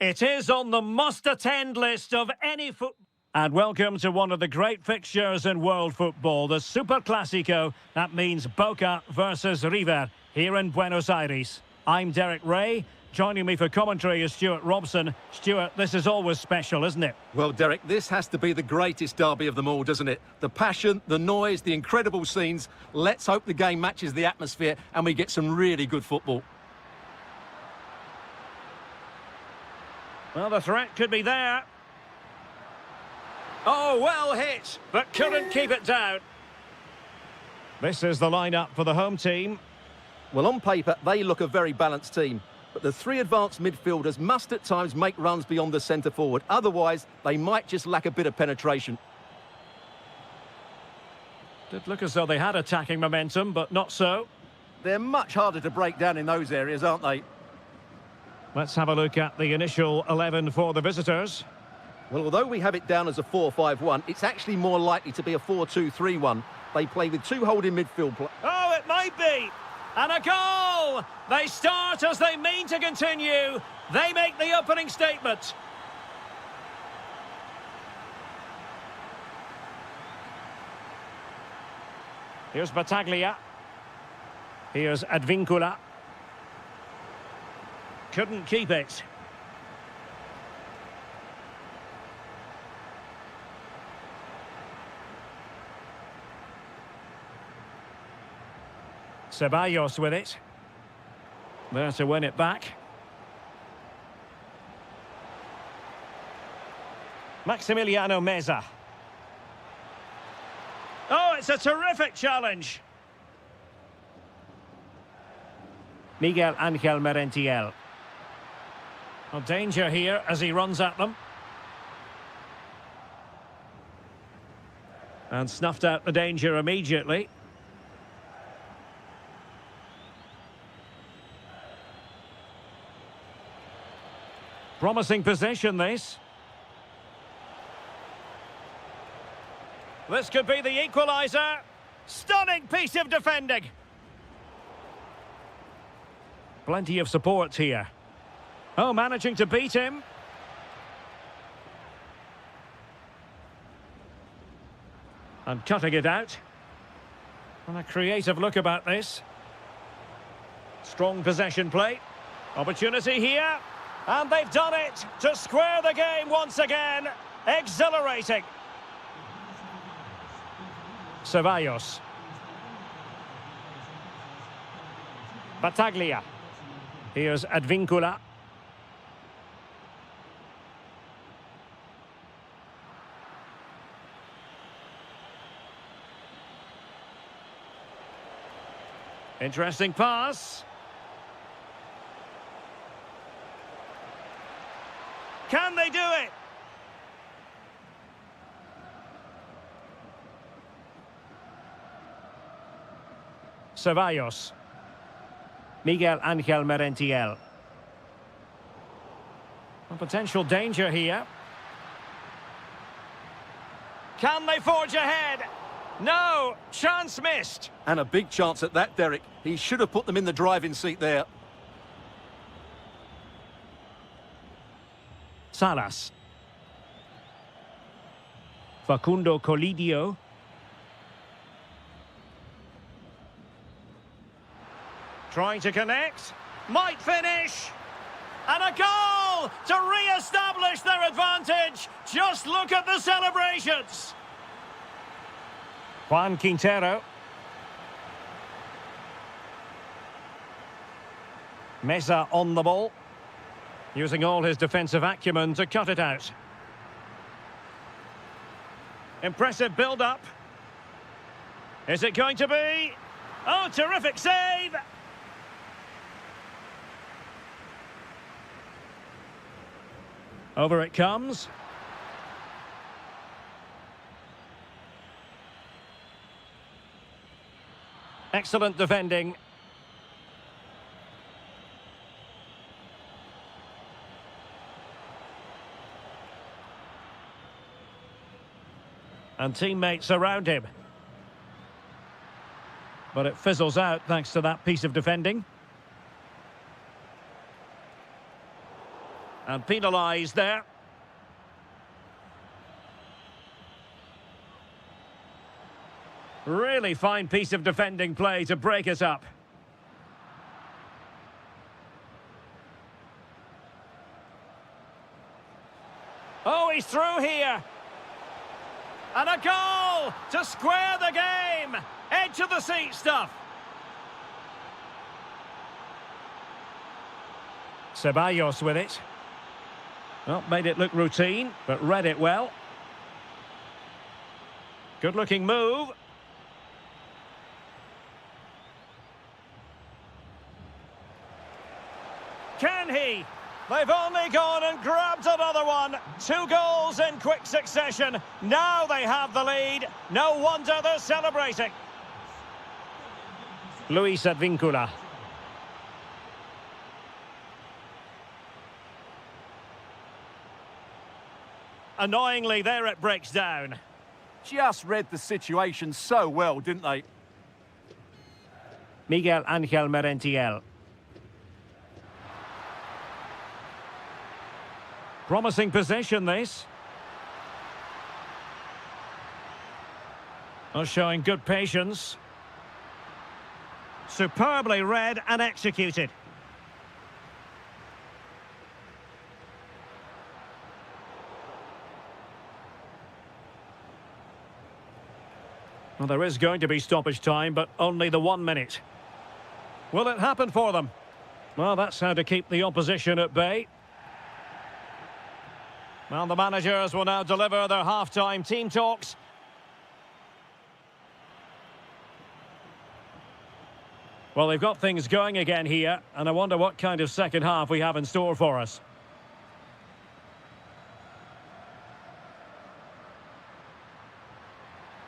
It is on the must-attend list of any foot. And welcome to one of the great fixtures in world football, the Super Clásico. That means Boca versus River here in Buenos Aires. I'm Derek Ray. Joining me for commentary is Stuart Robson. Stuart, this is always special, isn't it? Well, Derek, this has to be the greatest derby of them all, doesn't it? The passion, the noise, the incredible scenes. Let's hope the game matches the atmosphere and we get some really good football. Well, the threat could be there. Oh, well hit, but couldn't keep it down. This is the lineup for the home team. Well, on paper, they look a very balanced team. But the three advanced midfielders must at times make runs beyond the centre forward. Otherwise, they might just lack a bit of penetration. Did look as though they had attacking momentum, but not so. They're much harder to break down in those areas, aren't they? Let's have a look at the initial 11 for the visitors. Well, although we have it down as a 4-5-1, it's actually more likely to be a 4-2-3-1. They play with two holding midfield players. Oh, it might be! And a goal! They start as they mean to continue. They make the opening statement. Here's Battaglia. Here's Advincula. Couldn't keep it. Ceballos with it. There to win it back. Maximiliano Meza. Oh, it's a terrific challenge. Miguel Angel Merentiel. Well, danger here as he runs at them. And snuffed out the danger immediately. Promising position, this. This could be the equaliser. Stunning piece of defending. Plenty of support here. Oh, managing to beat him. And cutting it out. And a creative look about this. Strong possession play. Opportunity here. And they've done it to square the game once again. Exhilarating. Ceballos. Battaglia. Here's Advincula. Interesting pass. Can they do it? Ceballos. Miguel Angel Merentiel. A potential danger here. Can they forge ahead? No, chance missed. And a big chance at that, Derek. He should have put them in the driving seat there. Salas. Facundo Colidio. Trying to connect. Might finish. And a goal to re-establish their advantage. Just look at the celebrations. Juan Quintero. Meza on the ball. Using all his defensive acumen to cut it out. Impressive build-up. Is it going to be? Oh, terrific save! Over it comes. Excellent defending. And teammates around him. But it fizzles out thanks to that piece of defending. And penalised there. Really fine piece of defending play to break us up. Oh, he's through here. And a goal to square the game. Edge of the seat stuff. Ceballos with it. Well, made it look routine, but read it well. Good-looking move. Can he? They've only gone and grabbed another one. 2 goals in quick succession. Now they have the lead. No wonder they're celebrating. Luis Advíncula. Annoyingly, there it breaks down. Just read the situation so well, didn't they? Miguel Ángel Merentiel. Promising possession, this. Oh, showing good patience. Superbly read and executed. Well, there is going to be stoppage time, but only the 1 minute. Will it happen for them? Well, that's how to keep the opposition at bay. Well, the managers will now deliver their half-time team talks. Well, they've got things going again here, and I wonder what kind of second half we have in store for us.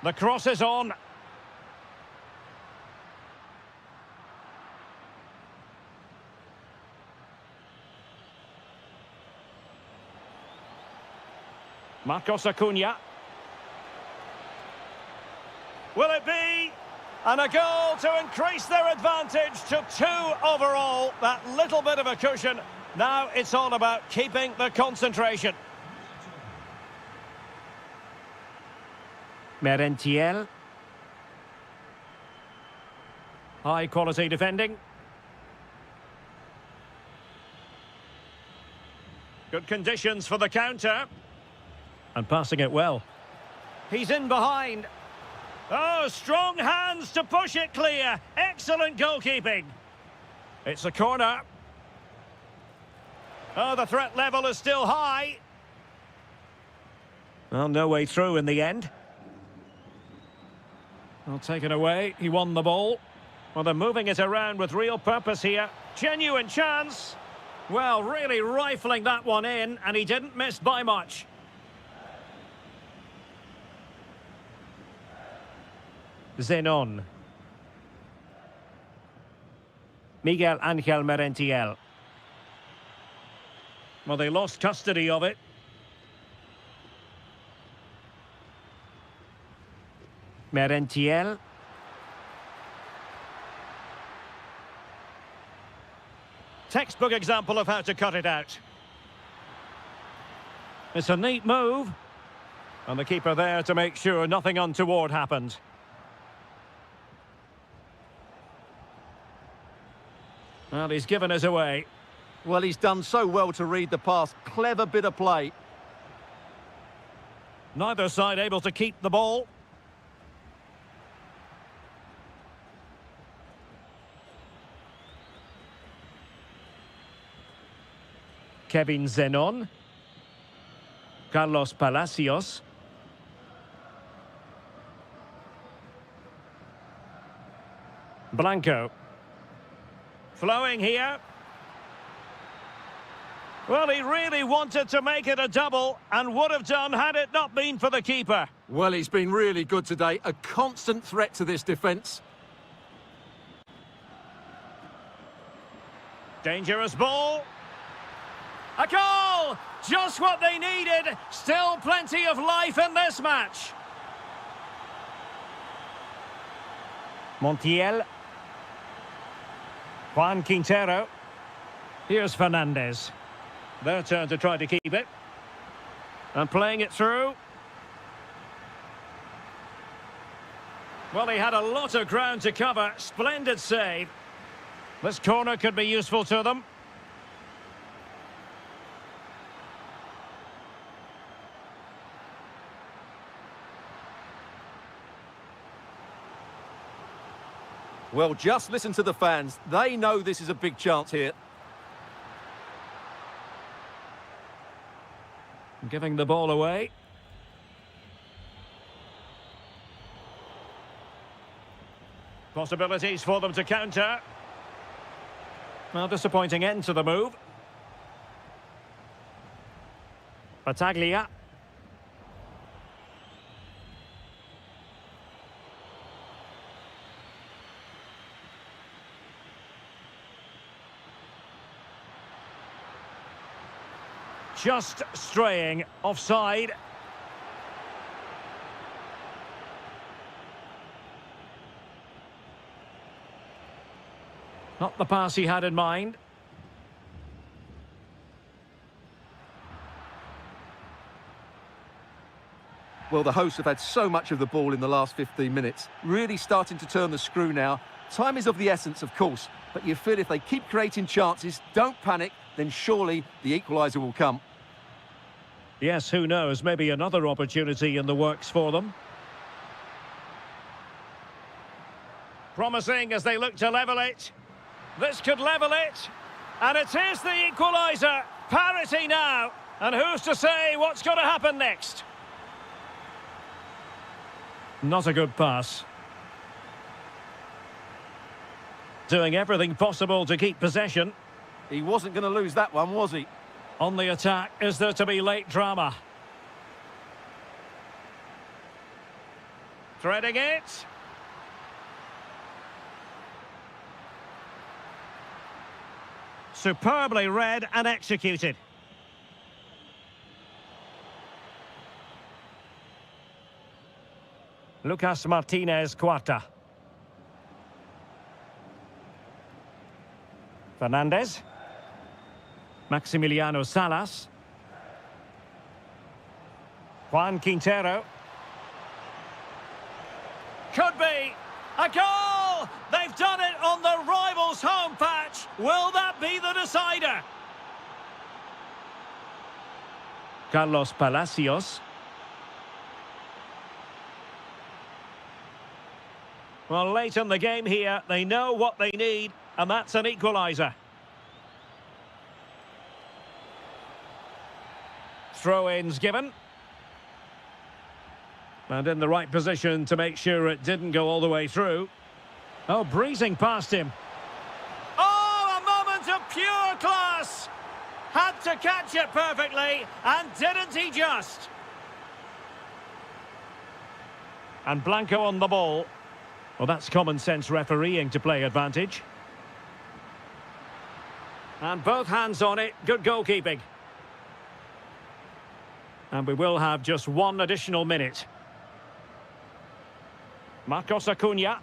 The cross is on. Marcos Acuna. Will it be? And a goal to increase their advantage to 2 overall. That little bit of a cushion. Now it's all about keeping the concentration. Merentiel. High quality defending. Good conditions for the counter. And passing it well. He's in behind. Oh, strong hands to push it clear. Excellent goalkeeping. It's a corner. Oh, the threat level is still high. Well, no way through in the end. Well, taken away. He won the ball. Well, they're moving it around with real purpose here. Genuine chance. Well, really rifling that one in, and he didn't miss by much. Zenon. Miguel Ángel Merentiel. Well, they lost custody of it. Merentiel. Textbook example of how to cut it out. It's a neat move. And the keeper there to make sure nothing untoward happened. Well, he's given us away. Well, he's done so well to read the pass. Clever bit of play. Neither side able to keep the ball. Kevin Zenon. Carlos Palacios. Blanco. Flowing here. Well, he really wanted to make it a double and would have done had it not been for the keeper. Well, he's been really good today. A constant threat to this defence. Dangerous ball. A goal! Just what they needed. Still plenty of life in this match. Montiel. Juan Quintero. Here's Fernandez. Their turn to try to keep it. And playing it through. Well, he had a lot of ground to cover. Splendid save. This corner could be useful to them. Well, just listen to the fans. They know this is a big chance here. Giving the ball away. Possibilities for them to counter. Well, disappointing end to the move. Battaglia. Just straying offside. Not the pass he had in mind. Well, the hosts have had so much of the ball in the last 15 minutes. Really starting to turn the screw now. Time is of the essence, of course, but you feel if they keep creating chances, don't panic, then surely the equaliser will come. Yes, who knows? Maybe another opportunity in the works for them. Promising as they look to level it. This could level it. And it is the equaliser. Parity now. And who's to say what's going to happen next? Not a good pass. Doing everything possible to keep possession. He wasn't going to lose that one, was he? On the attack, is there to be late drama? Threading it. Superbly read and executed. Lucas Martinez Cuarta. Fernandez. Maximiliano Salas. Juan Quintero. Could be a goal! They've done it on the rivals' home patch. Will that be the decider? Carlos Palacios. Well, late in the game here, they know what they need, and that's an equaliser. Throw-ins given. And in the right position to make sure it didn't go all the way through. Oh, breezing past him. Oh, a moment of pure class! Had to catch it perfectly, and didn't he just? And Blanco on the ball. Well, that's common sense refereeing to play advantage. And both hands on it, good goalkeeping. And we will have just one additional minute. Marcos Acuna.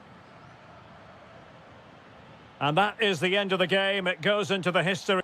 And that is the end of the game. It goes into the history.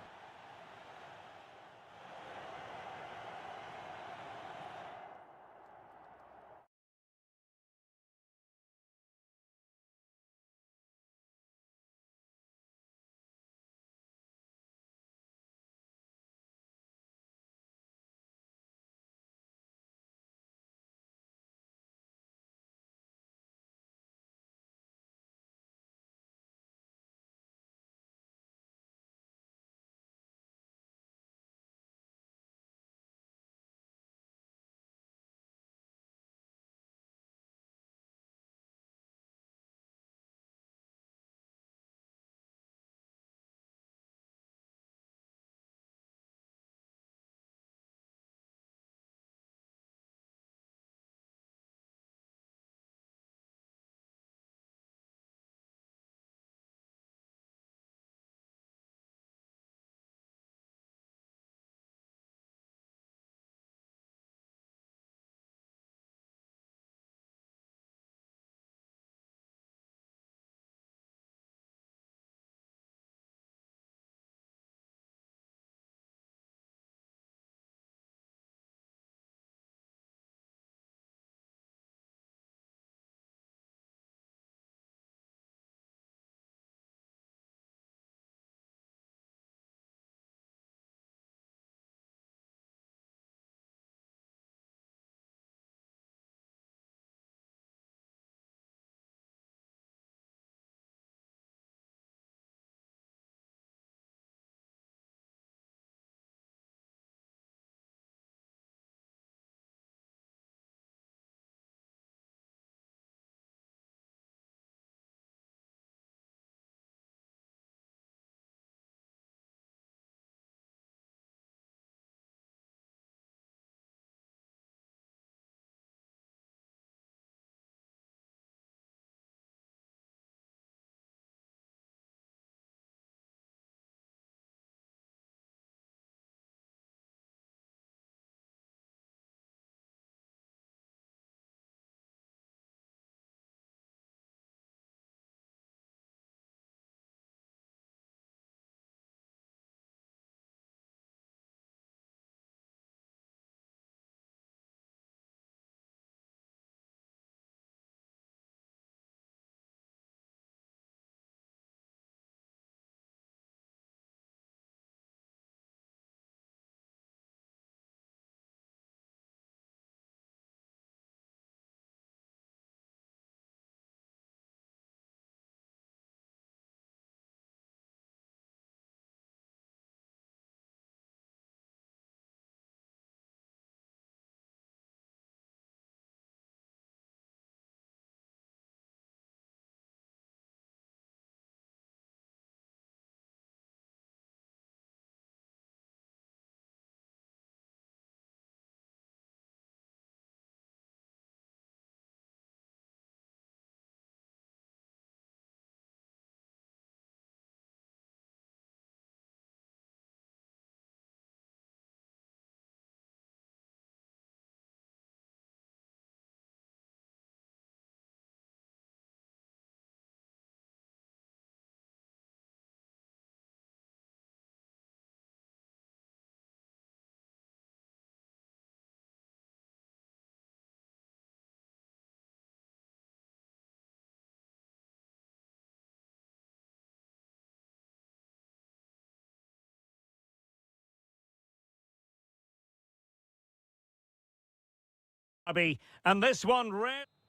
And this one,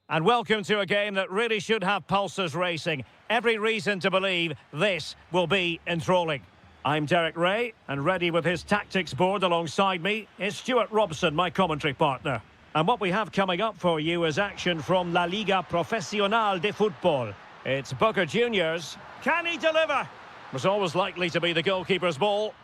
and welcome to a game that really should have pulses racing. Every reason to believe this will be enthralling. I'm Derek Ray, and ready with his tactics board alongside me is Stuart Robson, my commentary partner. And what we have coming up for you is action from La Liga Profesional de Fútbol. It's Boca Juniors. Can he deliver? Was always likely to be the goalkeeper's ball.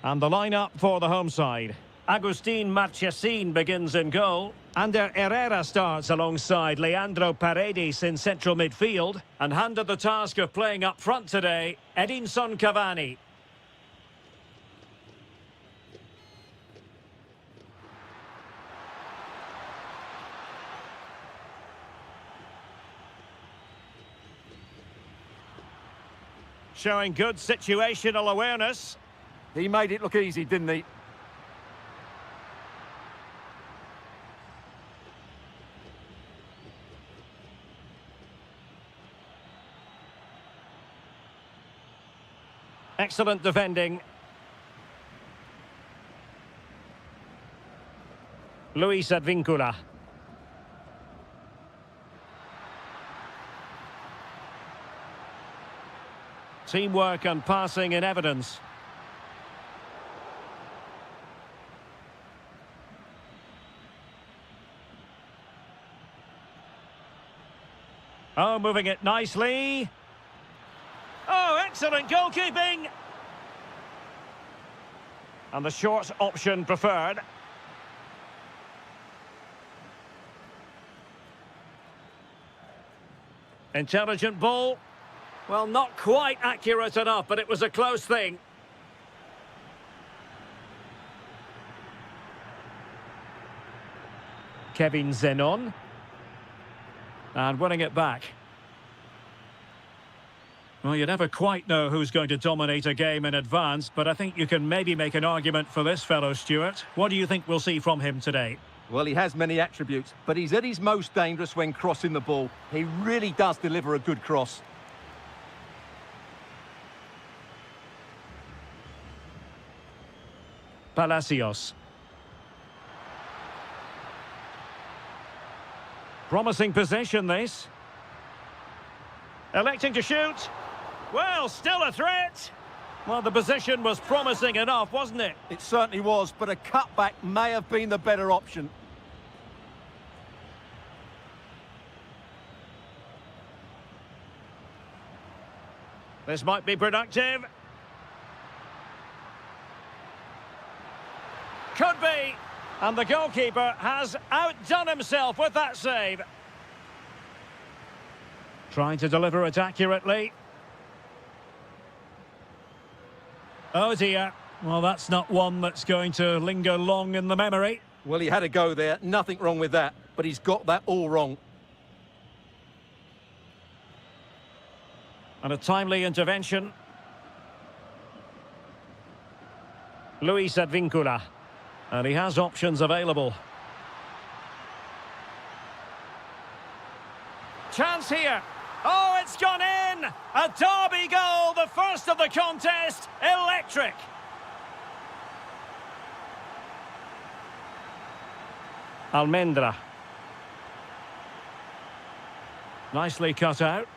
And the lineup for the home side. Agustín Marchesín begins in goal. Ander Herrera starts alongside Leandro Paredes in central midfield. And handed the task of playing up front today, Edinson Cavani. Showing good situational awareness. He made it look easy, didn't he? Excellent defending. Luis Advíncula. Teamwork and passing in evidence. Oh, moving it nicely. Oh, excellent goalkeeping! And the short option preferred. Intelligent ball. Well, not quite accurate enough, but it was a close thing. Kevin Zenon. And winning it back. Well, you never quite know who's going to dominate a game in advance, but I think you can maybe make an argument for this fellow, Stuart. What do you think we'll see from him today? Well, he has many attributes, but he's at his most dangerous when crossing the ball. He really does deliver a good cross. Palacios. Promising possession, this. Electing to shoot. Well, still a threat. Well, the position was promising enough, wasn't it? It certainly was, but a cutback may have been the better option. This might be productive. Could be. And the goalkeeper has outdone himself with that save. Trying to deliver it accurately. Oh dear. Well, that's not one that's going to linger long in the memory. Well, he had a go there. Nothing wrong with that. But he's got that all wrong. And a timely intervention. Luis Advíncula. And he has options available. Chance here. Oh, it's gone in! A derby goal, the first of the contest. Electric. Almendra. Nicely cut out.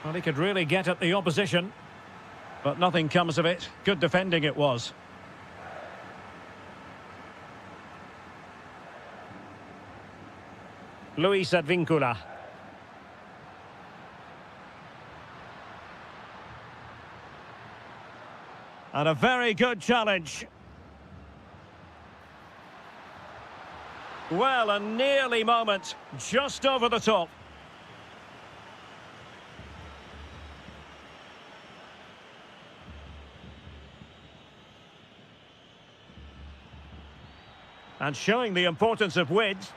Well, he could really get at the opposition. But nothing comes of it. Good defending it was. Luis Advíncula. And a very good challenge. Well, a nearly moment. Just over the top. And showing the importance of width.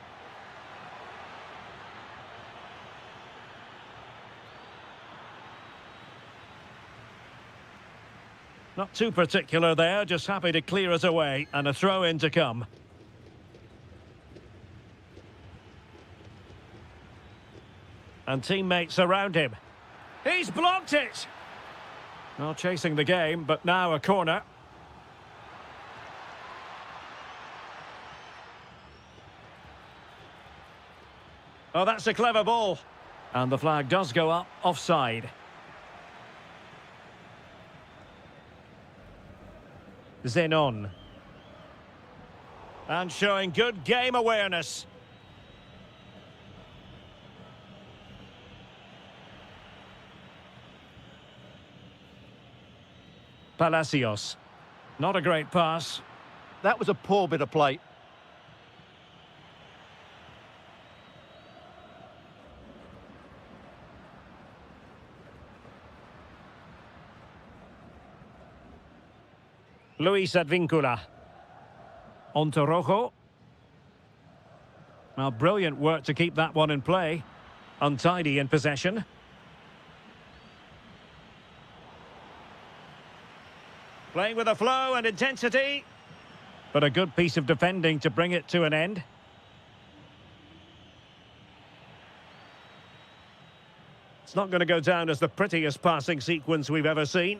Not too particular there, just happy to clear it away, and a throw-in to come. And teammates around him. He's blocked it! Well, chasing the game, but now a corner. Oh, that's a clever ball. And the flag does go up, offside. Zenon. And showing good game awareness. Palacios. Not a great pass. That was a poor bit of play. Luis Advíncula. On to Rojo. Now, brilliant work to keep that one in play. Untidy in possession. Playing with a flow and intensity. But a good piece of defending to bring it to an end. It's not going to go down as the prettiest passing sequence we've ever seen.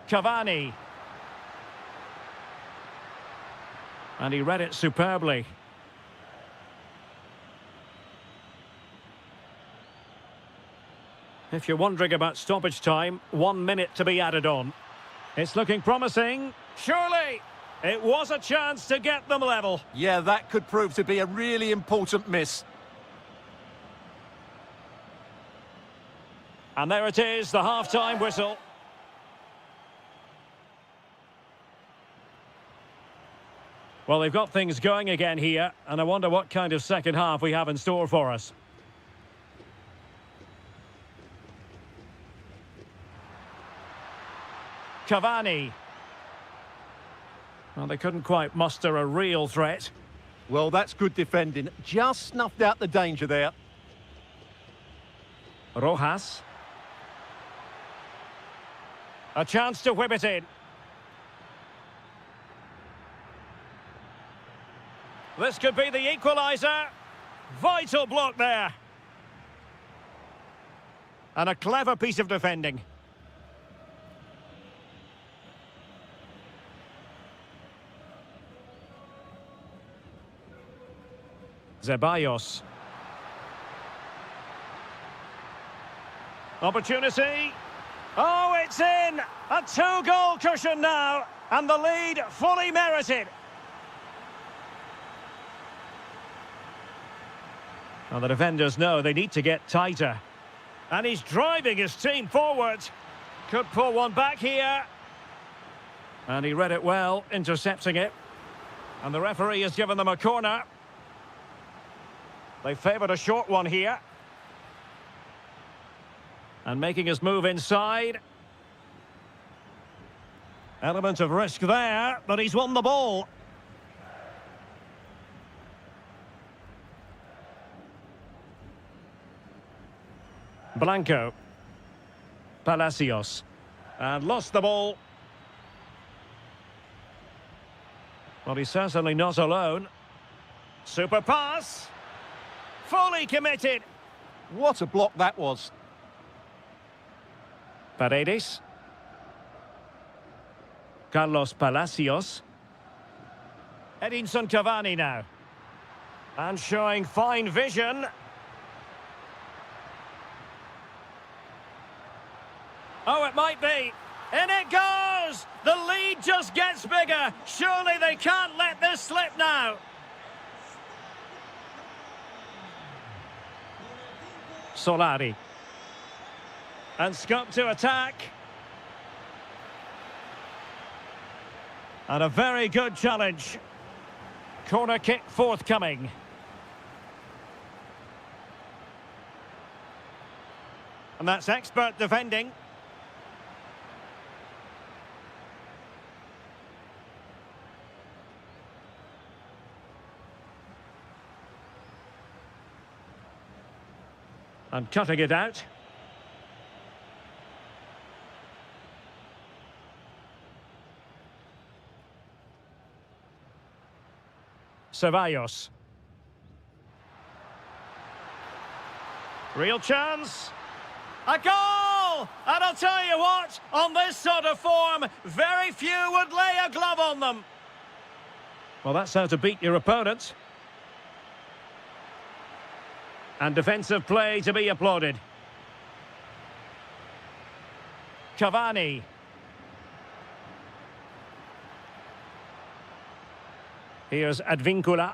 Cavani. And he read it superbly. If you're wondering about stoppage time, 1 minute to be added on. It's looking promising. Surely, it was a chance to get them level. Yeah, that could prove to be a really important miss. And there it is, the half-time whistle. Well, they've got things going again here, and I wonder what kind of second half we have in store for us. Cavani. Well, they couldn't quite muster a real threat. Well, that's good defending. Just snuffed out the danger there. Rojas. A chance to whip it in. This could be the equaliser. Vital block there. And a clever piece of defending. Ceballos. Opportunity. Oh, it's in! A two-goal cushion now, and the lead fully merited. Well, the defenders know they need to get tighter. And he's driving his team forward. Could pull one back here. And he read it well, intercepting it. And the referee has given them a corner. They favoured a short one here. And making his move inside. Element of risk there, but he's won the ball. Blanco. Palacios. And lost the ball. Well, he's certainly not alone. Super pass. Fully committed. What a block that was. Paredes. Carlos Palacios. Edinson Cavani now. And showing fine vision. Oh, it might be. In it goes! The lead just gets bigger. Surely they can't let this slip now. Solari. And Scott to attack. And a very good challenge. Corner kick forthcoming. And that's expert defending. And cutting it out. Ceballos. Real chance. A goal! goal! And I'll tell you what, on this sort of form, very few would lay a glove on them. Well, that's how to beat your opponent. And defensive play to be applauded. Cavani. Here's Advincula.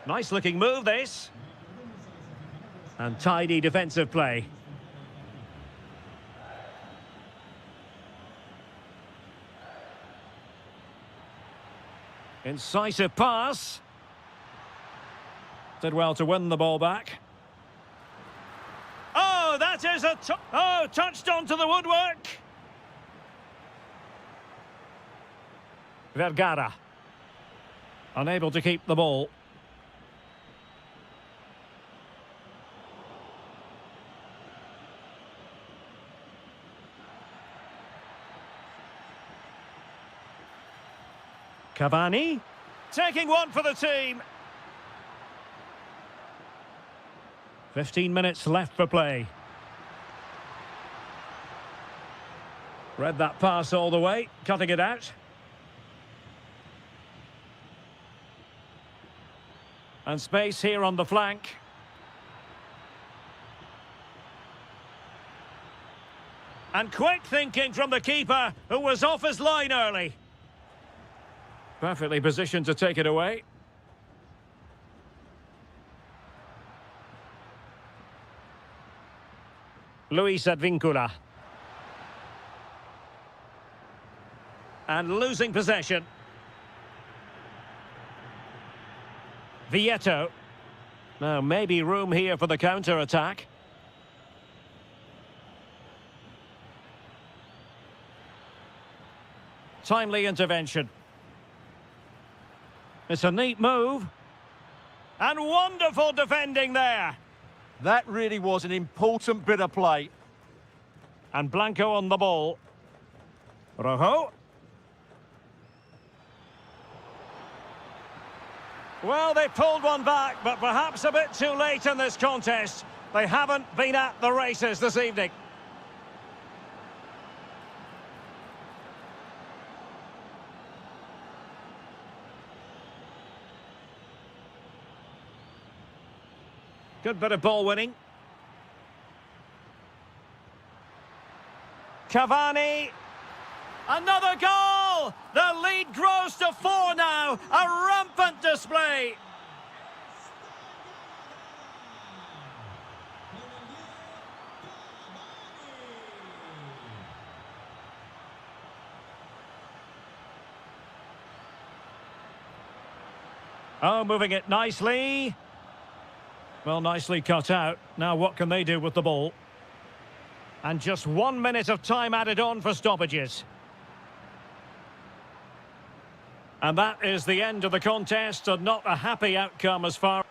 Nice looking move, this. And tidy defensive play. Incisive pass. Did well to win the ball back. Oh, that is a... touched onto the woodwork. Vergara. Unable to keep the ball. Cavani. Taking one for the team. 15 minutes left for play. Read that pass all the way, cutting it out. And space here on the flank. And quick thinking from the keeper, who was off his line early. Perfectly positioned to take it away. Luis Advincula. And losing possession. Vieto. Now, maybe room here for the counter-attack. Timely intervention. It's a neat move. And wonderful defending there. That really was an important bit of play. And Blanco on the ball. Rojo. Well, they pulled one back, but perhaps a bit too late in this contest. They haven't been at the races this evening. Good bit of ball winning. Cavani. Another goal! The lead grows to 4 now. A rampant display. Oh, moving it nicely. Well, nicely cut out. Now what can they do with the ball? And just 1 minute of time added on for stoppages. And that is the end of the contest, and not a happy outcome as far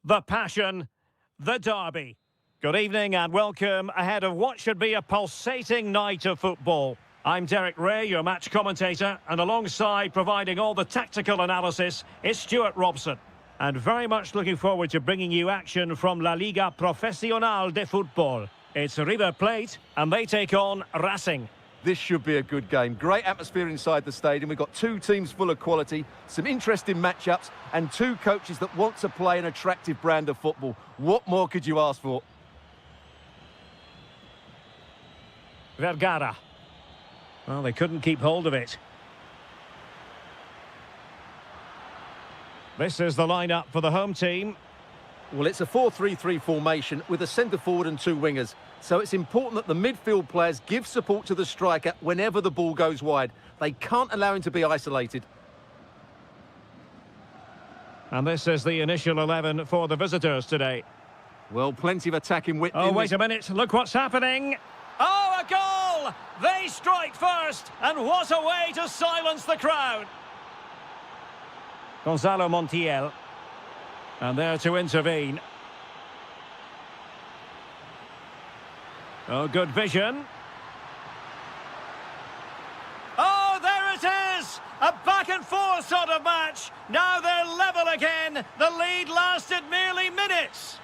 the passion, the derby. Good evening and welcome ahead of what should be a pulsating night of football. I'm Derek Ray, your match commentator, and alongside providing all the tactical analysis is Stuart Robson. And very much looking forward to bringing you action from La Liga Profesional de Fútbol. It's River Plate, and they take on Racing. This should be a good game. Great atmosphere inside the stadium. We've got two teams full of quality, some interesting matchups, and two coaches that want to play an attractive brand of football. What more could you ask for? Vergara. Well, they couldn't keep hold of it. This is the lineup for the home team. Well, it's a 4-3-3 formation with a centre-forward and two wingers. So it's important that the midfield players give support to the striker whenever the ball goes wide. They can't allow him to be isolated. And this is the initial 11 for the visitors today. Well, plenty of attacking width. Oh, wait a minute. Look what's happening. Oh, a goal! They strike first, and what a way to silence the crowd. Gonzalo Montiel. And there to intervene. Oh, good vision. Oh, there it is! A back-and-forth sort of match. Now they're level again. The lead lasted merely minutes.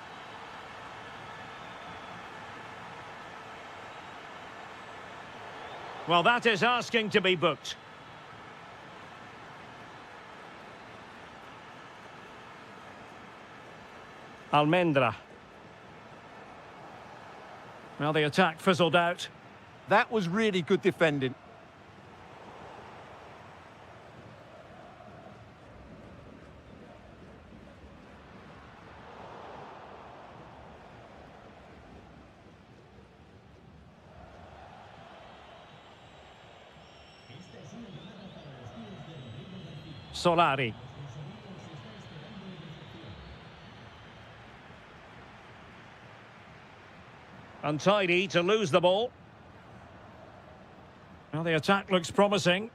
Well, that is asking to be booked. Almendra. Well, the attack fizzled out. That was really good defending. Solari. Untidy to lose the ball. Well, the attack looks promising.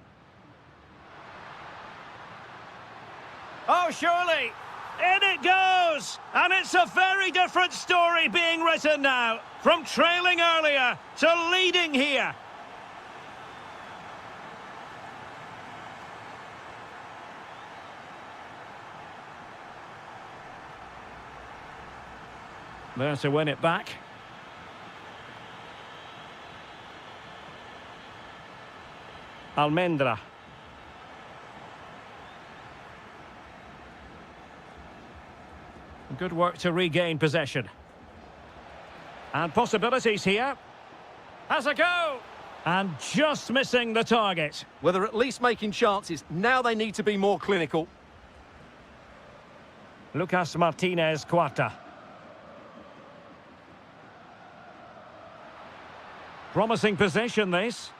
Oh, surely! In it goes! And it's a very different story being written now. From trailing earlier to leading here. There to win it back. Almendra. Good work to regain possession. And possibilities here. Has a go! And just missing the target. Well, they're at least making chances. Now they need to be more clinical. Lucas Martinez Quarta. Promising possession, this.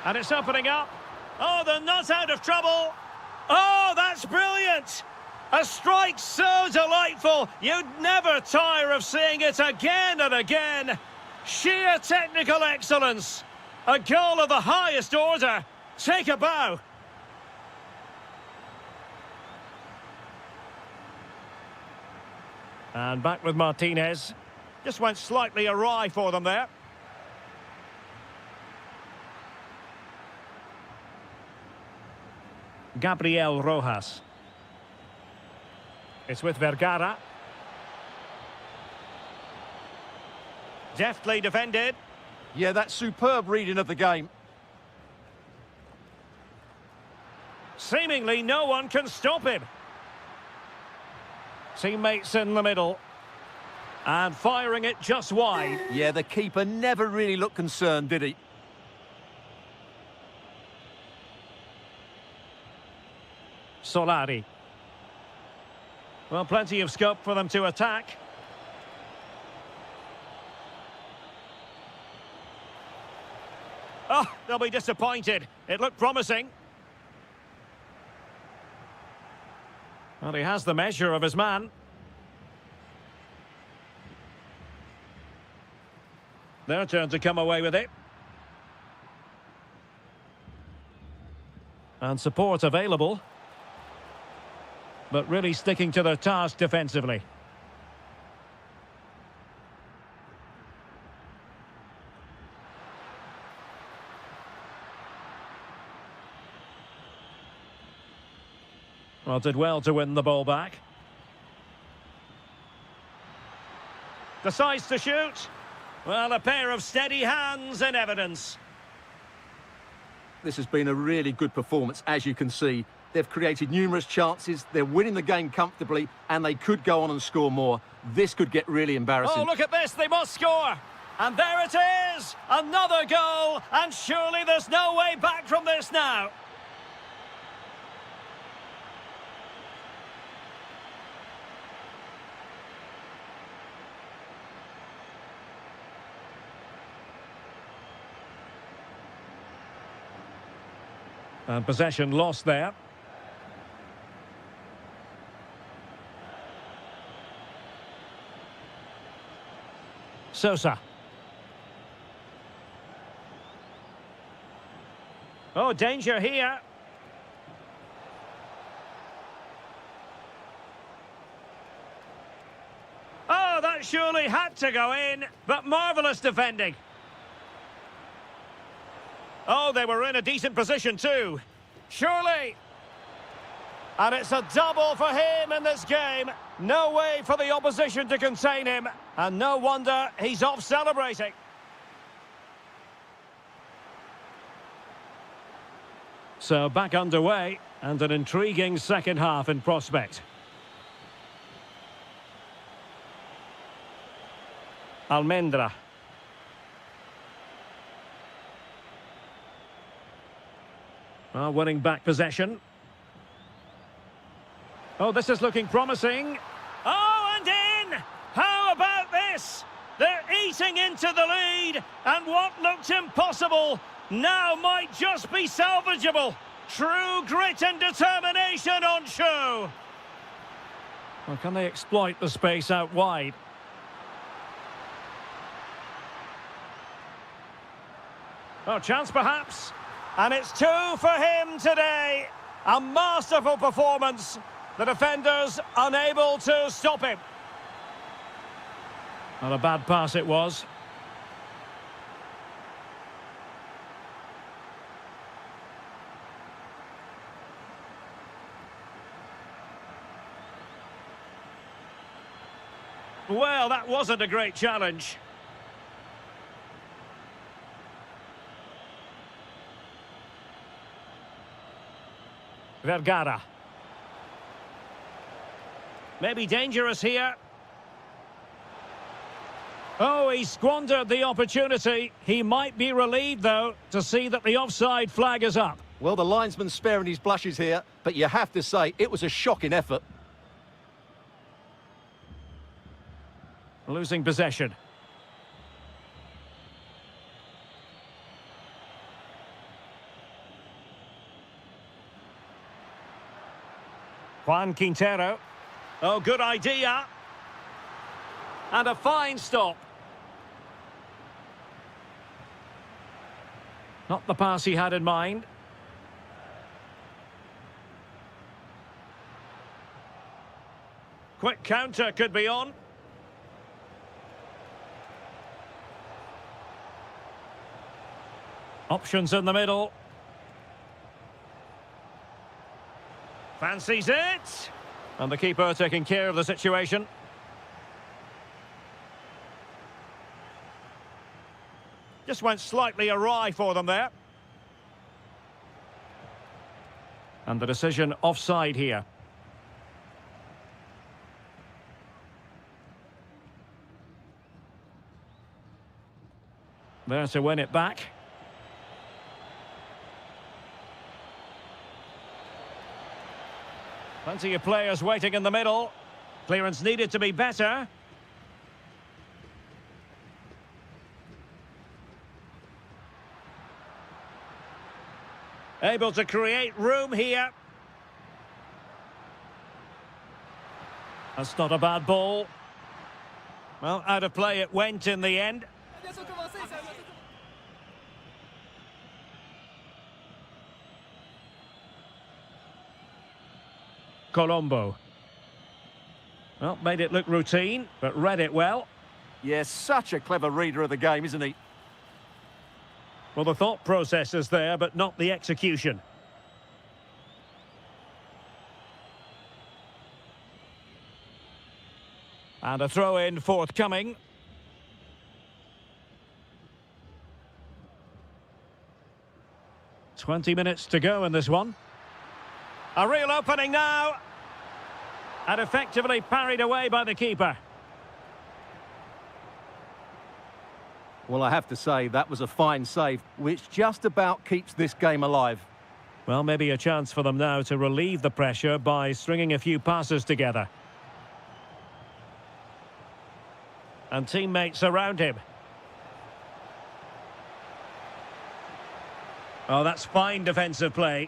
And it's opening up. Oh, they're not out of trouble. Oh, that's brilliant. A strike so delightful. You'd never tire of seeing it again and again. Sheer technical excellence. A goal of the highest order. Take a bow. And back with Martinez. Just went slightly awry for them there. Gabriel Rojas. It's with Vergara. Deftly defended. Yeah, that's superb reading of the game. Seemingly no one can stop him. Teammates in the middle. And firing it just wide. Yeah, the keeper never really looked concerned, did he? Solari. Well, plenty of scope for them to attack. Oh, they'll be disappointed. It looked promising. Well, he has the measure of his man. Their turn to come away with it. And support available. but really sticking to their task defensively. Well, did well to win the ball back. Decides to shoot. Well, a pair of steady hands in evidence. This has been a really good performance, as you can see. They've created numerous chances, they're winning the game comfortably, and they could go on and score more. This could get really embarrassing. Oh, look at this, they must score! And there it is! Another goal, and surely there's no way back from this now. And possession lost there. Sosa. Oh, danger here. Oh, that surely had to go in, but marvellous defending. Oh, they were in a decent position too. Surely. And it's a double for him in this game. No way for the opposition to contain him. And no wonder he's off celebrating. So back underway, and an intriguing second half in prospect. Almendra. Well, winning back possession. Oh, this is looking promising. Oh, and in! How about this? They're eating into the lead, and what looked impossible now might just be salvageable. True grit and determination on show. Well, can they exploit the space out wide? Oh, chance perhaps. And it's two for him today. A masterful performance. The defenders unable to stop him. Not a bad pass it was. Well, that wasn't a great challenge. Vergara. Maybe dangerous here. Oh, he squandered the opportunity. He might be relieved, though, to see that the offside flag is up. Well, the linesman's sparing his blushes here, but you have to say it was a shocking effort. Losing possession. Juan Quintero. Oh, good idea. And a fine stop. Not the pass he had in mind. Quick counter could be on. Options in the middle. Fancies it. And the keeper taking care of the situation. Just went slightly awry for them there. And the decision offside here. There to win it back. Plenty of players waiting in the middle. Clearance needed to be better. Able to create room here. That's not a bad ball. Well, out of play it went in the end. Colombo. Well, made it look routine, but read it well. Yes, such a clever reader of the game, isn't he? Well, the thought process is there, but not the execution. And a throw-in forthcoming. "20 minutes to go in this one. A real opening now. And effectively parried away by the keeper. Well, I have to say, that was a fine save, which just about keeps this game alive. Well, maybe a chance for them now to relieve the pressure by stringing a few passes together. And teammates around him. Oh, that's fine defensive play.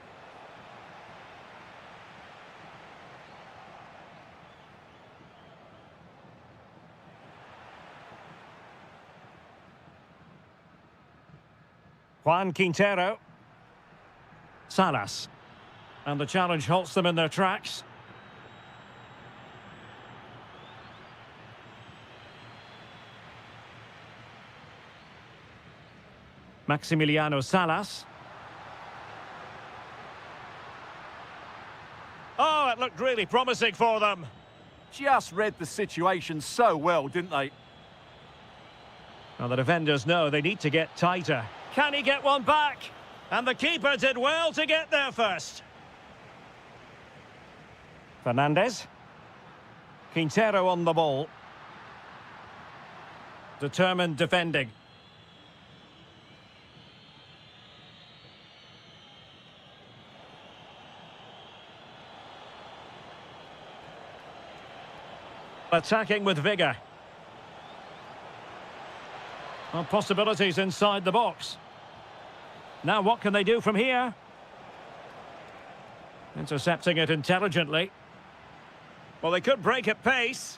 Juan Quintero. Salas. And the challenge halts them in their tracks. Maximiliano Salas. Oh, it looked really promising for them. Just read the situation so well, didn't they? Well, the defenders know they need to get tighter. Can he get one back? And the keeper did well to get there first. Fernandez. Quintero on the ball. Determined defending. Attacking with vigour. Well, possibilities inside the box. Now what can they do from here? Intercepting it intelligently. Well, they could break at pace.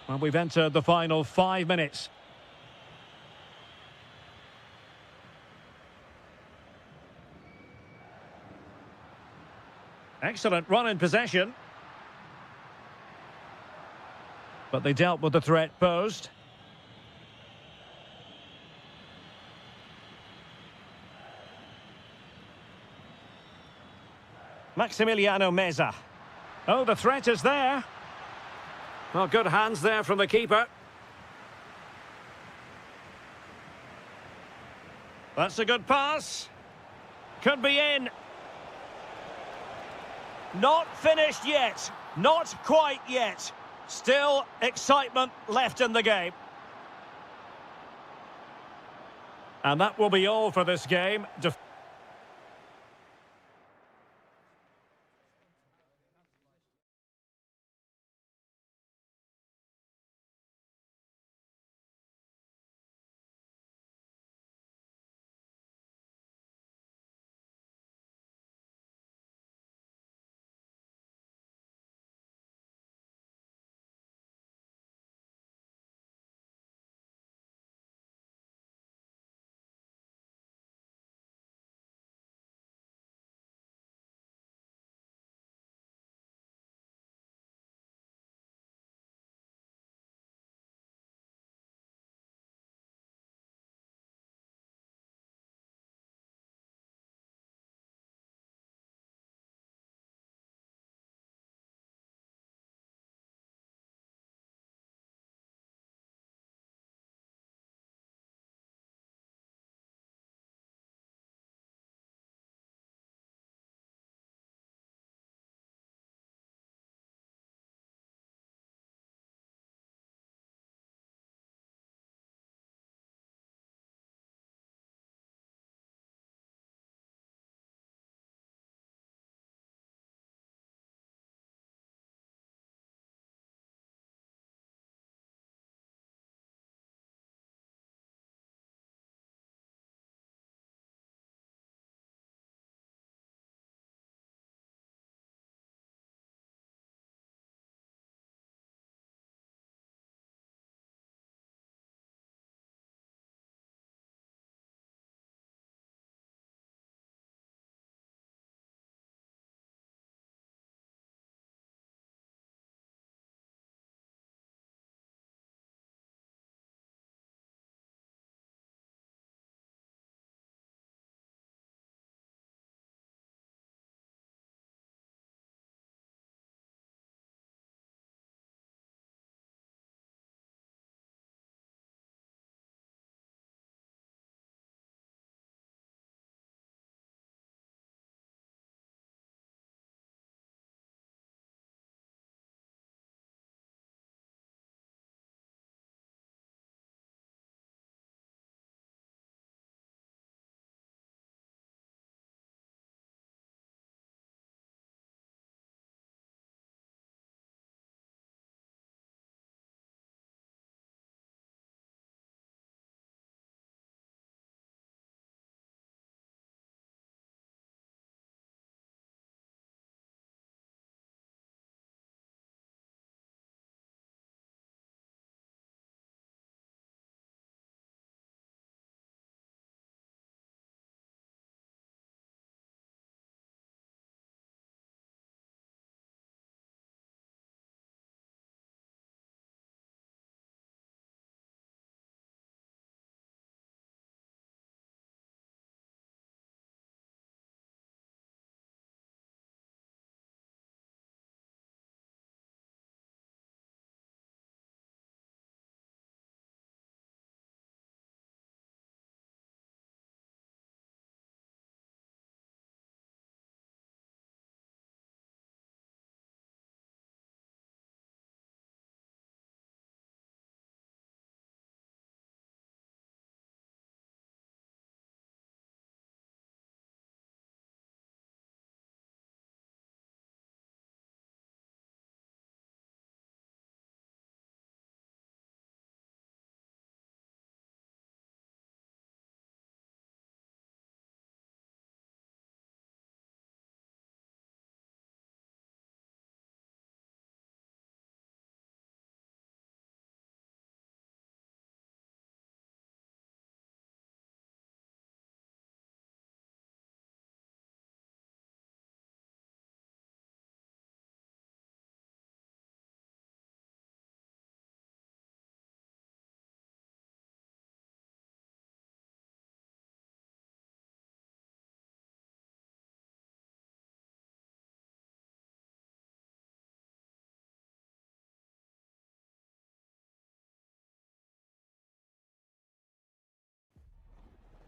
Well, we've entered the final 5 minutes. Excellent run in possession. But they dealt with the threat posed. Maximiliano Meza. Oh, the threat is there. Well, good hands there from the keeper. That's a good pass. Could be in. Not finished yet. Not quite yet. Still excitement left in the game. And that will be all for this game.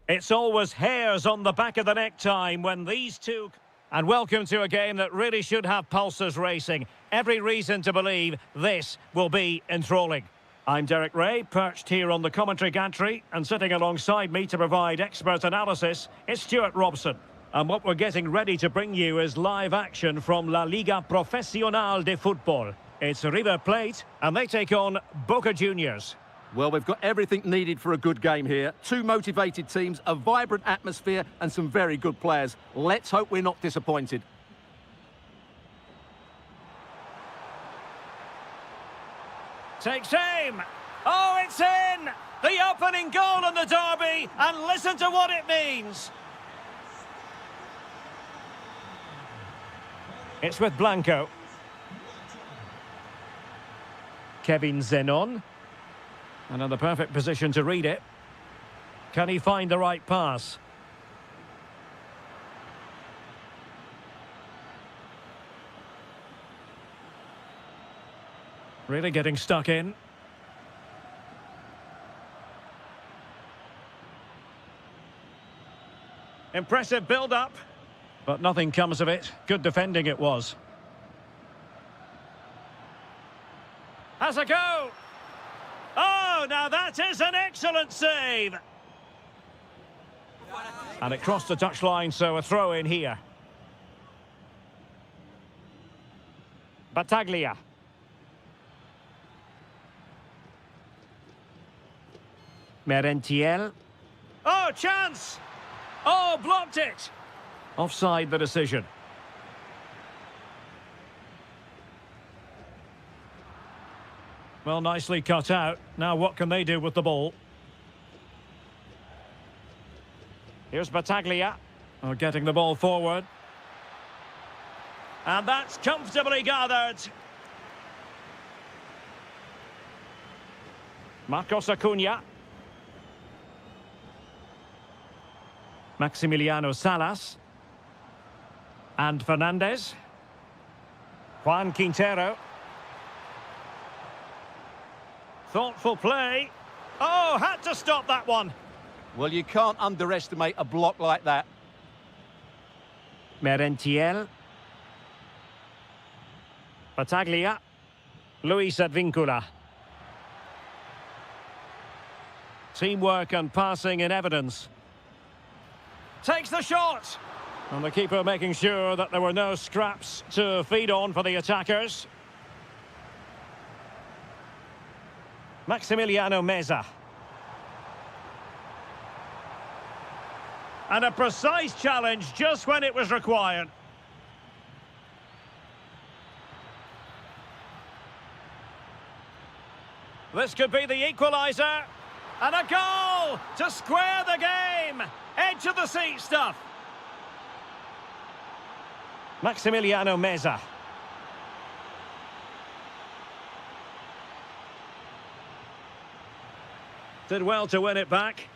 It's always hairs on the back of the neck time when these two... And welcome to a game that really should have pulses racing. Every reason to believe this will be enthralling. I'm Derek Ray, perched here on the commentary gantry, and sitting alongside me to provide expert analysis is Stuart Robson. And what we're getting ready to bring you is live action from La Liga Profesional de Fútbol. It's River Plate, and they take on Boca Juniors. Well, we've got everything needed for a good game here. Two motivated teams, a vibrant atmosphere, and some very good players. Let's hope we're not disappointed. Takes aim. Oh, it's in! The opening goal in the derby, and listen to what it means. It's with Blanco. Kevin Zenon. And in the perfect position to read it. Can he find the right pass? Really getting stuck in. Impressive build-up, but nothing comes of it. Good defending it was. Has a go! Oh, now that is an excellent save! And it crossed the touchline, so a throw in here. Battaglia. Merentiel. Oh, chance! Oh, blocked it! Offside the decision. Well, nicely cut out. Now what can they do with the ball? Here's Battaglia. Oh, getting the ball forward. And that's comfortably gathered. Marcos Acuna. Maximiliano Salas. And Fernandez. Juan Quintero. Thoughtful play. Oh, had to stop that one. Well, you can't underestimate a block like that. Merentiel. Battaglia. Luis Advincula. Teamwork and passing in evidence. Takes the shot. And the keeper making sure that there were no scraps to feed on for the attackers. Maximiliano Meza. And a precise challenge just when it was required. This could be the equaliser. And a goal to square the game. Edge of the seat stuff. Maximiliano Meza. Did well to win it back.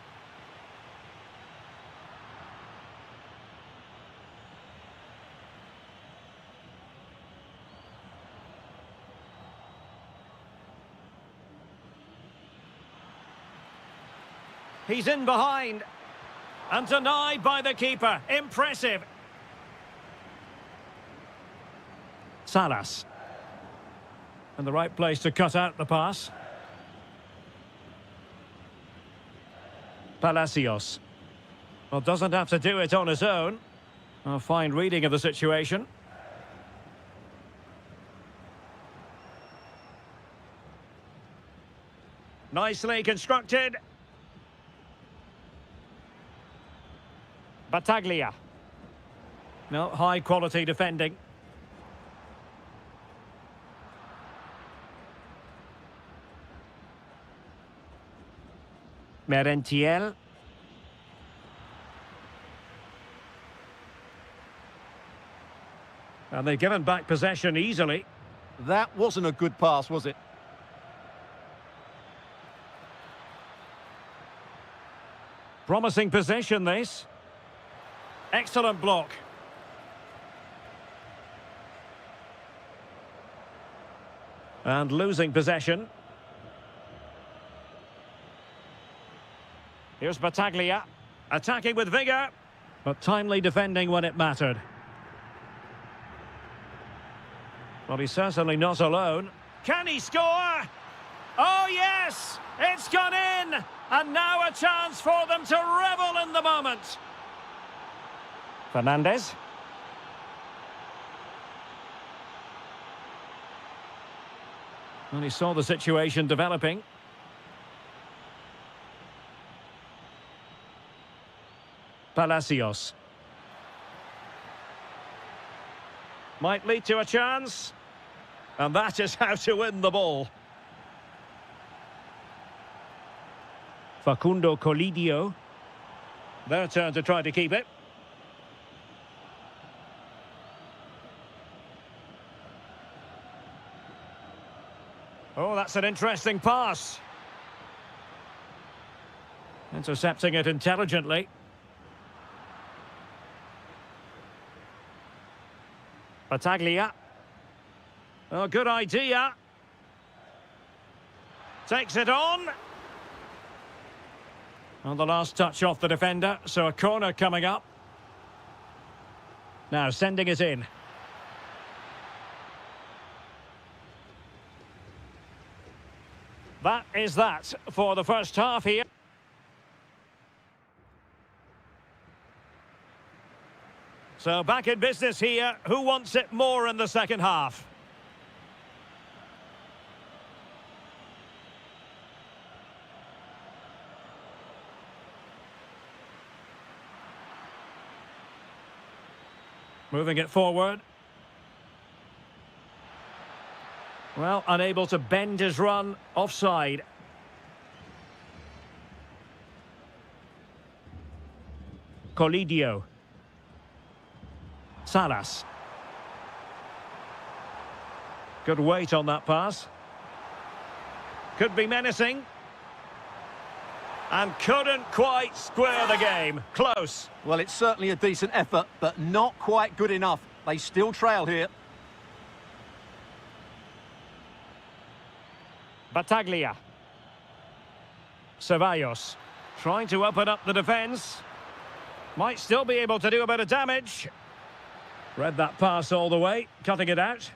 He's in behind. And denied by the keeper. Impressive. Salas. In the right place to cut out the pass. Palacios. Well, doesn't have to do it on his own. A fine reading of the situation. Nicely constructed. Battaglia. No, high quality defending. Merentiel. And they've given back possession easily. That wasn't a good pass, was it? Promising possession, this. Excellent block. And losing possession. Here's Battaglia. Attacking with vigour, but timely defending when it mattered. Well, he's certainly not alone. Can he score? Oh, yes! It's gone in! And now a chance for them to revel in the moment. Fernandez. And he saw the situation developing. Palacios. Might lead to a chance. And that is how to win the ball. Facundo Colidio. Their turn to try to keep it. Oh, that's an interesting pass. Intercepting it intelligently. Battaglia. Oh, good idea. Takes it on. On the last touch off the defender, so a corner coming up. Now sending it in. That is that for the first half here. So back in business here. Who wants it more in the second half? Moving it forward. Well, unable to bend his run, offside. Colidio. Salas. Good weight on that pass. Could be menacing. And couldn't quite square the game. Close. Well, it's certainly a decent effort, but not quite good enough. They still trail here. Battaglia. Ceballos. Trying to open up the defence. Might still be able to do a bit of damage. Read that pass all the way, cutting it out.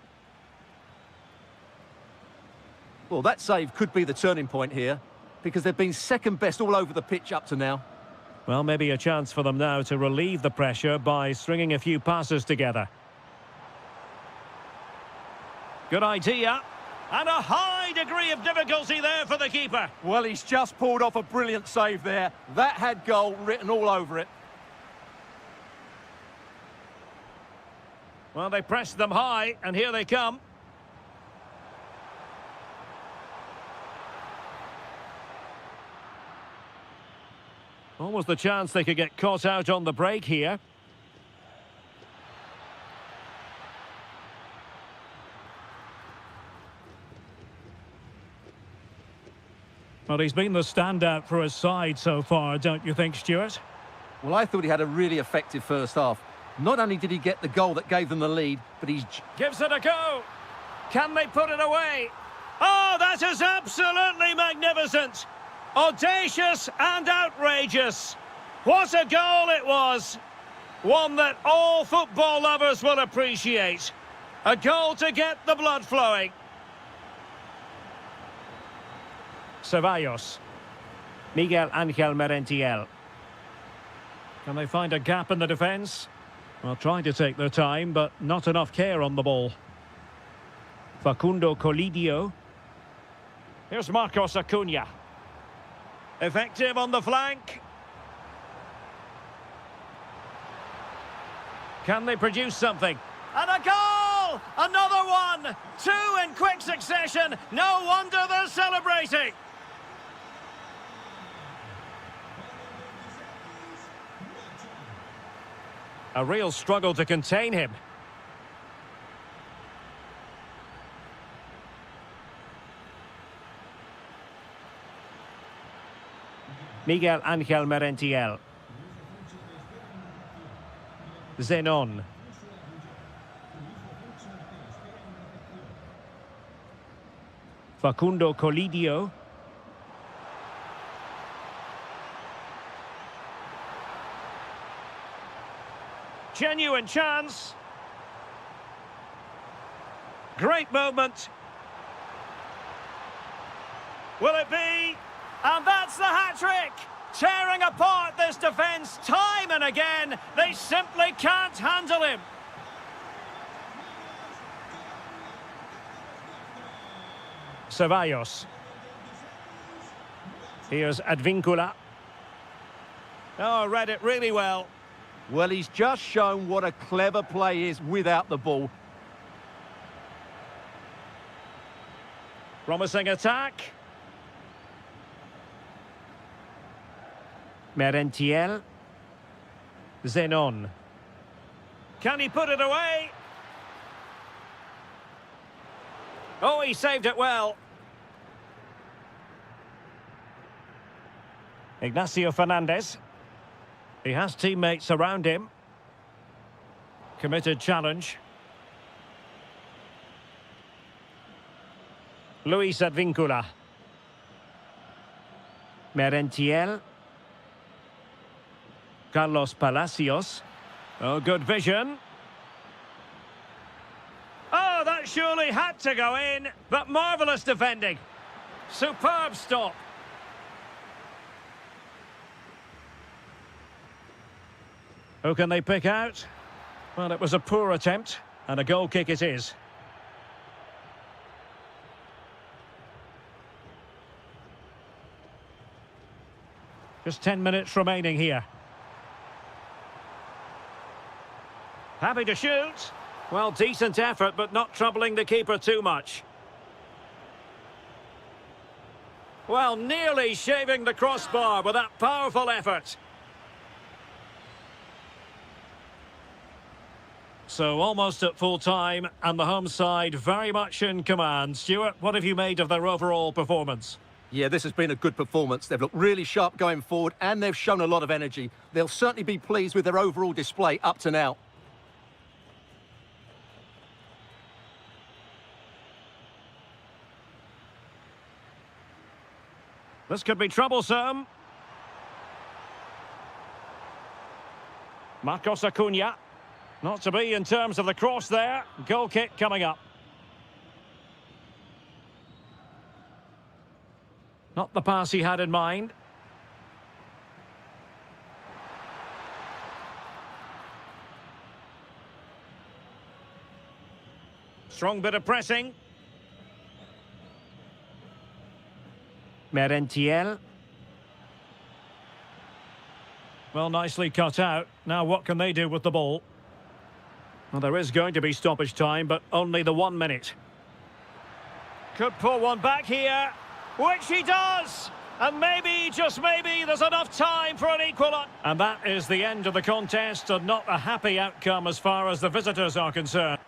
Well, that save could be the turning point here, because they've been second best all over the pitch up to now. Well, maybe a chance for them now to relieve the pressure by stringing a few passes together. Good idea. And a high degree of difficulty there for the keeper. Well, he's just pulled off a brilliant save there. That had goal written all over it. Well, they pressed them high, and here they come. Almost the chance they could get caught out on the break here. Well, he's been the standout for his side so far, don't you think, Stuart? Well, I thought he had a really effective first half. Not only did he get the goal that gave them the lead, but he's... Gives it a go. Can they put it away? Oh, that is absolutely magnificent. Audacious and outrageous. What a goal it was. One that all football lovers will appreciate. A goal to get the blood flowing. Ceballos. Miguel Ángel Merentiel. Can they find a gap in the defence? Well, trying to take their time, but not enough care on the ball. Facundo Colidio. Here's Marcos Acuna. Effective on the flank. Can they produce something? And a goal! Another one! Two in quick succession. No wonder they're celebrating. A real struggle to contain him. Miguel Ángel Merentiel. Zenon. Facundo Colidio. genuine chance. Great movement. Will it be? And that's the hat-trick! Tearing apart this defence time and again. They simply can't handle him. Ceballos. Here's Advíncula. Oh, read it really well. Well, he's just shown what a clever play is without the ball. Promising attack. Merentiel. Zenon. Can he put it away? Oh, he saved it well. Ignacio Fernandez. He has teammates around him. Committed challenge. Luis Advíncula. Merentiel. Carlos Palacios. Oh, good vision. Oh, that surely had to go in, but marvellous defending. Superb stop. Who can they pick out? Well, it was a poor attempt, and a goal kick it is. Just 10 minutes remaining here. Happy to shoot. Well, decent effort, but not troubling the keeper too much. Well, nearly shaving the crossbar with that powerful effort. So almost at full time, and the home side very much in command. Stuart, what have you made of their overall performance? Yeah, this has been a good performance. They've looked really sharp going forward, and they've shown a lot of energy. They'll certainly be pleased with their overall display up to now. This could be troublesome. Marcos Acuna. Not to be in terms of the cross there. Goal kick coming up. Not the pass he had in mind. Strong bit of pressing. Merentiel. Well, nicely cut out. Now what can they do with the ball? Well, there is going to be stoppage time, but only the 1 minute. Could pull one back here, which he does! And maybe, just maybe, there's enough time for an equaliser. And that is the end of the contest, and not a happy outcome as far as the visitors are concerned.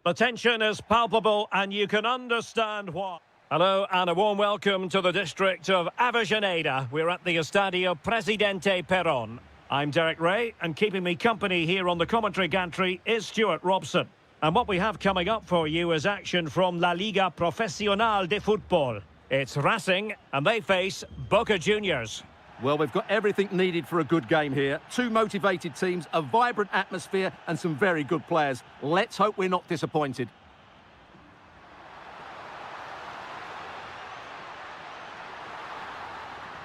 The tension is palpable and you can understand why. Hello and a warm welcome to the district of Avellaneda. We're at the Estadio Presidente Perón. I'm Derek Ray, and keeping me company here on the commentary gantry is Stuart Robson. And what we have coming up for you is action from La Liga Profesional de Fútbol. It's Racing, and they face Boca Juniors. Well, we've got everything needed for a good game here. Two motivated teams, a vibrant atmosphere, and some very good players. Let's hope we're not disappointed.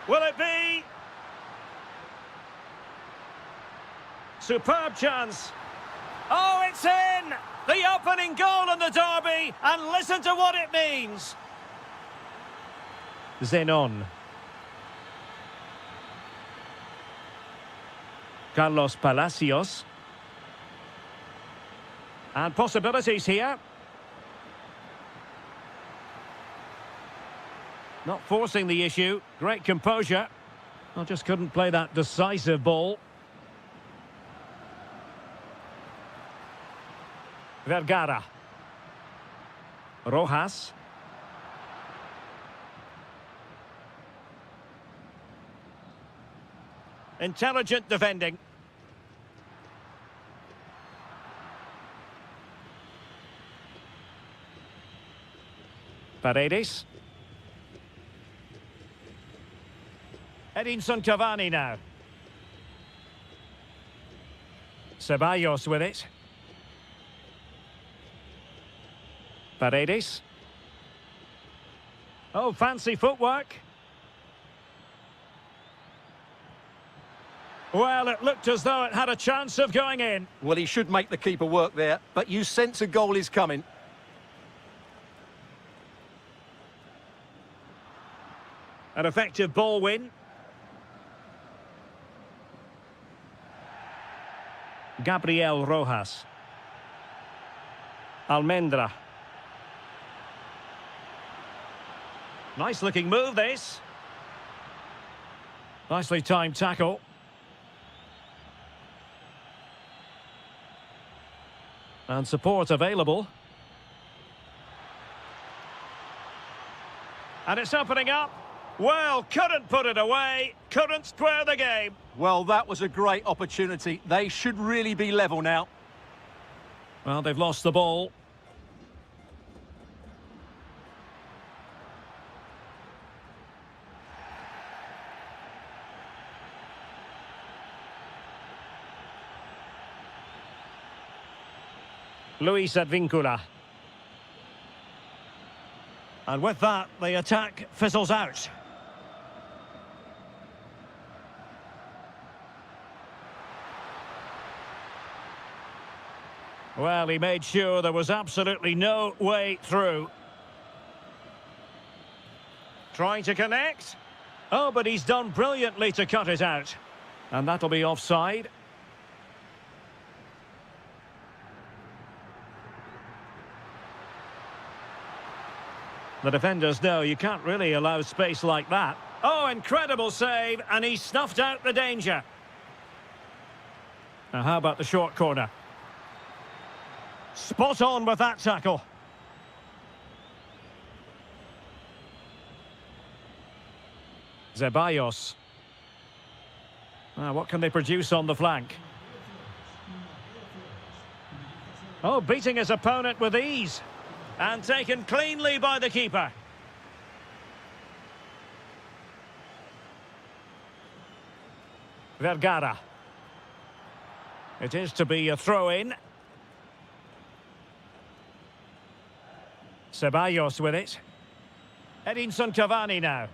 Will it be? Superb chance. Oh, it's in! The opening goal in the derby, and listen to what it means. Zenon. Carlos Palacios. And possibilities here. Not forcing the issue. Great composure. I just couldn't play that decisive ball. Vergara. Rojas. Intelligent defending. Paredes. Edinson Cavani now. Ceballos with it. Paredes. Oh, fancy footwork. Well, it looked as though it had a chance of going in. Well, he should make the keeper work there, but you sense a goal is coming. An effective ball win. Gabriel Rojas. Almendra. Nice looking move, this. Nicely timed tackle. And support available. And it's opening up. Well, couldn't put it away. Couldn't square the game. Well, that was a great opportunity. They should really be level now. Well, they've lost the ball. Luis Advíncula. And with that, the attack fizzles out. Well, he made sure there was absolutely no way through. Trying to connect. Oh, but he's done brilliantly to cut it out. And that'll be offside. The defenders know you can't really allow space like that. Oh, incredible save, and he snuffed out the danger. Now, how about the short corner? Spot on with that tackle. Ceballos. What can they produce on the flank? Oh, beating his opponent with ease. And taken cleanly by the keeper. Vergara. It is to be a throw-in. Ceballos with it. Edinson Cavani now.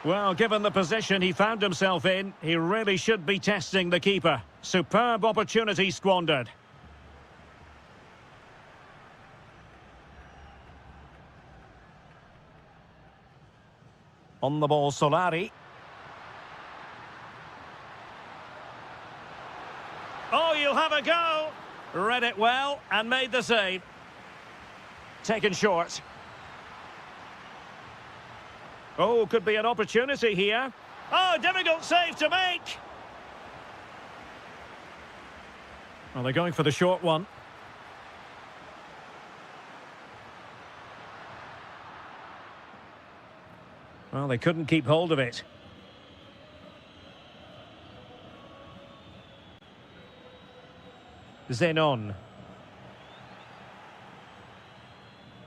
Well, given the position he found himself in, he really should be testing the keeper. Superb opportunity squandered. On the ball, Solari. Oh, you'll have a go. Read it well and made the save. Taken short. Oh, could be an opportunity here. Oh, difficult save to make. Well, they're going for the short one. Well, they couldn't keep hold of it. Zenon.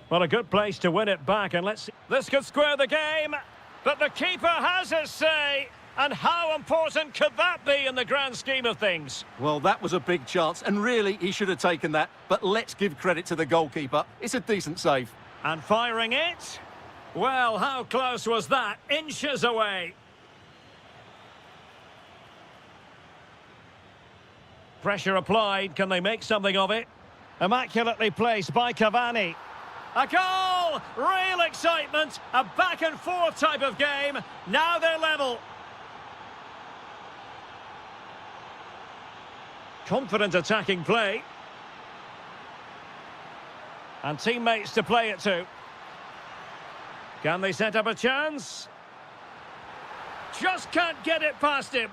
Well, a good place to win it back, and let's see. This could square the game, but the keeper has his say. And how important could that be in the grand scheme of things? Well, that was a big chance, and really, he should have taken that. But let's give credit to the goalkeeper. It's a decent save. And firing it? Well, how close was that? Inches away. Pressure applied. Can they make something of it? Immaculately placed by Cavani. A goal! Real excitement. A back-and-forth type of game. Now they're level. Confident attacking play. And teammates to play it to. Can they set up a chance? Just can't get it past him.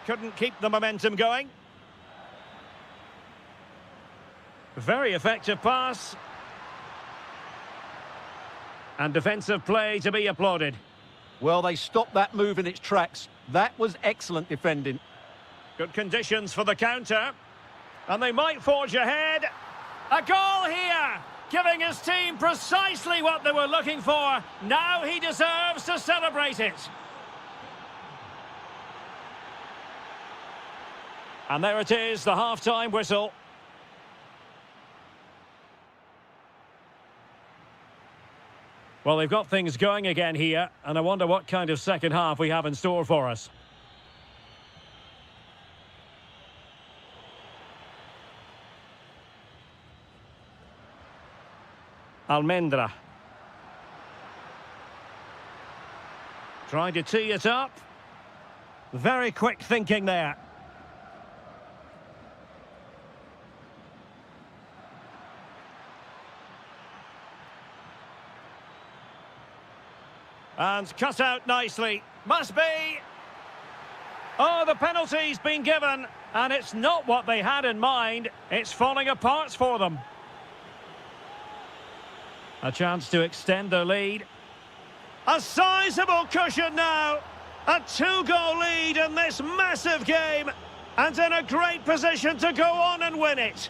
Couldn't keep the momentum going. Very effective pass. And defensive play to be applauded. Well, they stopped that move in its tracks. That was excellent defending. Good conditions for the counter. And they might forge ahead. A goal here, giving his team precisely what they were looking for. Now he deserves to celebrate it. And there it is, the half-time whistle. Well, they've got things going again here, and I wonder what kind of second half we have in store for us. Almendra. Trying to tee it up. Very quick thinking there. And cut out nicely. Must be. Oh, the penalty's been given. And it's not what they had in mind. It's falling apart for them. A chance to extend their lead. A sizable cushion now. A 2-goal lead in this massive game. And in a great position to go on and win it.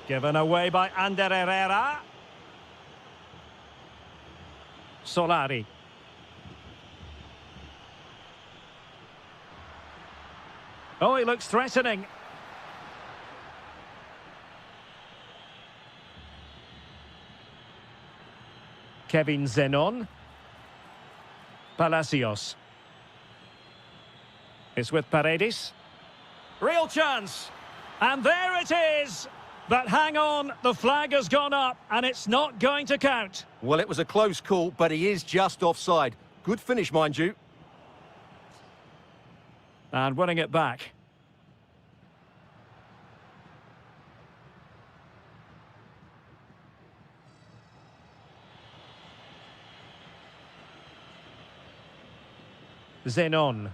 Given away by Ander Herrera. Solari. Oh, he looks threatening. Kevin Zenon. Palacios. It's with Paredes. Real chance. And there it is. But hang on, the flag has gone up and it's not going to count. Well, it was a close call, but he is just offside. Good finish, mind you. And winning it back. Zenon.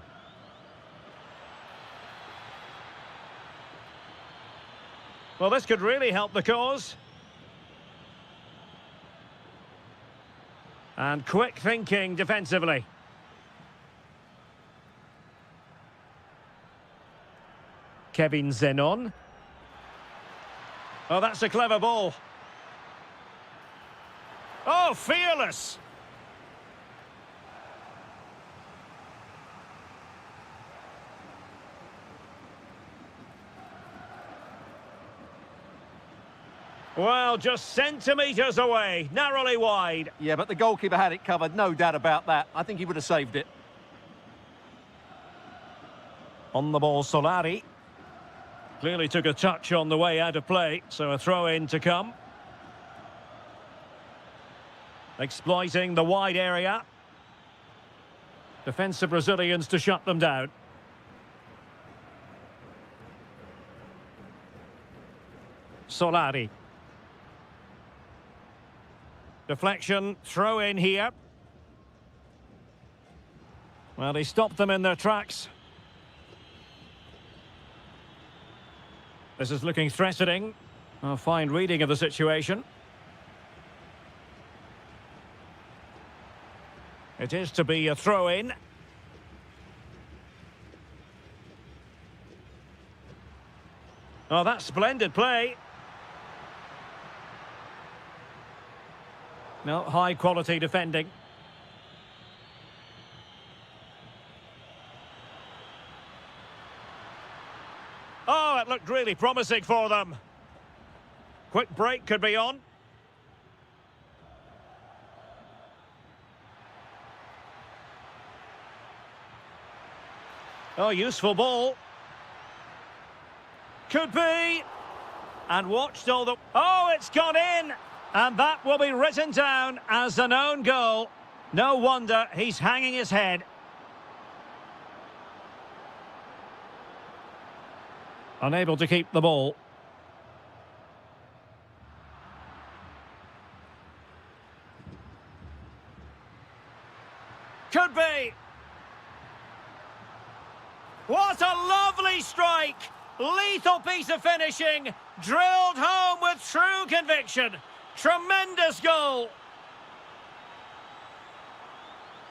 Well, this could really help the cause. And quick thinking defensively. Kevin Zenon. Oh, that's a clever ball. Oh, fearless. Well, just centimetres away, narrowly wide. Yeah, but the goalkeeper had it covered, no doubt about that. I think he would have saved it. On the ball, Solari. Clearly took a touch on the way out of play, so a throw-in to come. Exploiting the wide area. Defensive Brazilians to shut them down. Solari. Deflection, throw in here. Well, he stopped them in their tracks. This is looking threatening. A fine reading of the situation. It is to be a throw-in. Oh, that's splendid play. No, high-quality defending. Oh, it looked really promising for them. Quick break could be on. Oh, useful ball. Could be. And watched all the... Oh, it's gone in! And that will be written down as an own goal. No wonder he's hanging his head. Unable to keep the ball. Could be. What a lovely strike! Lethal piece of finishing, drilled home with true conviction. Tremendous goal.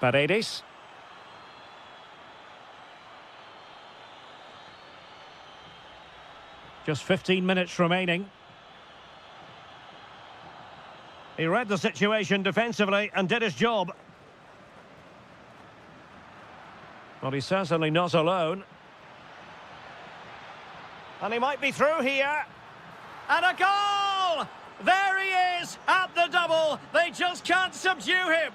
Paredes. Just 15 minutes remaining. He read the situation defensively and did his job. Well, he's certainly not alone. And he might be through here. And a goal! There he is at the double. They just can't subdue him.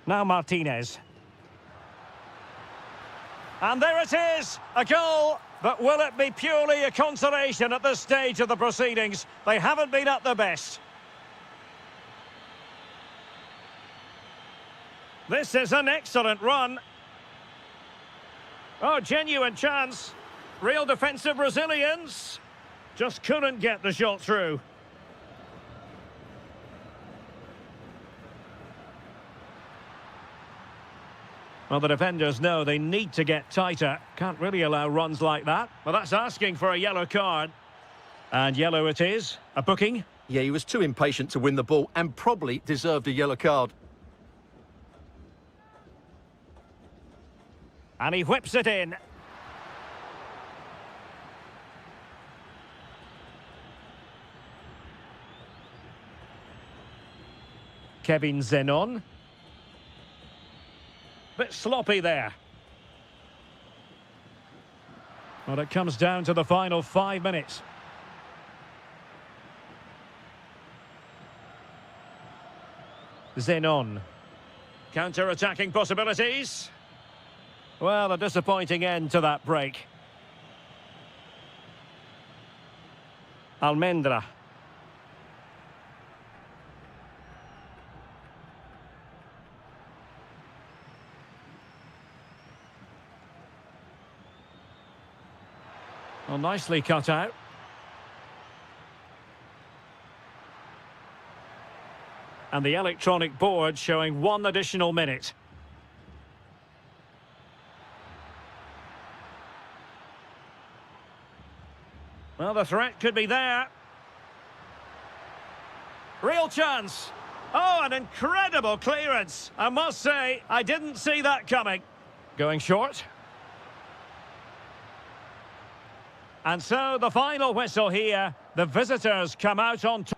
Now Martinez. And there it is, a goal. But will it be purely a consolation at this stage of the proceedings? They haven't been at their best. This is an excellent run. Oh, genuine chance. Real defensive resilience. Just couldn't get the shot through. Well, the defenders know they need to get tighter. Can't really allow runs like that. Well, that's asking for a yellow card. And yellow it is. A booking. Yeah, he was too impatient to win the ball and probably deserved a yellow card. And he whips it in. Kevin Zenon. Bit sloppy there. Well, it comes down to the final 5 minutes. Zenon. Counter-attacking possibilities. Well, a disappointing end to that break. Almendra. Well, nicely cut out. And the electronic board showing 1 additional minute. Well, the threat could be there. Real chance. Oh, an incredible clearance. I must say, I didn't see that coming. Going short. And so the final whistle here. The visitors come out on top.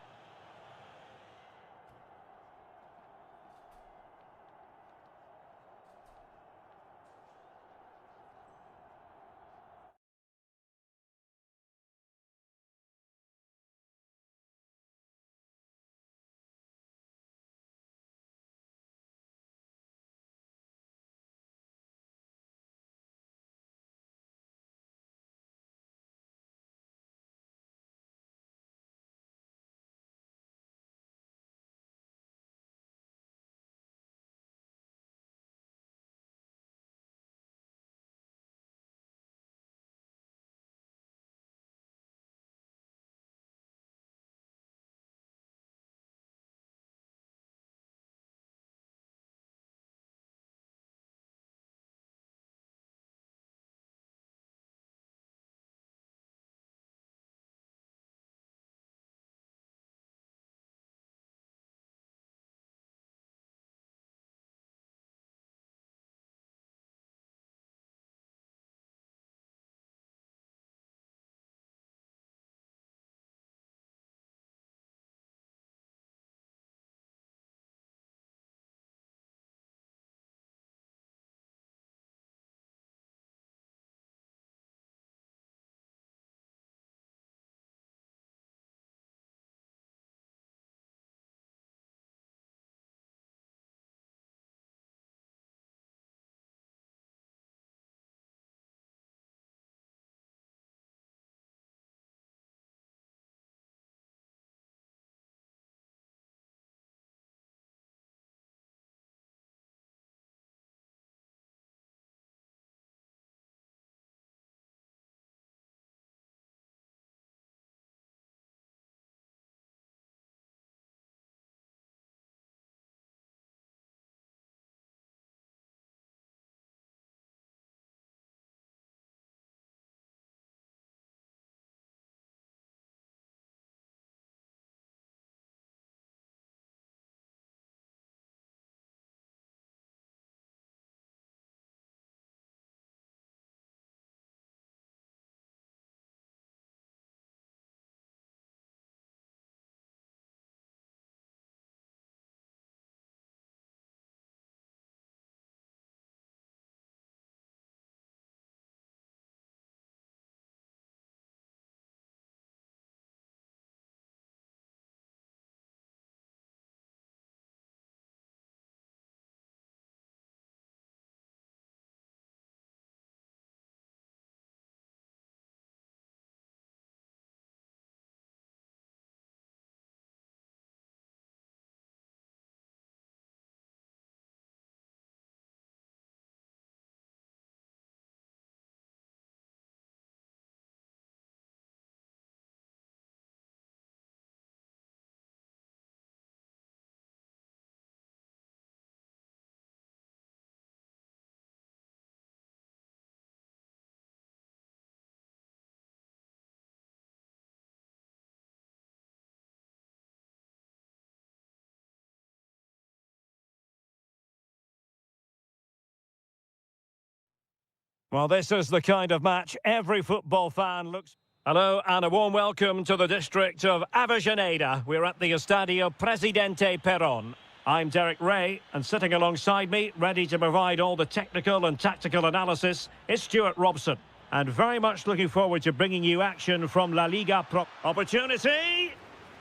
Well, this is the kind of match every football fan looks... Hello and a warm welcome to the district of Avellaneda. We're at the Estadio Presidente Perón. I'm Derek Ray, and sitting alongside me, ready to provide all the technical and tactical analysis, is Stuart Robson. And very much looking forward to bringing you action from La Liga Pro. Opportunity!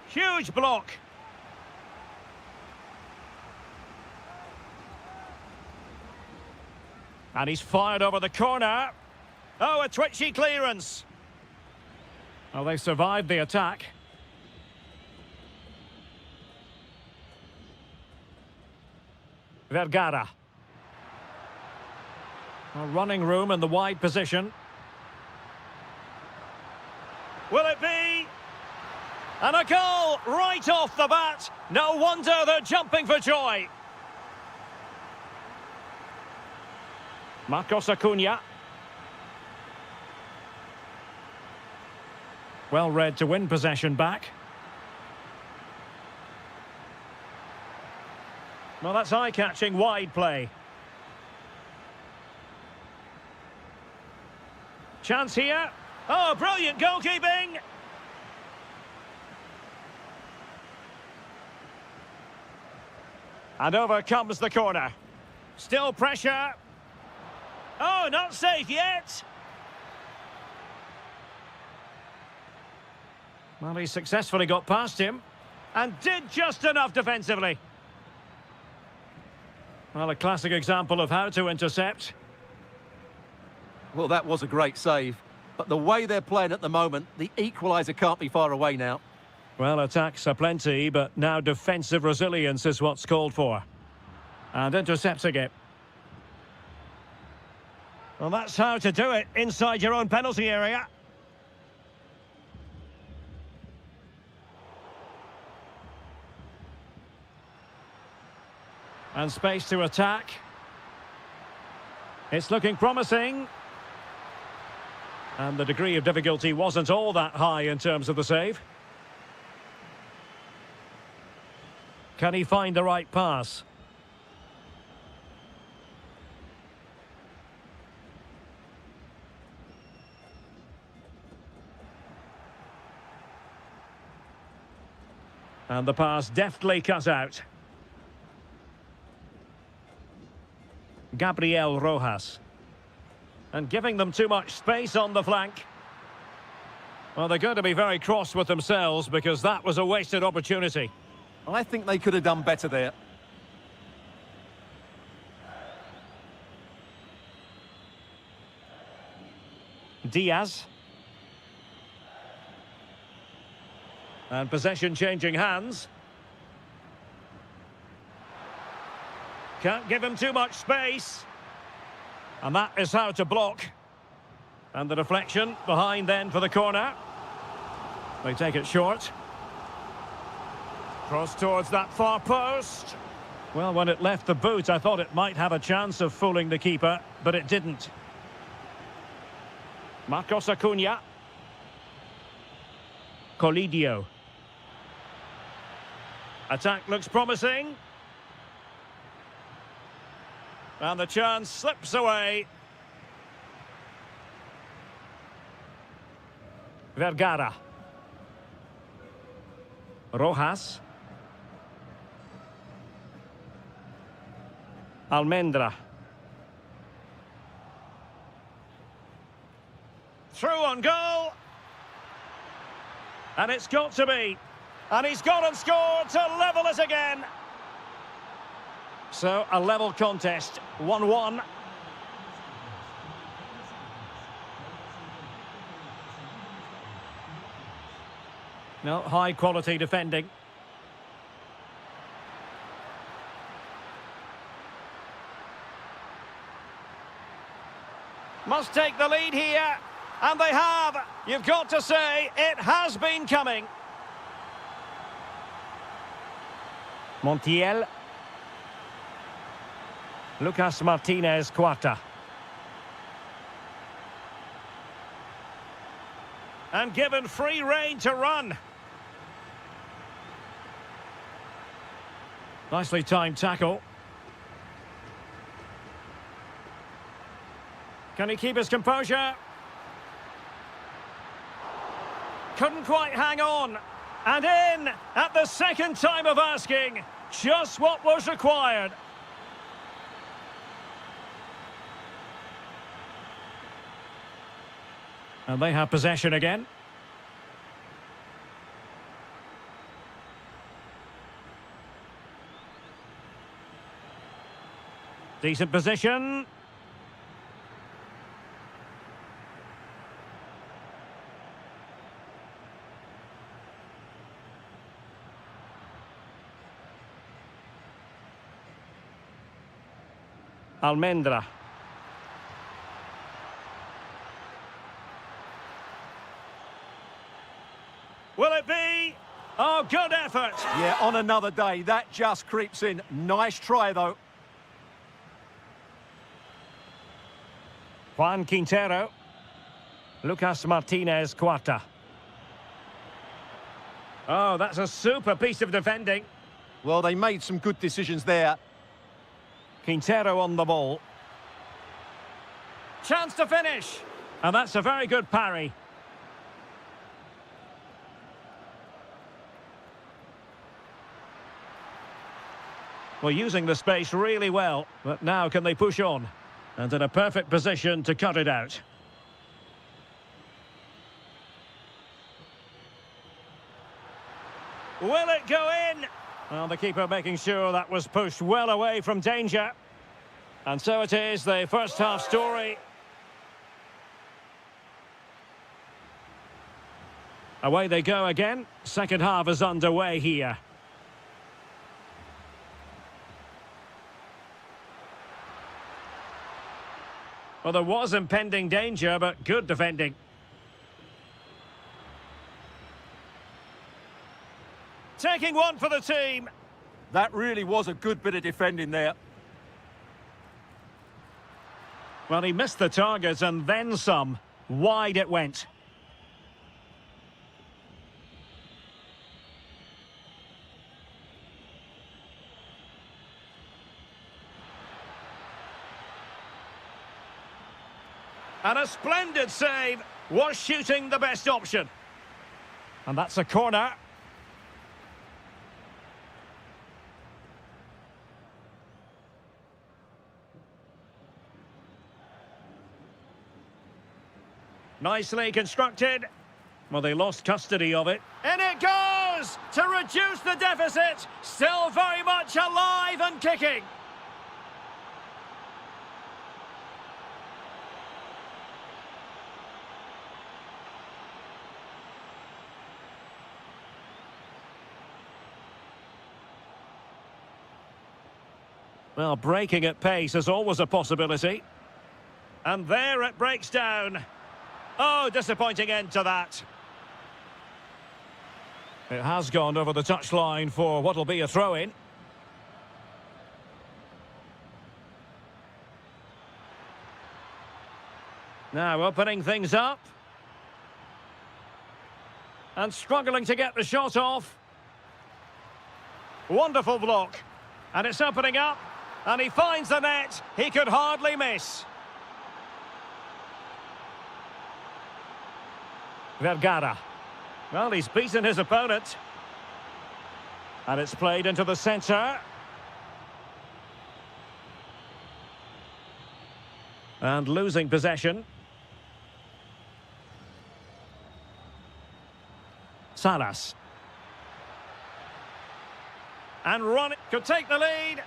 Huge block! And he's fired over the corner. Oh, a twitchy clearance. Well, they survived the attack. Vergara. A running room in the wide position. Will it be? And a goal right off the bat. No wonder they're jumping for joy. Marcos Acuna. Well read to win possession back. Well, that's eye-catching wide play. Chance here. Oh, brilliant goalkeeping! And over comes the corner. Still pressure. Oh, not safe yet. Well, he successfully got past him and did just enough defensively. Well, a classic example of how to intercept. Well, that was a great save. But the way they're playing at the moment, the equaliser can't be far away now. Well, attacks are plenty, but now defensive resilience is what's called for. And intercepting it. Well, that's how to do it inside your own penalty area. And space to attack. It's looking promising. And the degree of difficulty wasn't all that high in terms of the save. Can he find the right pass? And the pass deftly cut out. Gabriel Rojas. And giving them too much space on the flank. Well, they're going to be very cross with themselves because that was a wasted opportunity. I think they could have done better there. Diaz. And possession changing hands. Can't give him too much space. And that is how to block. And the deflection behind then for the corner. They take it short. Cross towards that far post. Well, when it left the boot, I thought it might have a chance of fooling the keeper, but it didn't. Marcos Acuna. Colidio. Attack looks promising. And the chance slips away. Vergara. Rojas. Almendra. Through on goal. And it's got to be. And he's gone and scored to level it again. So, a level contest, 1-1. No, high-quality defending. Must take the lead here, and they have. You've got to say, it has been coming. Montiel. Lucas Martinez Cuarta. And given free rein to run. Nicely timed tackle. Can he keep his composure? Couldn't quite hang on. And in at the second time of asking. Just what was required. And they have possession again. Decent position. Almendra. Will it be? Oh, good effort. Yeah, on another day, that just creeps in. Nice try, though. Juan Quintero. Lucas Martinez Cuarta. Oh, that's a super piece of defending. Well, they made some good decisions there. Quintero on the ball. Chance to finish. And that's a very good parry. Well, using the space really well. But now can they push on? And in a perfect position to cut it out. Will it go in? Well, the keeper making sure that was pushed well away from danger. And so it is, the first half story. Away they go again. Second half is underway here. Well, there was impending danger, but good defending. Taking one for the team. That really was a good bit of defending there. Well, he missed the target and then some. Wide it went. And a splendid save. Was shooting the best option. And that's a corner. Nicely constructed. Well, they lost custody of it. And it goes to reduce the deficit. Still very much alive and kicking. Well, breaking at pace is always a possibility. And there it breaks down. Oh, disappointing end to that. It has gone over the touchline for what will be a throw-in. Now opening things up. And struggling to get the shot off. Wonderful block. And it's opening up. And he finds the net. He could hardly miss. Vergara. Well, he's beaten his opponent. And it's played into the centre. And losing possession. Salas. And Ron could take the lead.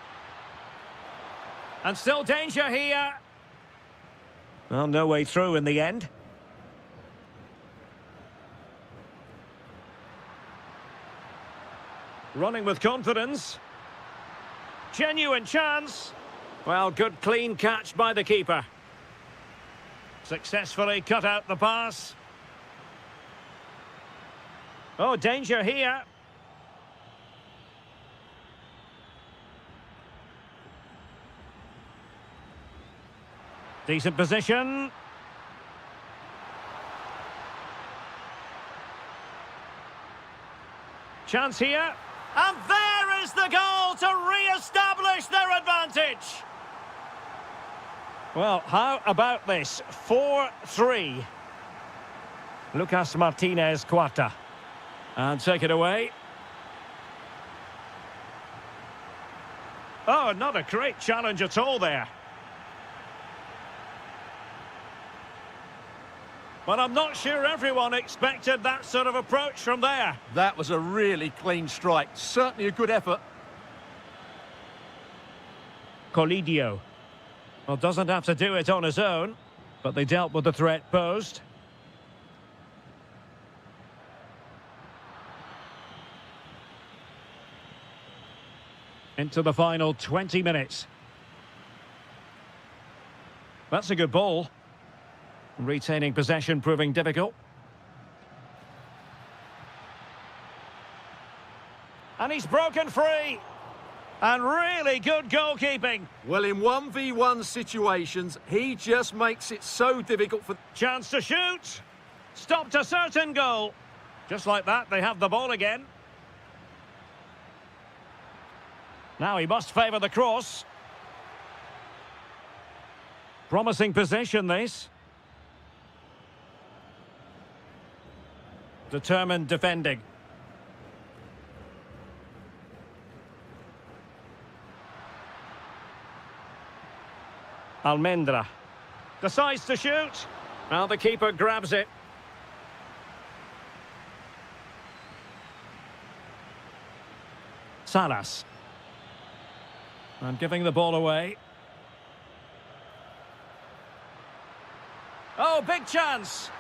And still danger here. Well, no way through in the end. Running with confidence. Genuine chance. Well, good clean catch by the keeper. Successfully cut out the pass. Oh, danger here. Decent position. Chance here. And there is the goal to re-establish their advantage. Well, how about this? 4-3. Lucas Martinez Cuarta. And take it away. Oh, not a great challenge at all there. But I'm not sure everyone expected that sort of approach from there. That was a really clean strike. Certainly a good effort. Colidio. Well, doesn't have to do it on his own, but they dealt with the threat posed. Into the final 20 minutes. That's a good ball. Retaining possession proving difficult. And he's broken free. And really good goalkeeping. Well, in 1v1 situations, he just makes it so difficult for... Chance to shoot. Stopped a certain goal. Just like that, they have the ball again. Now he must favour the cross. Promising possession, this. Determined defending. Almendra decides to shoot. Well, the keeper grabs it. Salas. And giving the ball away. Oh, big chance.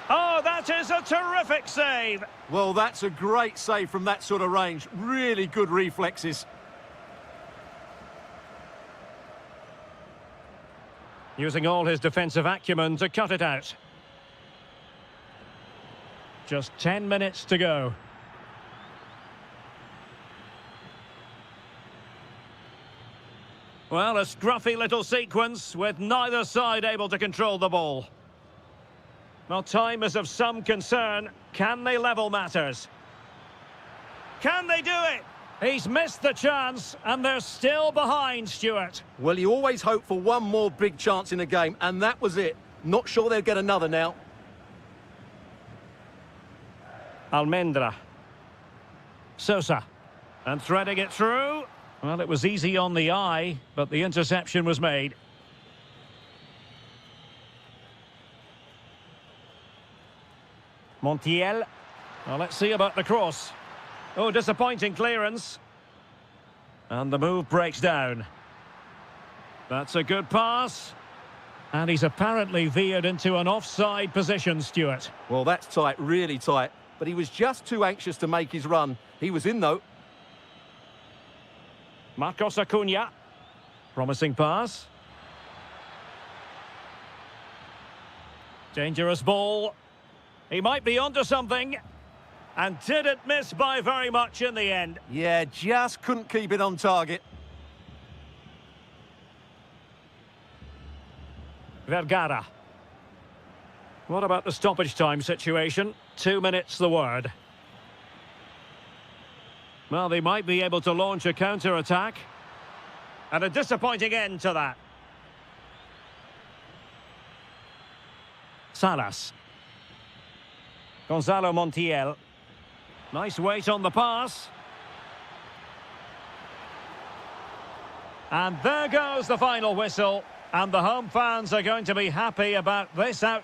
Oh, that is a terrific save. Well, that's a great save from that sort of range. Really good reflexes. Using all his defensive acumen to cut it out. Just 10 minutes to go. Well, a scruffy little sequence with neither side able to control the ball. Well, time is of some concern. Can they level matters? Can they do it? He's missed the chance, and they're still behind, Stuart. Well, you always hope for one more big chance in a game, and that was it. Not sure they'll get another now. Almendra. Sosa. And threading it through. Well, it was easy on the eye, but the interception was made. Montiel. Well, let's see about the cross. Oh, disappointing clearance. And the move breaks down. That's a good pass. And he's apparently veered into an offside position, Stuart. Well, that's tight, really tight. But he was just too anxious to make his run. He was in, though. Marcos Acuna. Promising pass. Dangerous ball. He might be onto something. And didn't miss by very much in the end. Yeah, just couldn't keep it on target. Vergara. What about the stoppage time situation? 2 minutes the word. Well, they might be able to launch a counter-attack. And a disappointing end to that. Salas. Gonzalo Montiel. Nice weight on the pass. And there goes the final whistle. And the home fans are going to be happy about this out.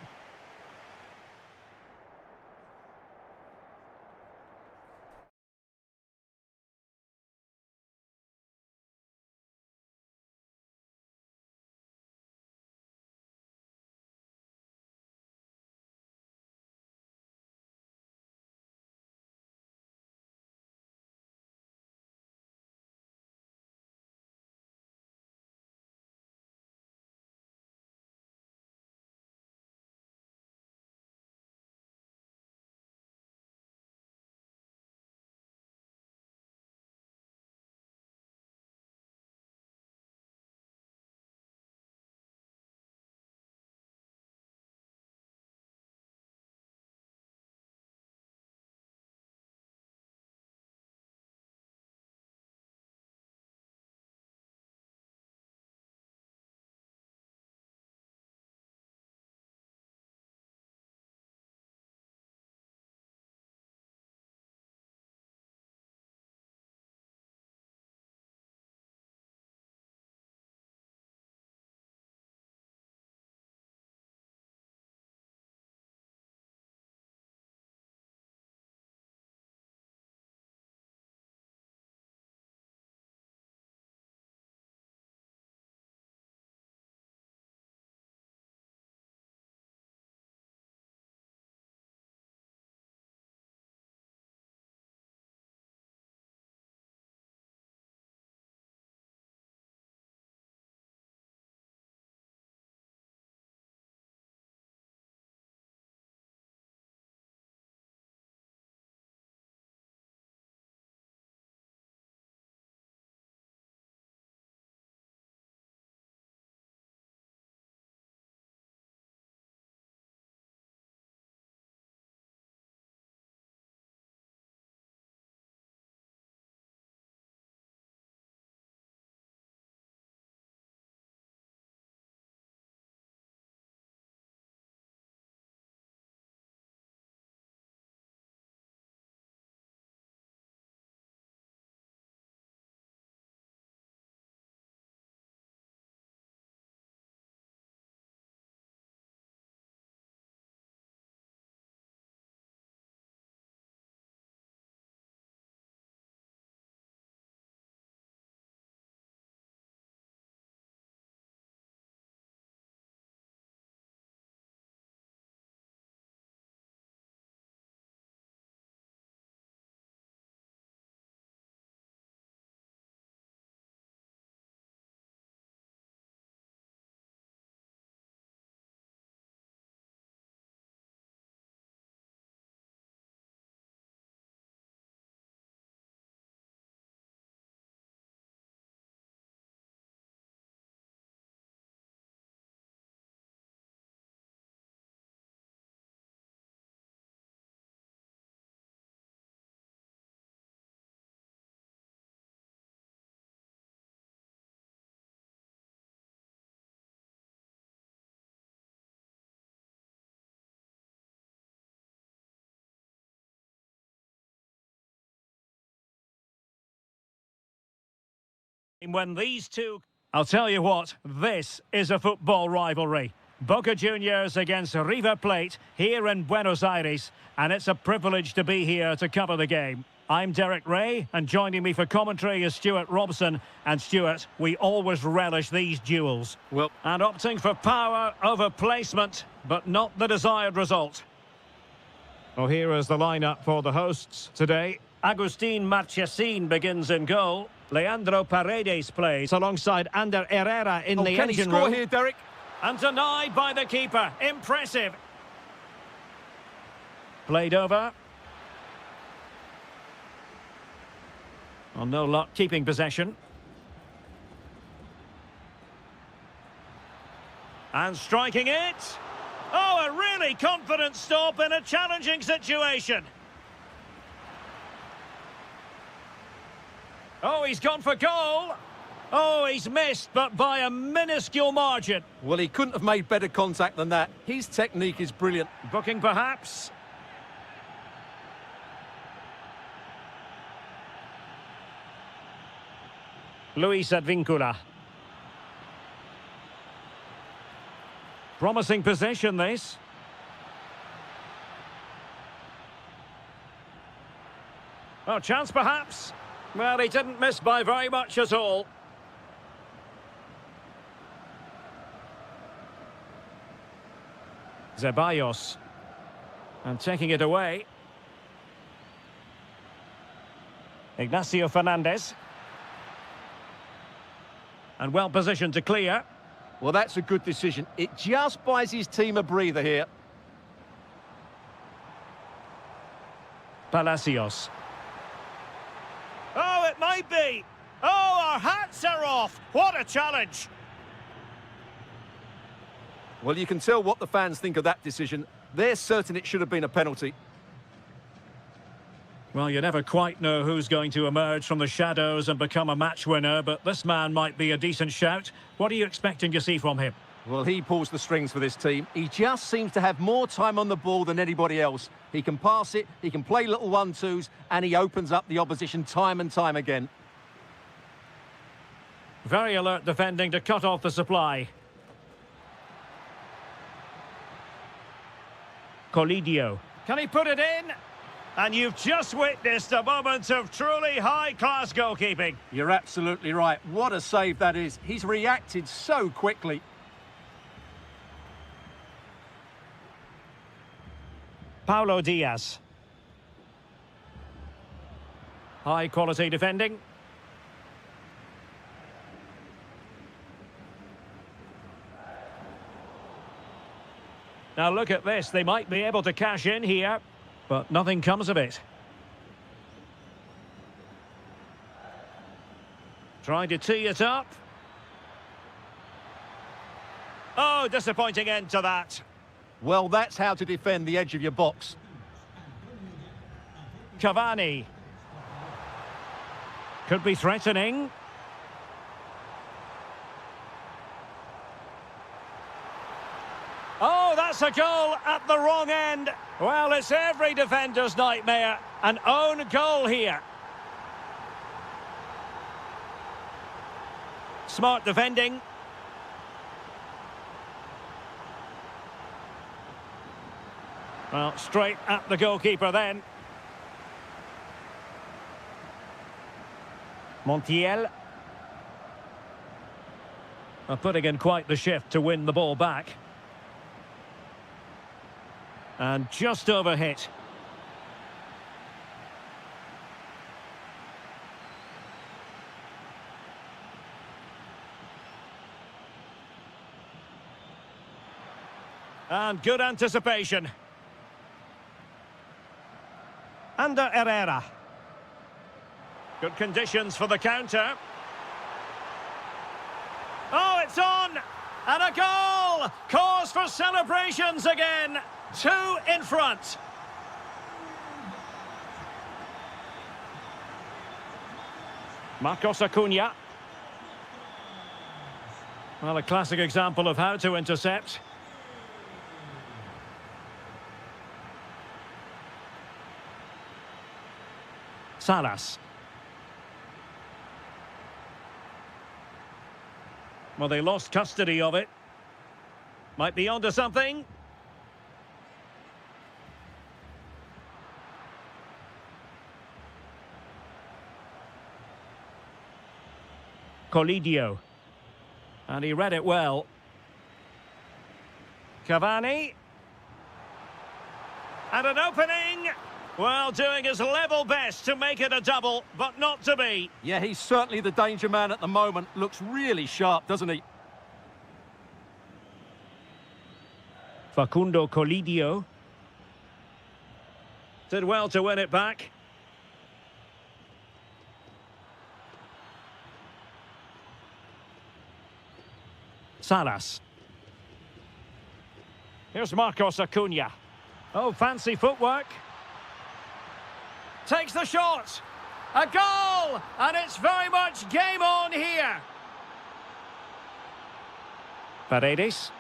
When these two... I'll tell you what, this is a football rivalry. Boca Juniors against River Plate here in Buenos Aires, and it's a privilege to be here to cover the game. I'm Derek Ray, and joining me for commentary is Stuart Robson. And Stuart, we always relish these duels. Well, and opting for power over placement, but not the desired result. Well, here is the lineup for the hosts today. Agustin Marchesín begins in goal. Leandro Paredes plays alongside Ander Herrera in the can he engine score room. here, Derek? And denied by the keeper. Impressive. Played over. Well, no luck keeping possession. And striking it. Oh, a really confident stop in a challenging situation. Oh, he's gone for goal. Oh, he's missed, but by a minuscule margin. Well, he couldn't have made better contact than that. His technique is brilliant. Booking perhaps. Luis Advíncula. Promising possession, this. Oh, chance perhaps. Well, he didn't miss by very much at all. Ceballos. And taking it away. Ignacio Fernandez. And well positioned to clear. Well, that's a good decision. It just buys his team a breather here. Palacios. Oh, it might be. Oh, our hats are off. What a challenge. Well, you can tell what the fans think of that decision. They're certain it should have been a penalty. Well, you never quite know who's going to emerge from the shadows and become a match winner, but this man might be a decent shout. What are you expecting to see from him? Well, he pulls the strings for this team. He just seems to have more time on the ball than anybody else. He can pass it, he can play little 1-2s, and he opens up the opposition time and time again. Very alert defending to cut off the supply. Colidio. Can he put it in? And you've just witnessed a moment of truly high-class goalkeeping. You're absolutely right. What a save that is. He's reacted so quickly. Paulo Diaz. High-quality defending. Now look at this. They might be able to cash in here. But nothing comes of it. Trying to tee it up. Oh, disappointing end to that. Well, that's how to defend the edge of your box. Cavani. Could be threatening. Oh, that's a goal at the wrong end. Well, it's every defender's nightmare. An own goal here. Smart defending. Well, straight at the goalkeeper then. Montiel. Putting in quite the shift to win the ball back. And just overhit. And good anticipation. Ander Herrera. Good conditions for the counter. Oh, it's on! And a goal! Cause for celebrations again! 2 in front. Marcos Acuna. Well, a classic example of how to intercept. Salas. Well, they lost custody of it. Might be onto something. Colidio. And he read it well. Cavani. And an opening. Well, doing his level best to make it a double, but not to be. Yeah, he's certainly the danger man at the moment. Looks really sharp, doesn't he? Facundo Colidio. Did well to win it back. Salas. Here's Marcos Acuna. Oh, fancy footwork. Takes the shot. A goal! And it's very much game on here. Paredes.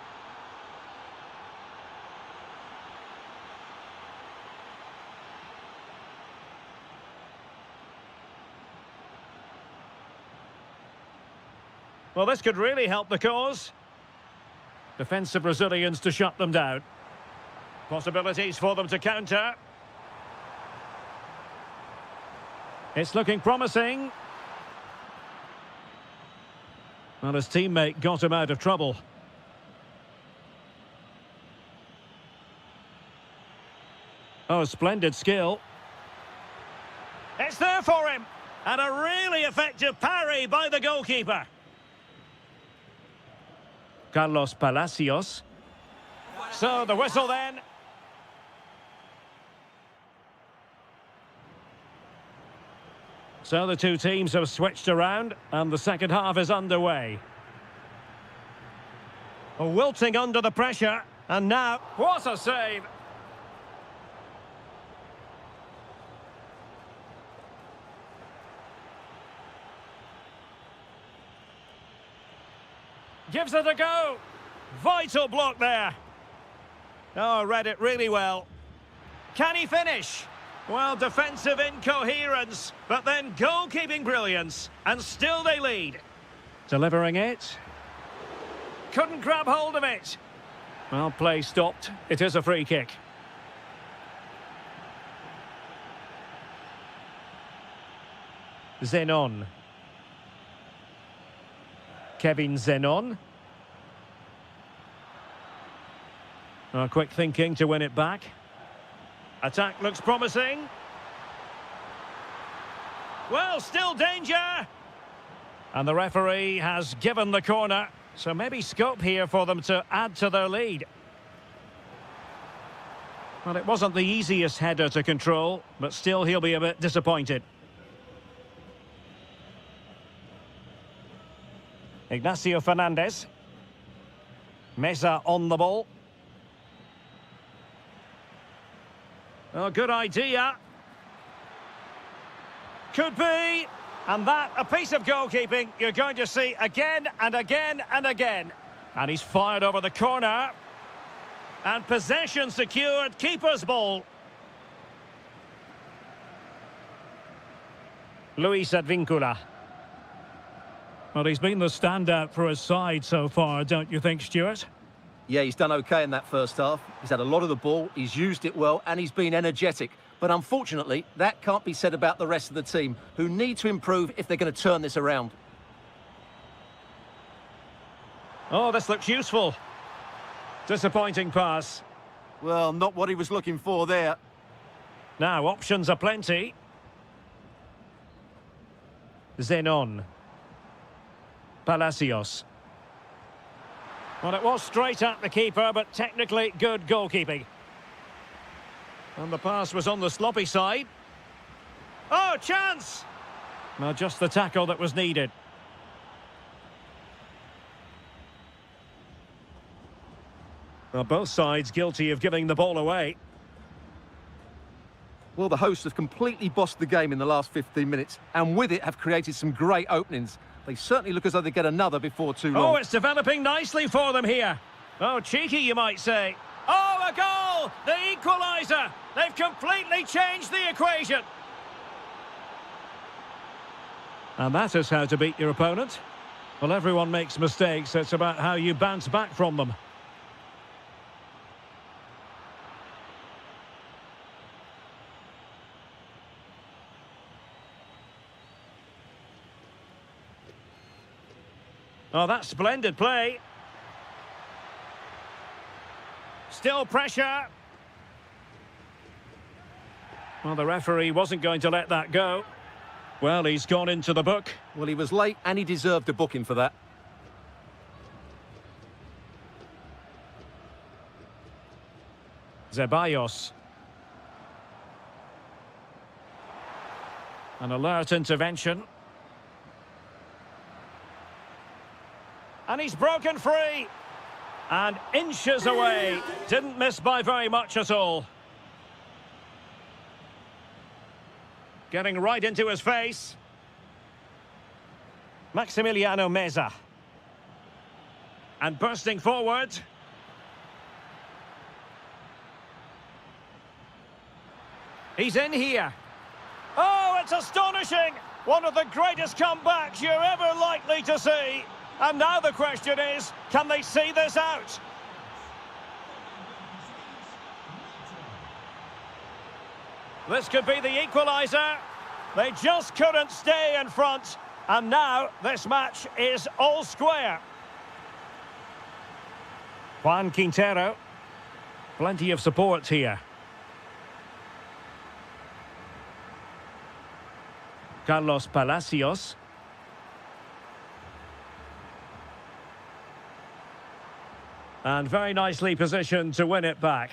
Well, this could really help the cause. Defensive Brazilians to shut them down. Possibilities for them to counter. It's looking promising. Well, his teammate got him out of trouble. Oh, splendid skill. It's there for him. And a really effective parry by the goalkeeper. Carlos Palacios. So the whistle then. So the two teams have switched around and the second half is underway. Wilting under the pressure, and now, what a save! Gives it a go. Vital block there. Oh, read it really well. Can he finish? Well, defensive incoherence, but then goalkeeping brilliance, and still they lead. Delivering it. Couldn't grab hold of it. Well, play stopped. It is a free kick. Zenon. Kevin Zenon. Oh, quick thinking to win it back. Attack looks promising. Well, still danger. And the referee has given the corner. So maybe scope here for them to add to their lead. Well, it wasn't the easiest header to control, but still he'll be a bit disappointed. Ignacio Fernandez. Meza on the ball. Oh, good idea. Could be. And that, a piece of goalkeeping you're going to see again and again and again. And he's fired over the corner. And possession secured, keeper's ball. Luis Advíncula. Well, he's been the standout for his side so far, don't you think, Stuart? Yeah, he's done okay in that first half. He's had a lot of the ball, he's used it well, and he's been energetic. But unfortunately, that can't be said about the rest of the team, who need to improve if they're going to turn this around. Oh, this looks useful. Disappointing pass. Well, not what he was looking for there. Now, options are plenty. Zenon. Palacios. Well, it was straight at the keeper, but technically good goalkeeping. And the pass was on the sloppy side. Oh, chance! Well, just the tackle that was needed. Well, both sides guilty of giving the ball away. Well, the hosts have completely bossed the game in the last 15 minutes, and with it have created some great openings. They certainly look as though they get another before too long. Oh, it's developing nicely for them here. Oh, cheeky, you might say. Oh, a goal! The equaliser! They've completely changed the equation. And that is how to beat your opponent. Well, everyone makes mistakes. It's about how you bounce back from them. Oh, that's splendid play. Still pressure. Well, the referee wasn't going to let that go. Well, he's gone into the book. Well, he was late and he deserved a booking for that. Zeballos. An alert intervention. And he's broken free. And inches away. Didn't miss by very much at all. Getting right into his face. Maximiliano Meza. And bursting forward. He's in here. Oh, it's astonishing! One of the greatest comebacks you're ever likely to see. And now the question is, can they see this out? This could be the equaliser. They just couldn't stay in front. And now this match is all square. Juan Quintero. Plenty of support here. Carlos Palacios. And very nicely positioned to win it back.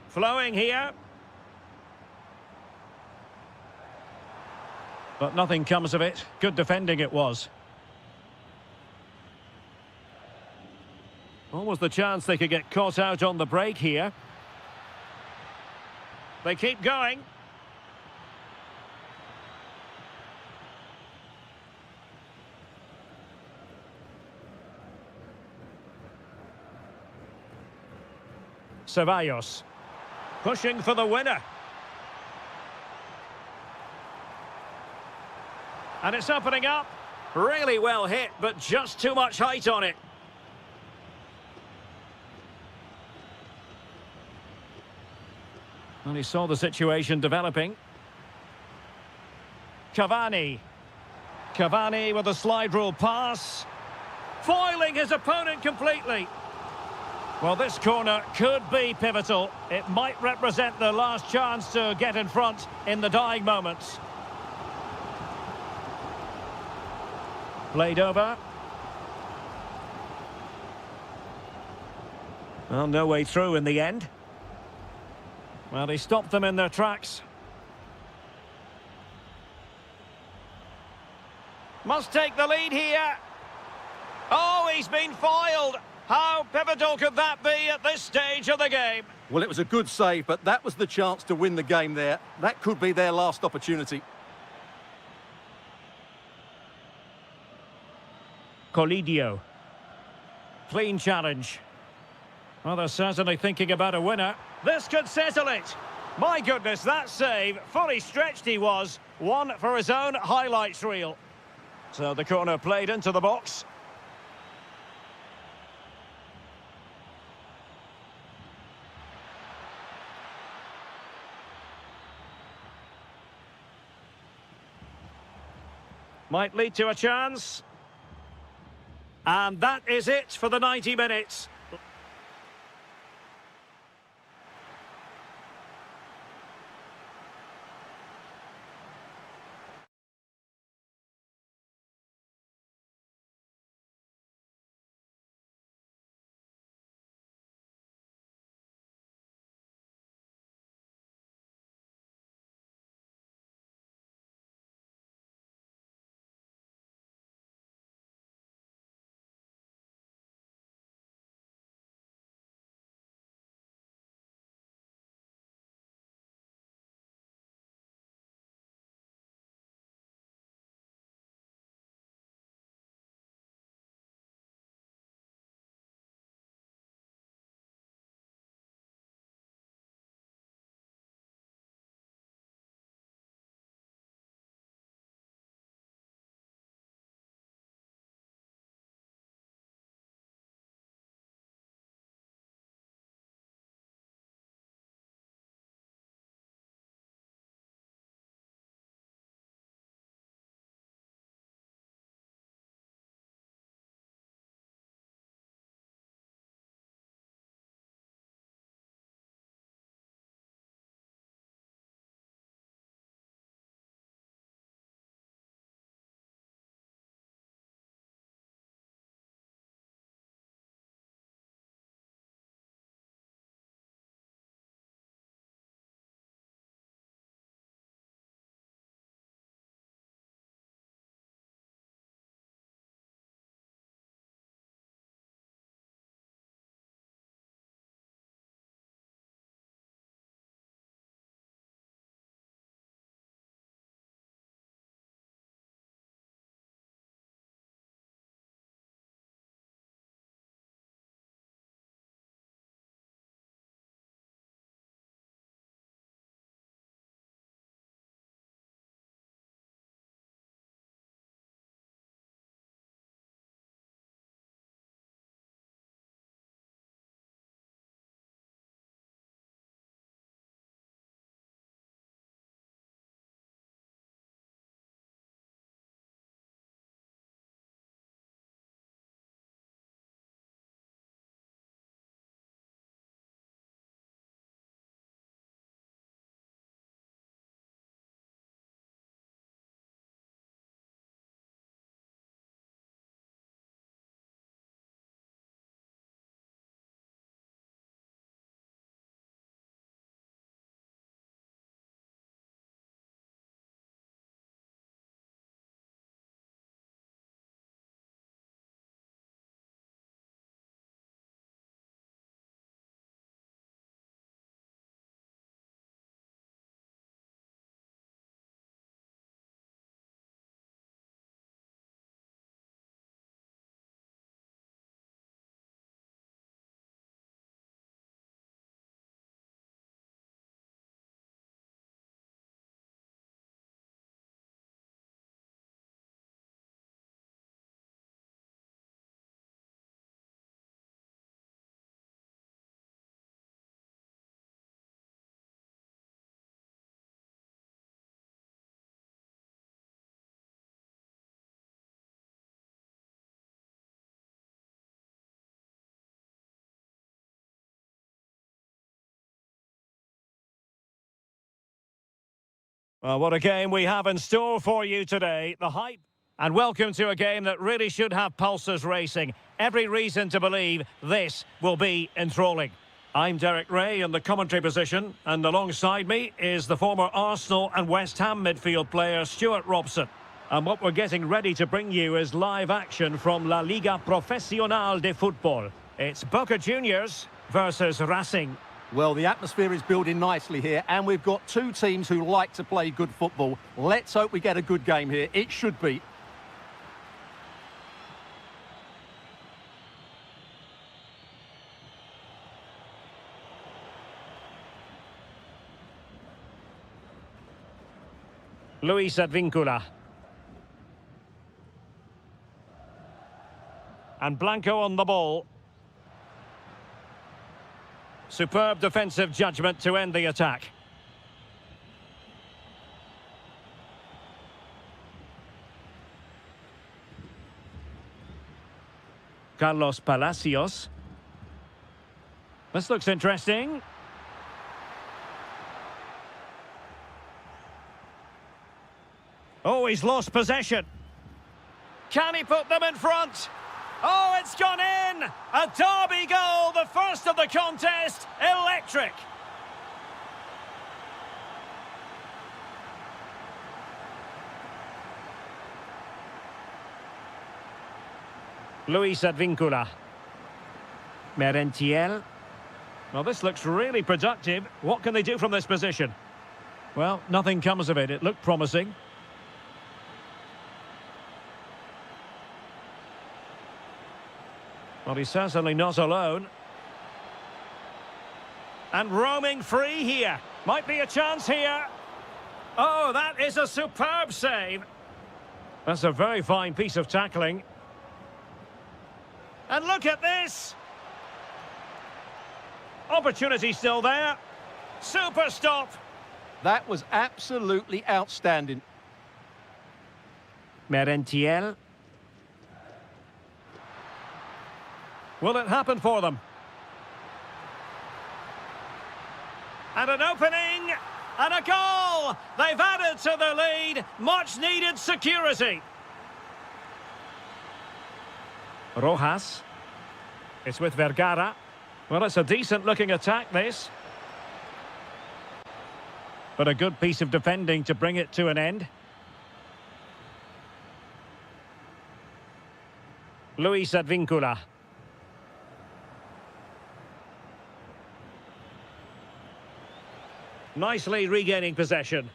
Flowing here. But nothing comes of it. Good defending it was. Almost the chance they could get caught out on the break here. They keep going. Ceballos. Pushing for the winner. And it's opening up. Really well hit, but just too much height on it. And he saw the situation developing. Cavani. Cavani with a slide rule pass. Foiling his opponent completely. Well, this corner could be pivotal. It might represent the last chance to get in front in the dying moments. Played over. Well, no way through in the end. Well, he stopped them in their tracks. Must take the lead here. Oh, he's been foiled. How pivotal could that be at this stage of the game? Well, it was a good save, but that was the chance to win the game there. That could be their last opportunity. Colidio. Clean challenge. Well, they're certainly thinking about a winner. This could settle it. My goodness, that save, fully stretched he was. One for his own highlights reel. So the corner played into the box. Might lead to a chance. And that is it for the 90 minutes. Well, what a game we have in store for you today. The hype. And welcome to a game that really should have pulses racing. Every reason to believe this will be enthralling. I'm Derek Ray in the commentary position, and alongside me is the former Arsenal and West Ham midfield player Stuart Robson. And what we're getting ready to bring you is live action from La Liga Profesional de Fútbol. It's Boca Juniors versus Racing. Well, the atmosphere is building nicely here, and we've got two teams who like to play good football. Let's hope we get a good game here. It should be. Luis Advíncula. And Blanco on the ball. Superb defensive judgment to end the attack. Carlos Palacios. This looks interesting. Oh, he's lost possession. Can he put them in front? Oh, it's gone in! A derby goal, the first of the contest. Electric. Luis Advíncula. Merentiel. Well, this looks really productive. What can they do from this position? Well, nothing comes of it. It looked promising. Well, he's certainly not alone. And roaming free here. Might be a chance here. Oh, that is a superb save. That's a very fine piece of tackling. And look at this. Opportunity still there. Super stop. That was absolutely outstanding. Merentiel. Will it happen for them? And an opening, and a goal! They've added to the lead, much needed security. Rojas. It's with Vergara. Well, it's a decent looking attack, this. But a good piece of defending to bring it to an end. Luis Advíncula. Nicely regaining possession.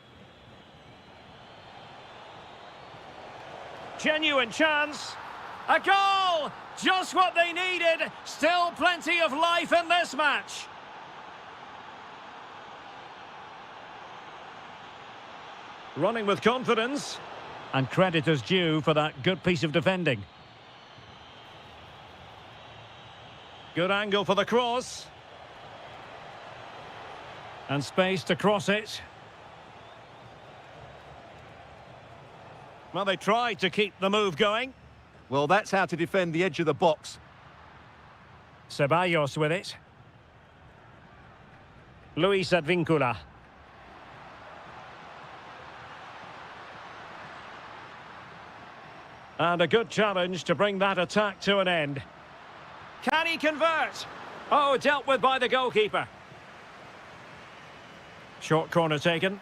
Genuine chance. A goal! Just what they needed. Still plenty of life in this match. Running with confidence. And credit is due for that good piece of defending. Good angle for the cross. And space to cross it. Well, they tried to keep the move going. Well, that's how to defend the edge of the box. Ceballos with it. Luis Advíncula. And a good challenge to bring that attack to an end. Can he convert? Oh, dealt with by the goalkeeper. Short corner taken.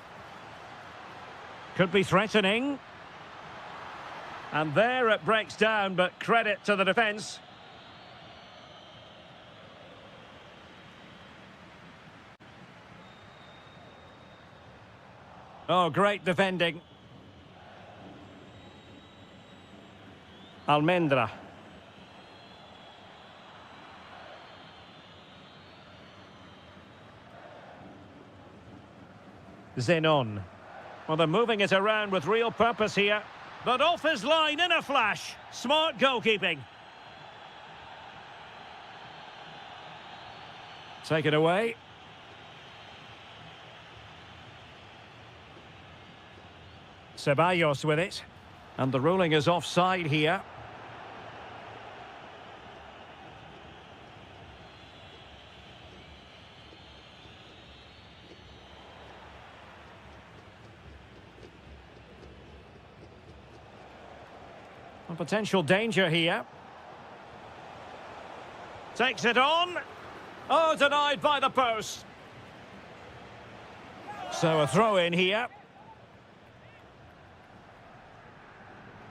Could be threatening. And there it breaks down, but credit to the defence. Oh, great defending. Almendra. Zenon. Well, they're moving it around with real purpose here. But off his line in a flash. Smart goalkeeping. Take it away. Ceballos with it. And the ruling is offside here. A potential danger here. Takes it on. Oh, denied by the post. So a throw in here.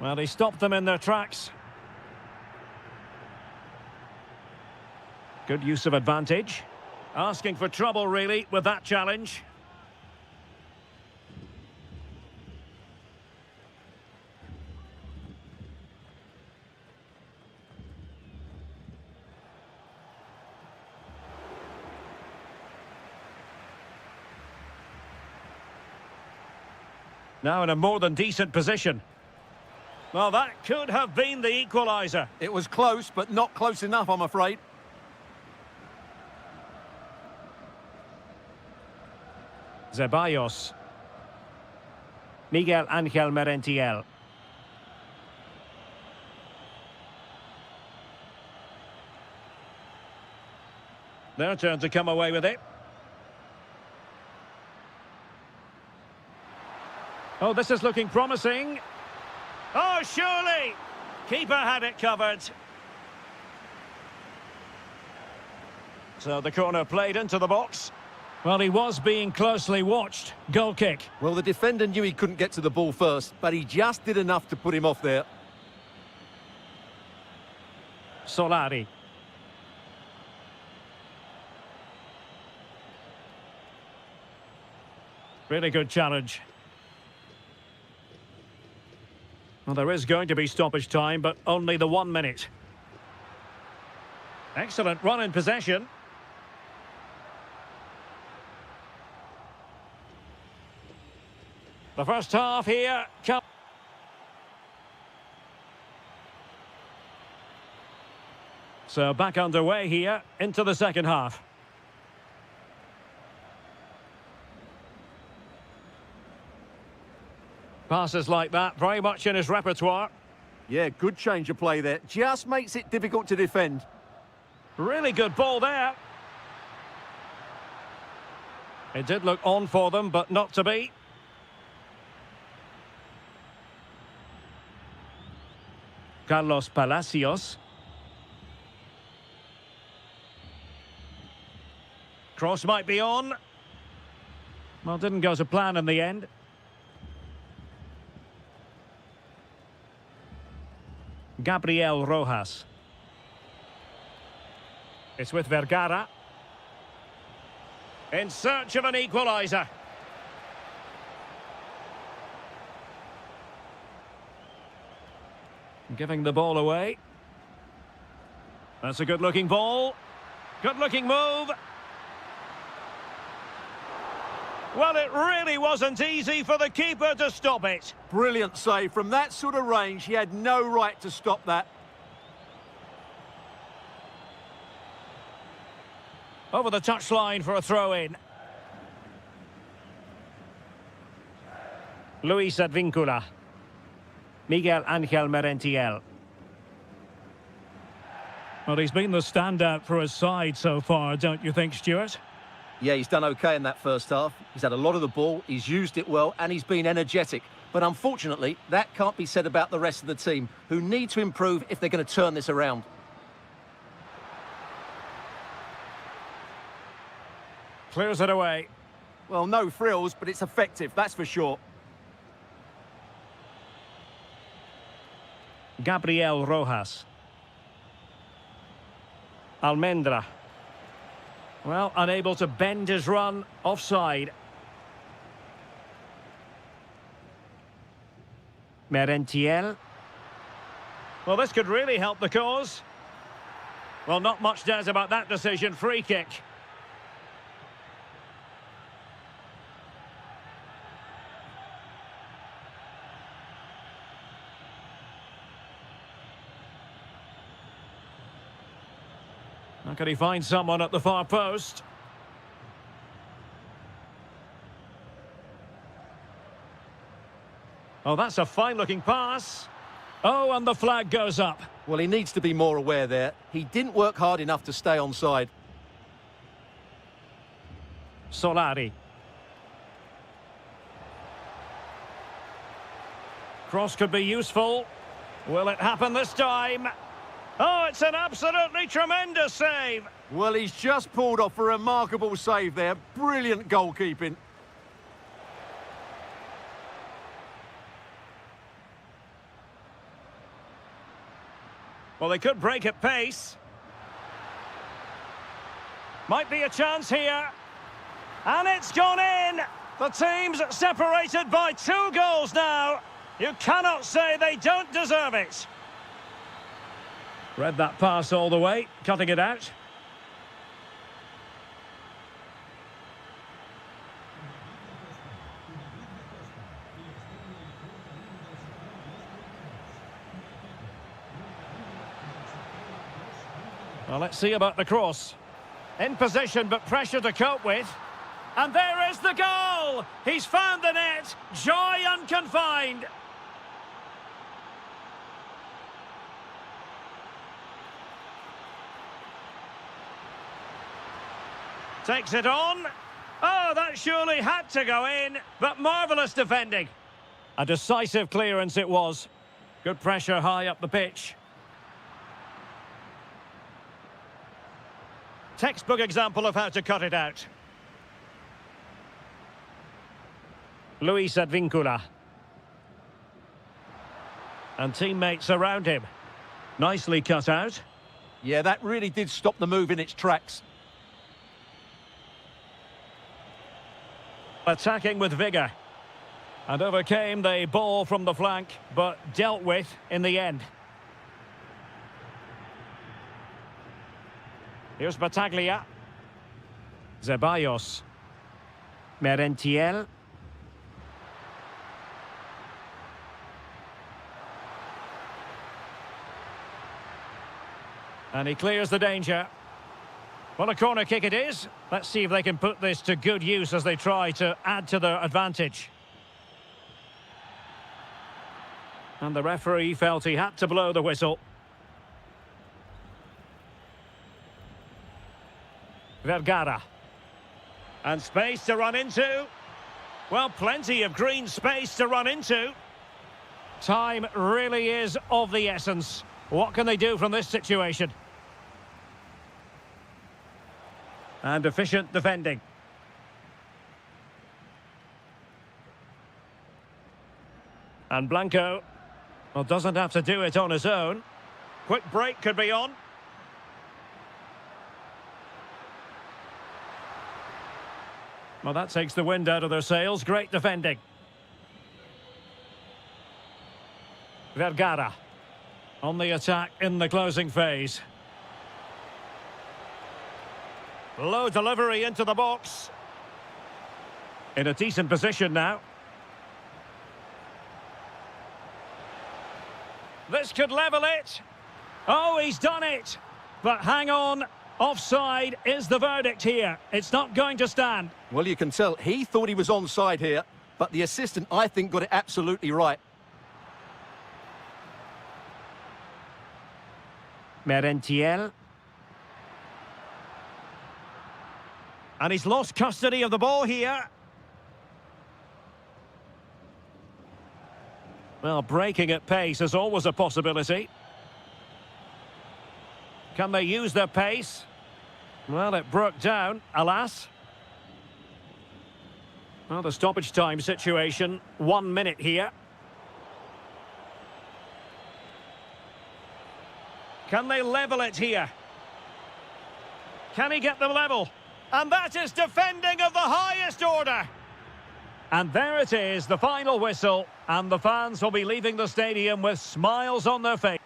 Well, he stopped them in their tracks. Good use of advantage. Asking for trouble, really, with that challenge. Now in a more than decent position. Well, that could have been the equaliser. It was close, but not close enough, I'm afraid. Ceballos. Miguel Angel Merentiel. Their turn to come away with it. Oh, this is looking promising. Oh, surely! Keeper had it covered. So the corner played into the box. Well, he was being closely watched. Goal kick. Well, the defender knew he couldn't get to the ball first, but he just did enough to put him off there. Solari. Really good challenge. Well, there is going to be stoppage time, but only the 1 minute. Excellent run in possession. The first half here. So back underway here into the second half. Passes like that, very much in his repertoire. Yeah, good change of play there. Just makes it difficult to defend. Really good ball there. It did look on for them, but not to be. Carlos Palacios. Cross might be on. Well, didn't go to plan in the end. Gabriel Rojas. It's with Vergara. In search of an equaliser. Giving the ball away. That's a good-looking ball. Good-looking move. Well, it really wasn't easy for the keeper to stop it. Brilliant save. From that sort of range, he had no right to stop that. Over the touchline for a throw-in. Luis Advíncula. Miguel Angel Merentiel. Well, he's been the standout for his side so far, don't you think, Stuart? Yeah, he's done okay in that first half. He's had a lot of the ball, he's used it well, and he's been energetic. But unfortunately, that can't be said about the rest of the team, who need to improve if they're going to turn this around. Clears it away. Well, no frills, but it's effective, that's for sure. Gabriel Rojas. Almendra. Well, unable to bend his run, offside. Merentiel. Well, this could really help the cause. Well, not much does about that decision. Free kick. How can he find someone at the far post? Oh, that's a fine-looking pass. Oh, and the flag goes up. Well, he needs to be more aware there. He didn't work hard enough to stay onside. Solari. Cross could be useful. Will it happen this time? Oh, it's an absolutely tremendous save. Well, he's just pulled off a remarkable save there. Brilliant goalkeeping. Well, they could break at pace. Might be a chance here. And it's gone in. The team's separated by 2 goals now. You cannot say they don't deserve it. Read that pass all the way, cutting it out. Well, let's see about the cross. In position, but pressure to cope with. And there is the goal! He's found the net. Joy unconfined. Takes it on. Oh, that surely had to go in, but marvellous defending. A decisive clearance it was. Good pressure high up the pitch. Textbook example of how to cut it out. Luis Advíncula. And teammates around him. Nicely cut out. Yeah, that really did stop the move in its tracks. Attacking with vigour. And overcame the ball from the flank, but dealt with in the end. Here's Battaglia. Ceballos. Merentiel. And he clears the danger. Well, a corner kick it is. Let's see if they can put this to good use as they try to add to their advantage. And the referee felt he had to blow the whistle. Vergara. And space to run into. Well, plenty of green space to run into. Time really is of the essence. What can they do from this situation? And efficient defending. And Blanco, well, doesn't have to do it on his own. Quick break could be on. Well, that takes the wind out of their sails. Great defending. Vergara on the attack in the closing phase. Low delivery into the box. In a decent position now. This could level it. Oh, he's done it. But hang on. Offside is the verdict here. It's not going to stand. Well, you can tell he thought he was onside here, but the assistant, I think, got it absolutely right. Merentiel. And he's lost custody of the ball here. Well, breaking at pace is always a possibility. Can they use their pace? Well, it broke down, alas. Well, the stoppage time situation, 1 minute here. Can they level it here? Can he get them level? And that is defending of the highest order. And there it is, the final whistle. And the fans will be leaving the stadium with smiles on their face.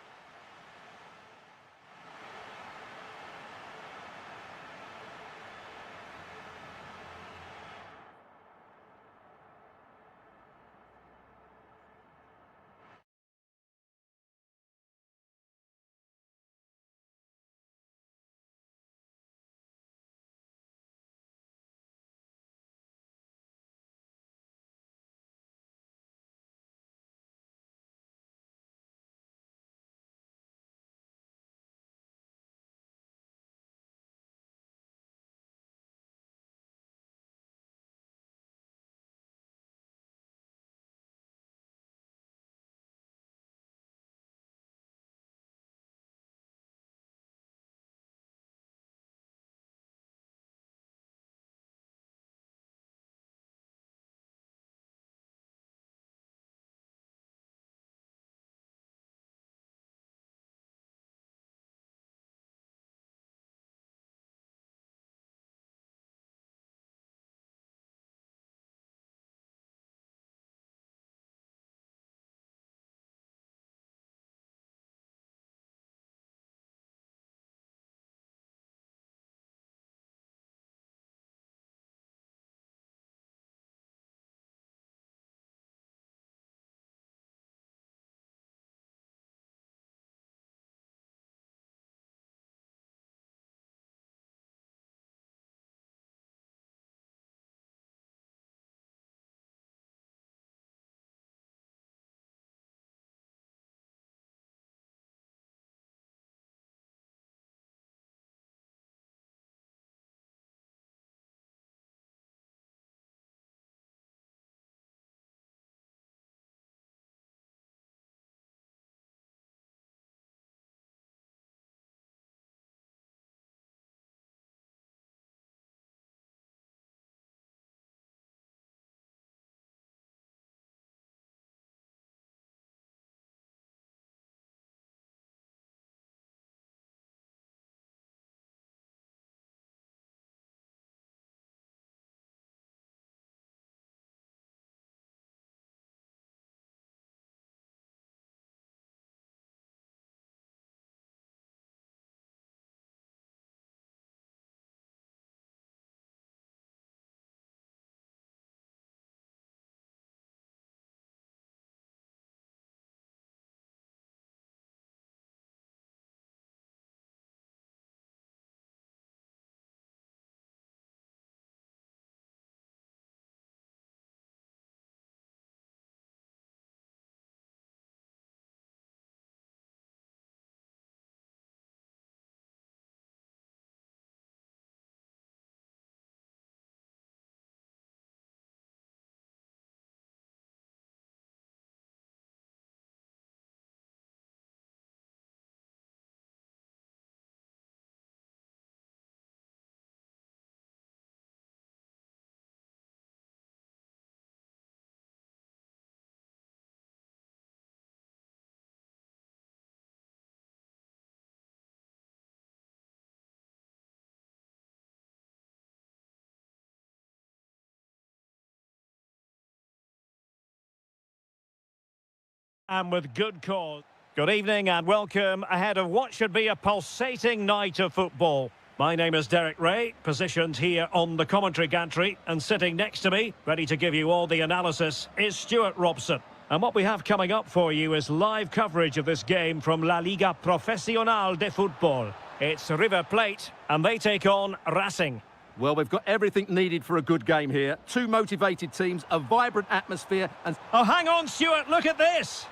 And with good cause. Good evening and welcome ahead of what should be a pulsating night of football. My name is Derek Ray, positioned here on the commentary gantry, and sitting next to me, ready to give you all the analysis, is Stuart Robson. And what we have coming up for you is live coverage of this game from La Liga Profesional de Fútbol. It's River Plate, and they take on Racing. Well, we've got everything needed for a good game here. Two motivated teams, a vibrant atmosphere, and... Oh, hang on, Stuart, look at this!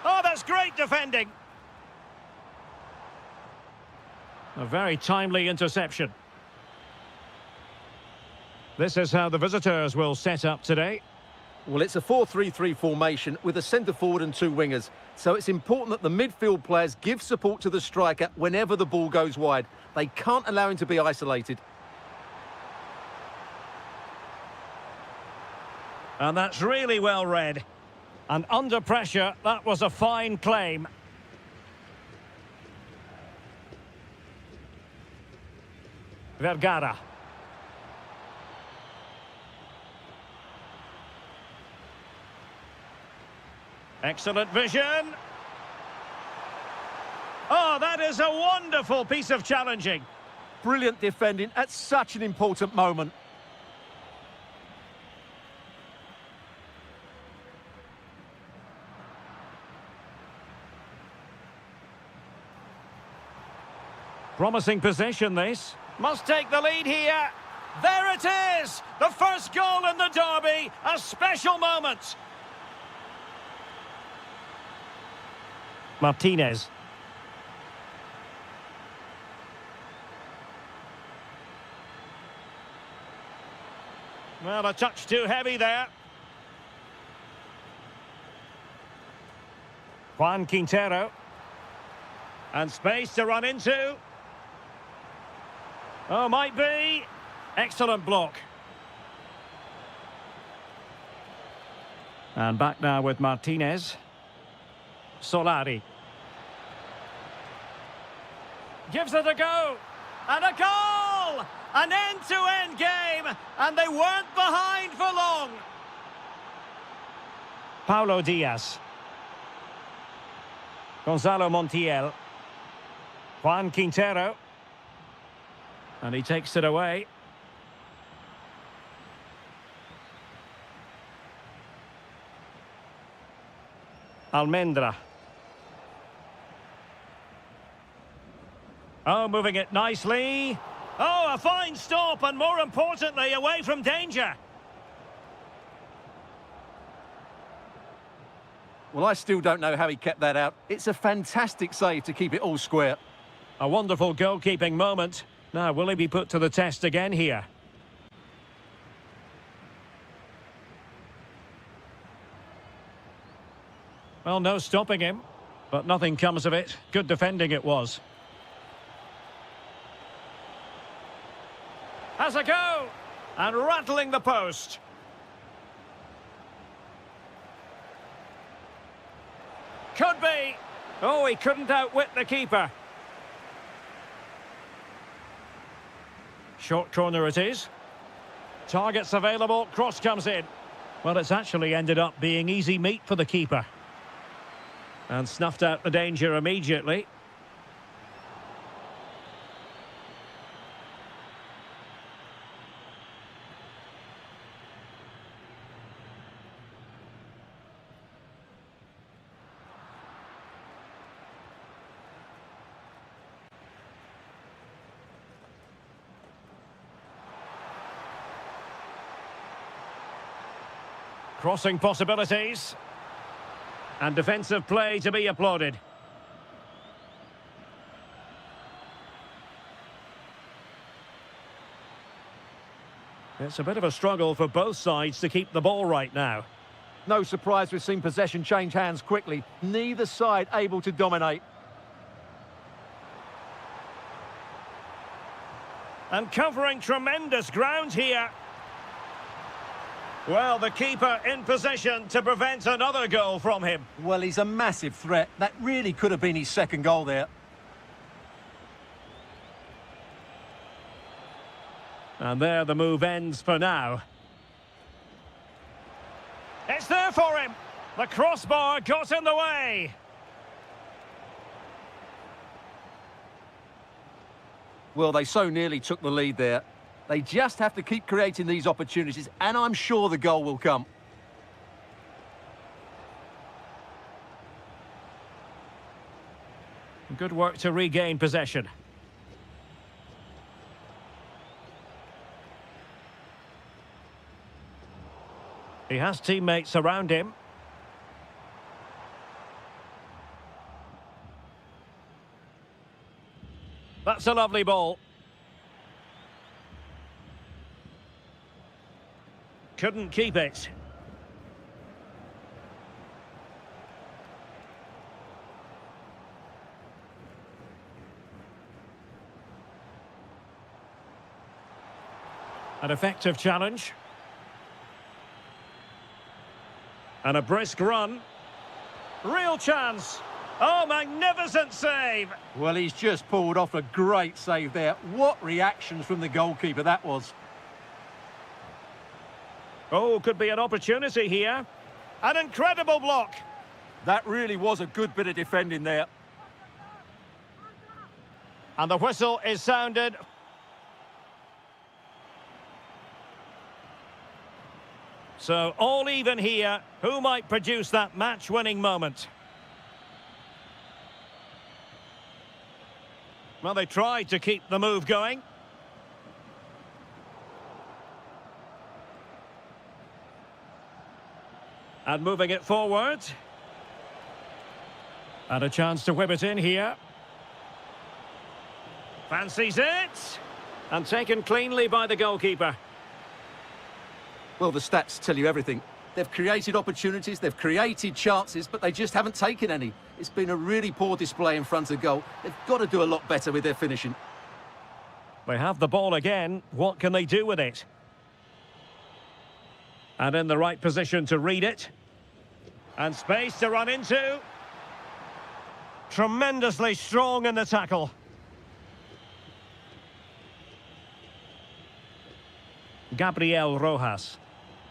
Oh, that's great defending! A very timely interception. This is how the visitors will set up today. Well, it's a 4-3-3 formation with a centre-forward and two wingers. So it's important that the midfield players give support to the striker whenever the ball goes wide. They can't allow him to be isolated. And that's really well read. And under pressure, that was a fine claim. Vergara. Excellent vision. Oh, that is a wonderful piece of challenging. Brilliant defending at such an important moment. Promising possession, this. Must take the lead here. There it is! The first goal in the derby. A special moment. Martinez. Well, a touch too heavy there. Juan Quintero. And space to run into. Oh, might be. Excellent block. And back now with Martinez. Solari. Gives it a go. And a goal! An end-to-end game. And they weren't behind for long. Paulo Diaz. Gonzalo Montiel. Juan Quintero. And he takes it away. Almendra. Oh, moving it nicely. Oh, a fine stop, and more importantly, away from danger. Well, I still don't know how he kept that out. It's a fantastic save to keep it all square. A wonderful goalkeeping moment. Now, will he be put to the test again here? Well, no stopping him, but nothing comes of it. Good defending it was. Has a go! And rattling the post. Could be. Oh, he couldn't outwit the keeper. Short corner it is. Targets available, cross comes in. Well, it's actually ended up being easy meat for the keeper. And snuffed out the danger immediately. Crossing possibilities. And defensive play to be applauded. It's a bit of a struggle for both sides to keep the ball right now. No surprise we've seen possession change hands quickly. Neither side able to dominate. And covering tremendous ground here. Well, the keeper in position to prevent another goal from him. Well, he's a massive threat. That really could have been his second goal there. And there the move ends for now. It's there for him. The crossbar got in the way. Well, they so nearly took the lead there. They just have to keep creating these opportunities, and I'm sure the goal will come. Good work to regain possession. He has teammates around him. That's a lovely ball. Couldn't keep it. An effective challenge. And a brisk run. Real chance. Oh, magnificent save. Well, he's just pulled off a great save there. What reactions from the goalkeeper that was. Oh, could be an opportunity here. An incredible block. That really was a good bit of defending there. And the whistle is sounded. So, all even here. Who might produce that match-winning moment? Well, they tried to keep the move going. And moving it forward. And a chance to whip it in here. Fancies it. And taken cleanly by the goalkeeper. Well, the stats tell you everything. They've created opportunities, they've created chances, but they just haven't taken any. It's been a really poor display in front of goal. They've got to do a lot better with their finishing. They have the ball again. What can they do with it? And in the right position to read it. And space to run into. Tremendously strong in the tackle. Gabriel Rojas.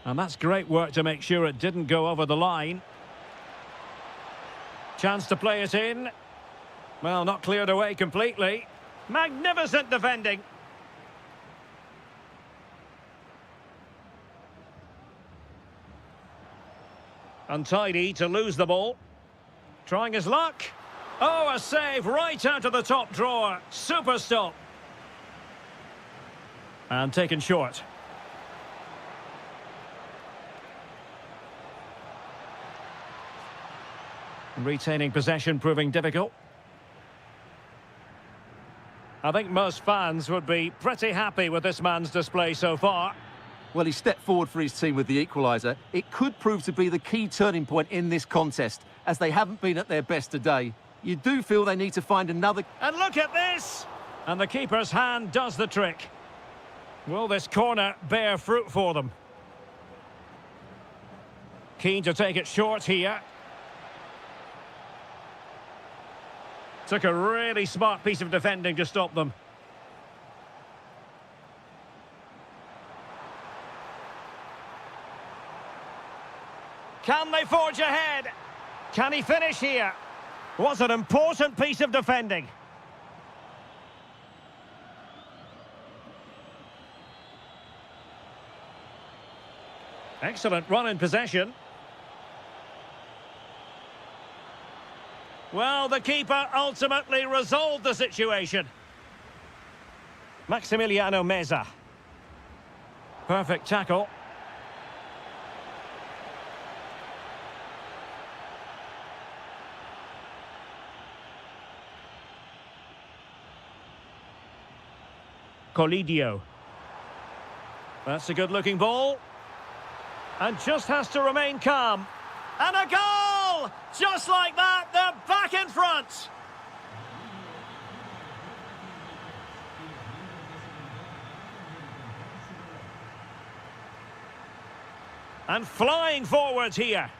And that's great work to make sure it didn't go over the line. Chance to play it in. Well, not cleared away completely. Magnificent defending. Untidy to lose the ball. Trying his luck. Oh, a save right out of the top drawer. Super stop. And taken short. Retaining possession proving difficult. I think most fans would be pretty happy with this man's display so far. Well, he stepped forward for his team with the equaliser. It could prove to be the key turning point in this contest, as they haven't been at their best today. You do feel they need to find another... And look at this! And the keeper's hand does the trick. Will this corner bear fruit for them? Keen to take it short here. Took a really smart piece of defending to stop them. Can they forge ahead? Can he finish here? Was an important piece of defending. Excellent run in possession. Well, the keeper ultimately resolved the situation. Maximiliano Meza. Perfect tackle. Colidio. That's a good-looking ball. And just has to remain calm. And a goal! Just like that, they're back in front. And flying forwards here.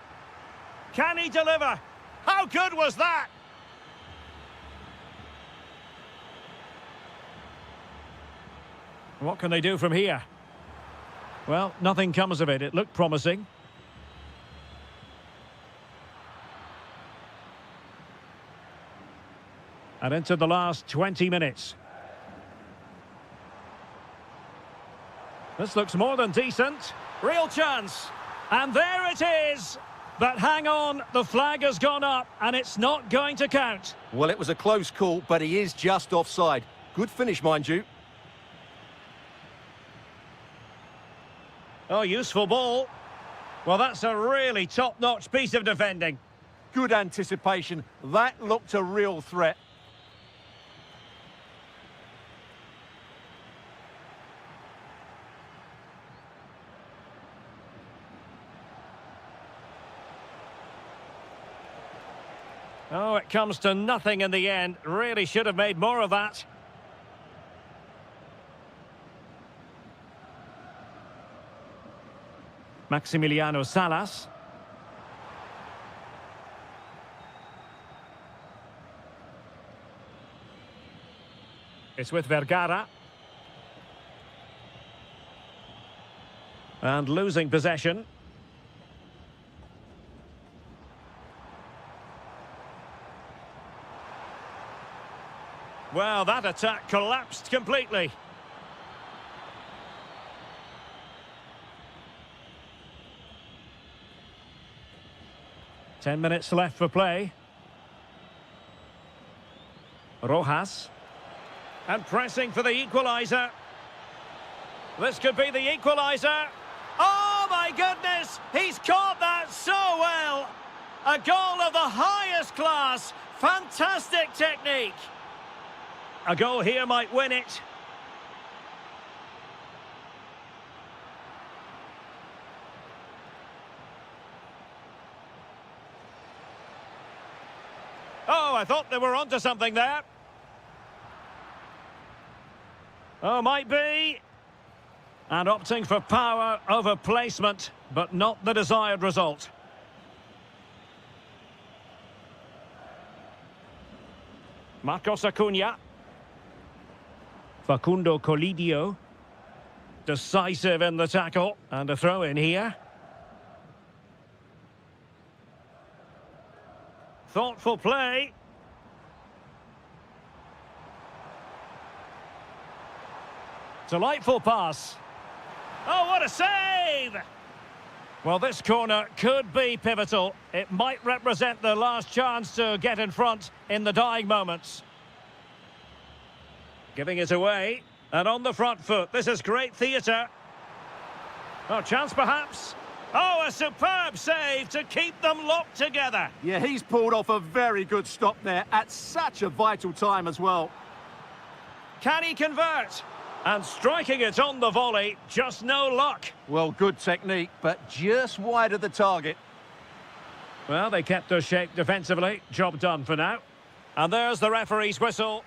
Can he deliver? How good was that? What can they do from here? Well, nothing comes of it. It looked promising. And into the last 20 minutes. This looks more than decent. Real chance. And there it is. But hang on, the flag has gone up and it's not going to count. Well, it was a close call, but he is just offside. Good finish, mind you. Oh, useful ball. Well, that's a really top-notch piece of defending. Good anticipation. That looked a real threat. Oh, it comes to nothing in the end. Really should have made more of that. Maximiliano Salas. It's with Vergara. And losing possession. Well, that attack collapsed completely. Ten minutes left for play. Rojas. And pressing for the equaliser. This could be the equaliser. Oh, my goodness! He's caught that so well! A goal of the highest class. Fantastic technique. A goal here might win it. Oh, I thought they were onto something there. Oh, might be. And opting for power over placement, but not the desired result. Marcos Acuna. Facundo Colidio. Decisive in the tackle. And a throw in here. Thoughtful play. Delightful pass. Oh, what a save! Well, this corner could be pivotal. It might represent the last chance to get in front in the dying moments. Giving it away. And on the front foot. This is great theatre. Oh, chance perhaps. Oh, a superb save to keep them locked together. Yeah, he's pulled off a very good stop there at such a vital time as well. Can he convert? And striking it on the volley, just no luck. Well, good technique, but just wide of the target. Well, they kept their shape defensively. Job done for now. And there's the referee's whistle.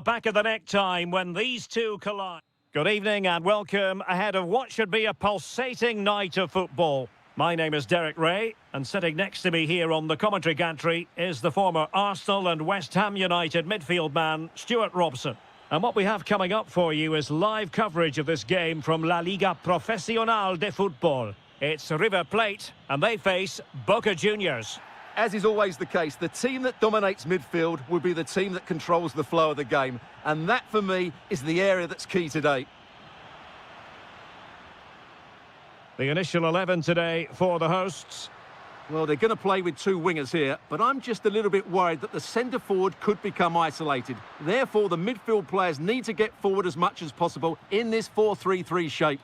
Back of the neck time when these two collide. Good evening and welcome ahead of what should be a pulsating night of football. My name is Derek Ray, and sitting next to me here on the commentary gantry is the former Arsenal and West Ham United midfield man, Stuart Robson. And what we have coming up for you is live coverage of this game from La Liga Profesional de Fútbol. It's River Plate, and they face Boca Juniors. As is always the case, the team that dominates midfield will be the team that controls the flow of the game. And that, for me, is the area that's key today. The initial 11 today for the hosts. Well, they're going to play with two wingers here, but I'm just a little bit worried that the centre-forward could become isolated. Therefore, the midfield players need to get forward as much as possible in this 4-3-3 shape.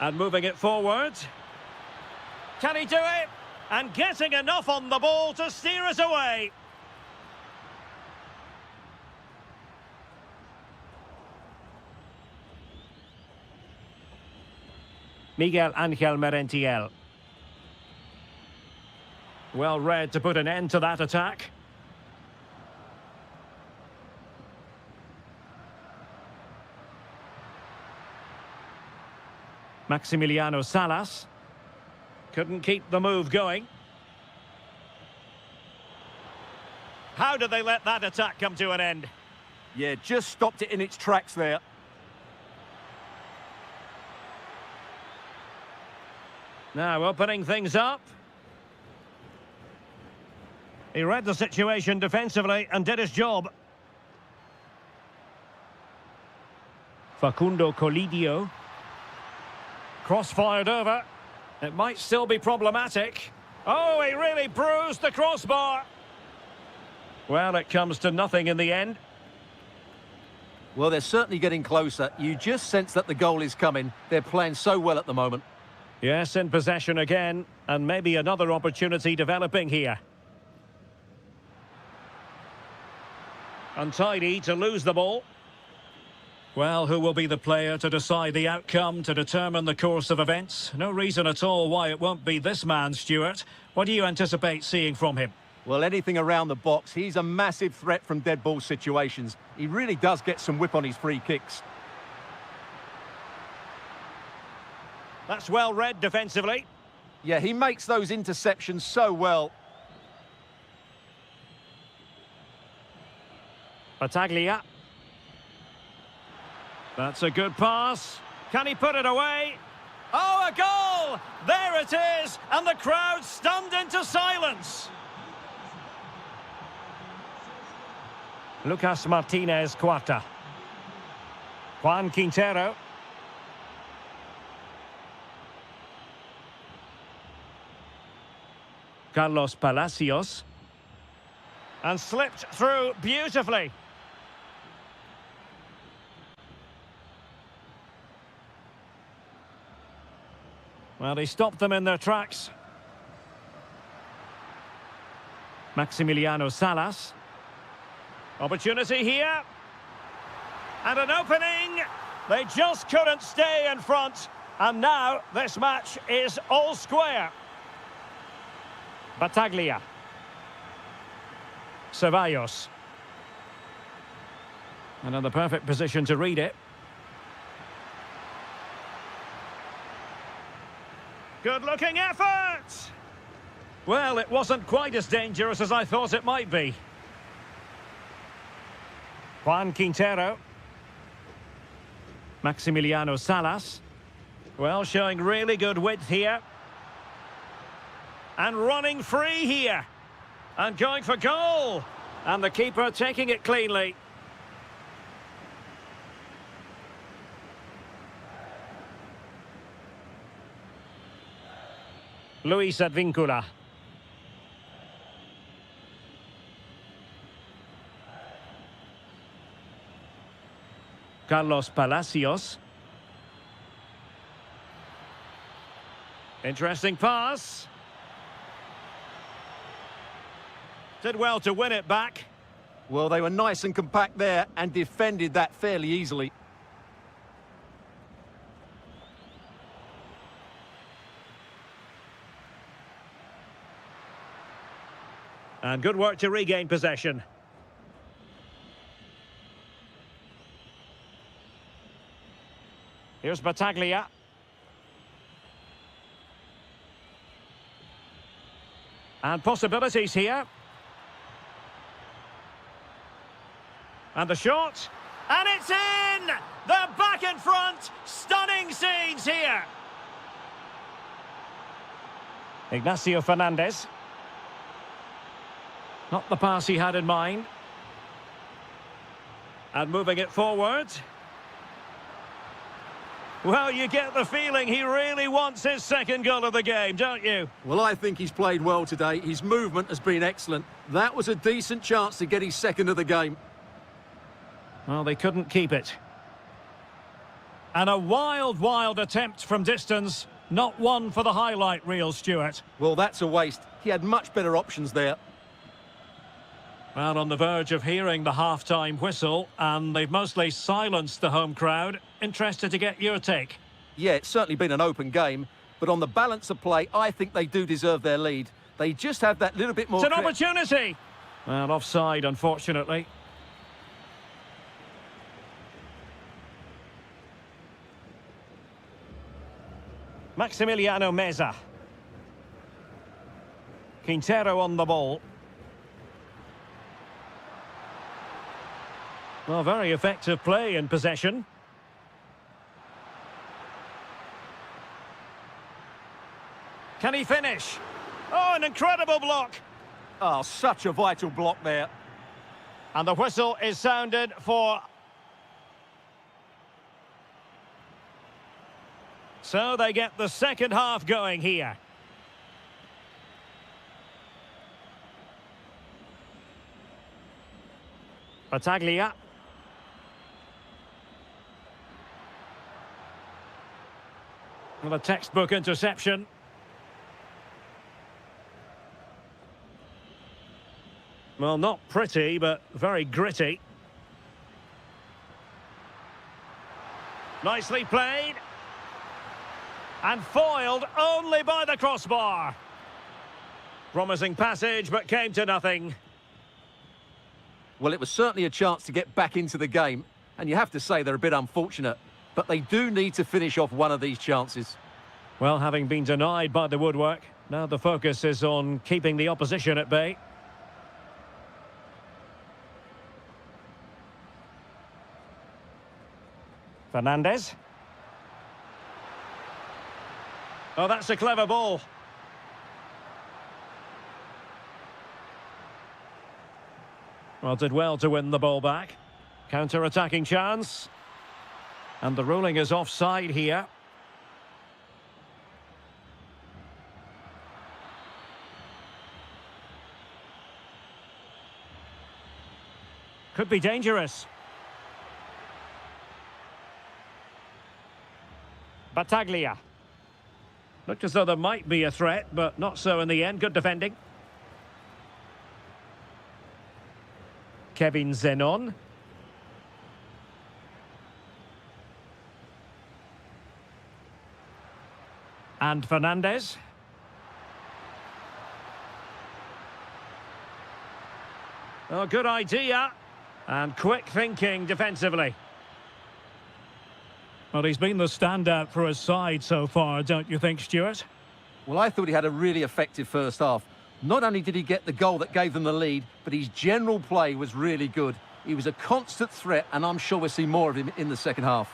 And moving it forward. Can he do it? And getting enough on the ball to steer us away. Miguel Ángel Merentiel. Well read to put an end to that attack. Maximiliano Salas. Couldn't keep the move going. How did they let that attack come to an end? Yeah, just stopped it in its tracks there. Now opening things up. He read the situation defensively and did his job. Facundo Colidio. Cross-fired over. It might still be problematic. Oh, he really bruised the crossbar. Well, it comes to nothing in the end. Well, they're certainly getting closer. You just sense that the goal is coming. They're playing so well at the moment. Yes, in possession again, and maybe another opportunity developing here. Untidy to lose the ball. Well, who will be the player to decide the outcome, to determine the course of events? No reason at all why it won't be this man, Stuart. What do you anticipate seeing from him? Well, anything around the box. He's a massive threat from dead ball situations. He really does get some whip on his free kicks. That's well read defensively. Yeah, he makes those interceptions so well. Battaglia. That's a good pass. Can he put it away? Oh, a goal! There it is! And the crowd stunned into silence. Lucas Martinez Cuarta. Juan Quintero. Carlos Palacios. And slipped through beautifully. Well, he stopped them in their tracks. Maximiliano Salas. Opportunity here. And an opening. They just couldn't stay in front. And now this match is all square. Battaglia. Ceballos. And in the perfect position to read it. Good-looking effort! Well, it wasn't quite as dangerous as I thought it might be. Juan Quintero. Maximiliano Salas. Well, showing really good width here. And running free here. And going for goal. And the keeper taking it cleanly. Luis Advíncula. Carlos Palacios. Interesting pass. Did well to win it back. Well, they were nice and compact there and defended that fairly easily. And good work to regain possession. Here's Battaglia. And possibilities here. And the shot. And it's in! They're back in front! Stunning scenes here! Ignacio Fernandez. Not the pass he had in mind. And moving it forward. Well, you get the feeling he really wants his second goal of the game, don't you? Well, I think he's played well today. His movement has been excellent. That was a decent chance to get his second of the game. Well, they couldn't keep it. And a wild attempt from distance. Not one for the highlight reel, Stuart. Well, that's a waste. He had much better options there. Well, on the verge of hearing the half-time whistle, and they've mostly silenced the home crowd. Interested to get your take. Yeah, it's certainly been an open game, but on the balance of play, I think they do deserve their lead. They just have that little bit more... It's an opportunity! Well, offside, unfortunately. Maximiliano Meza. Quintero on the ball. Well, very effective play in possession. Can he finish? Oh, an incredible block. Oh, such a vital block there. And the whistle is sounded for... So they get the second half going here. Battaglia. Well, a textbook interception. Well, not pretty, but very gritty. Nicely played. And foiled only by the crossbar. Promising passage, but came to nothing. Well, it was certainly a chance to get back into the game, and you have to say they're a bit unfortunate, but they do need to finish off one of these chances. Well, having been denied by the woodwork, now the focus is on keeping the opposition at bay. Fernandez. Oh, that's a clever ball. Well, did well to win the ball back. Counter-attacking chance. And the ruling is offside here. Could be dangerous. Battaglia. Looked as though there might be a threat, but not so in the end. Good defending. Kevin Zenon. And Fernandez. Oh, good idea. And quick thinking defensively. Well, he's been the standout for his side so far, don't you think, Stuart? Well, I thought he had a really effective first half. Not only did he get the goal that gave them the lead, but his general play was really good. He was a constant threat, and I'm sure we'll see more of him in the second half.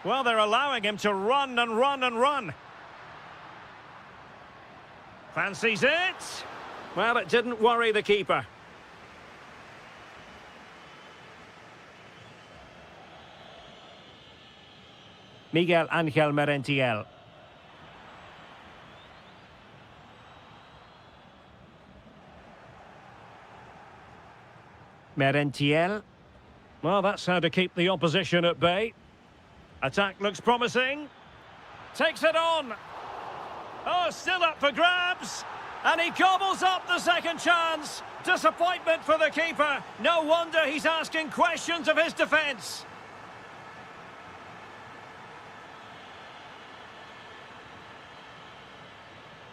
Well, they're allowing him to run and run and run. Fancies it? Well, it didn't worry the keeper. Miguel Ángel Merentiel. Merentiel. Well, that's how to keep the opposition at bay. Attack looks promising. Takes it on. Oh, still up for grabs. And he gobbles up the second chance. Disappointment for the keeper. No wonder he's asking questions of his defence.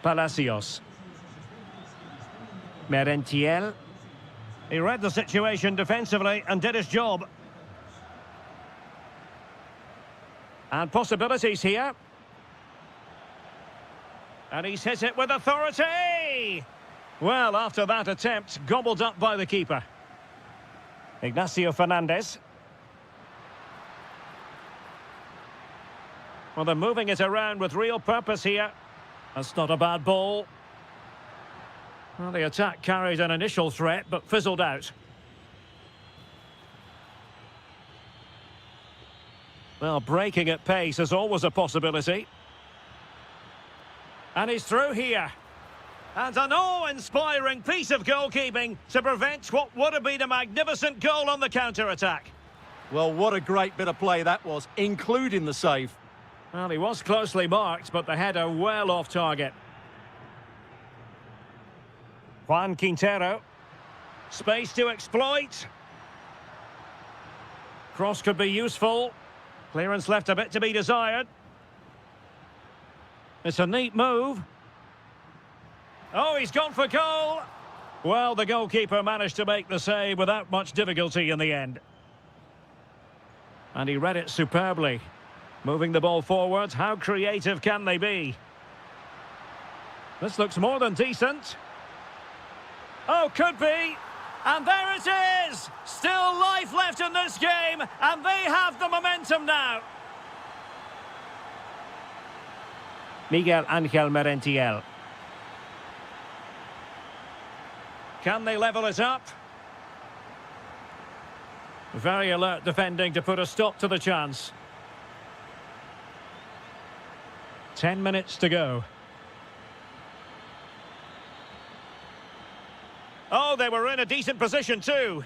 Palacios. Merentiel. He read the situation defensively and did his job. And possibilities here. And he's hit it with authority! Well, after that attempt, gobbled up by the keeper. Ignacio Fernandez. Well, they're moving it around with real purpose here. That's not a bad ball. Well, the attack carried an initial threat, but fizzled out. Well, breaking at pace is always a possibility. And he's through here. And an awe-inspiring piece of goalkeeping to prevent what would have been a magnificent goal on the counter-attack. Well, what a great bit of play that was, including the save. Well, he was closely marked, but the header well off target. Juan Quintero. Space to exploit. Cross could be useful. Clearance left a bit to be desired. It's a neat move. Oh, he's gone for goal. Well, the goalkeeper managed to make the save without much difficulty in the end. And he read it superbly. Moving the ball forward, how creative can they be? This looks more than decent. Oh, could be. And there it is! Still life left in this game, and they have the momentum now. Miguel Angel Merentiel. Can they level it up? Very alert defending to put a stop to the chance. 10 minutes to go. Oh, they were in a decent position too.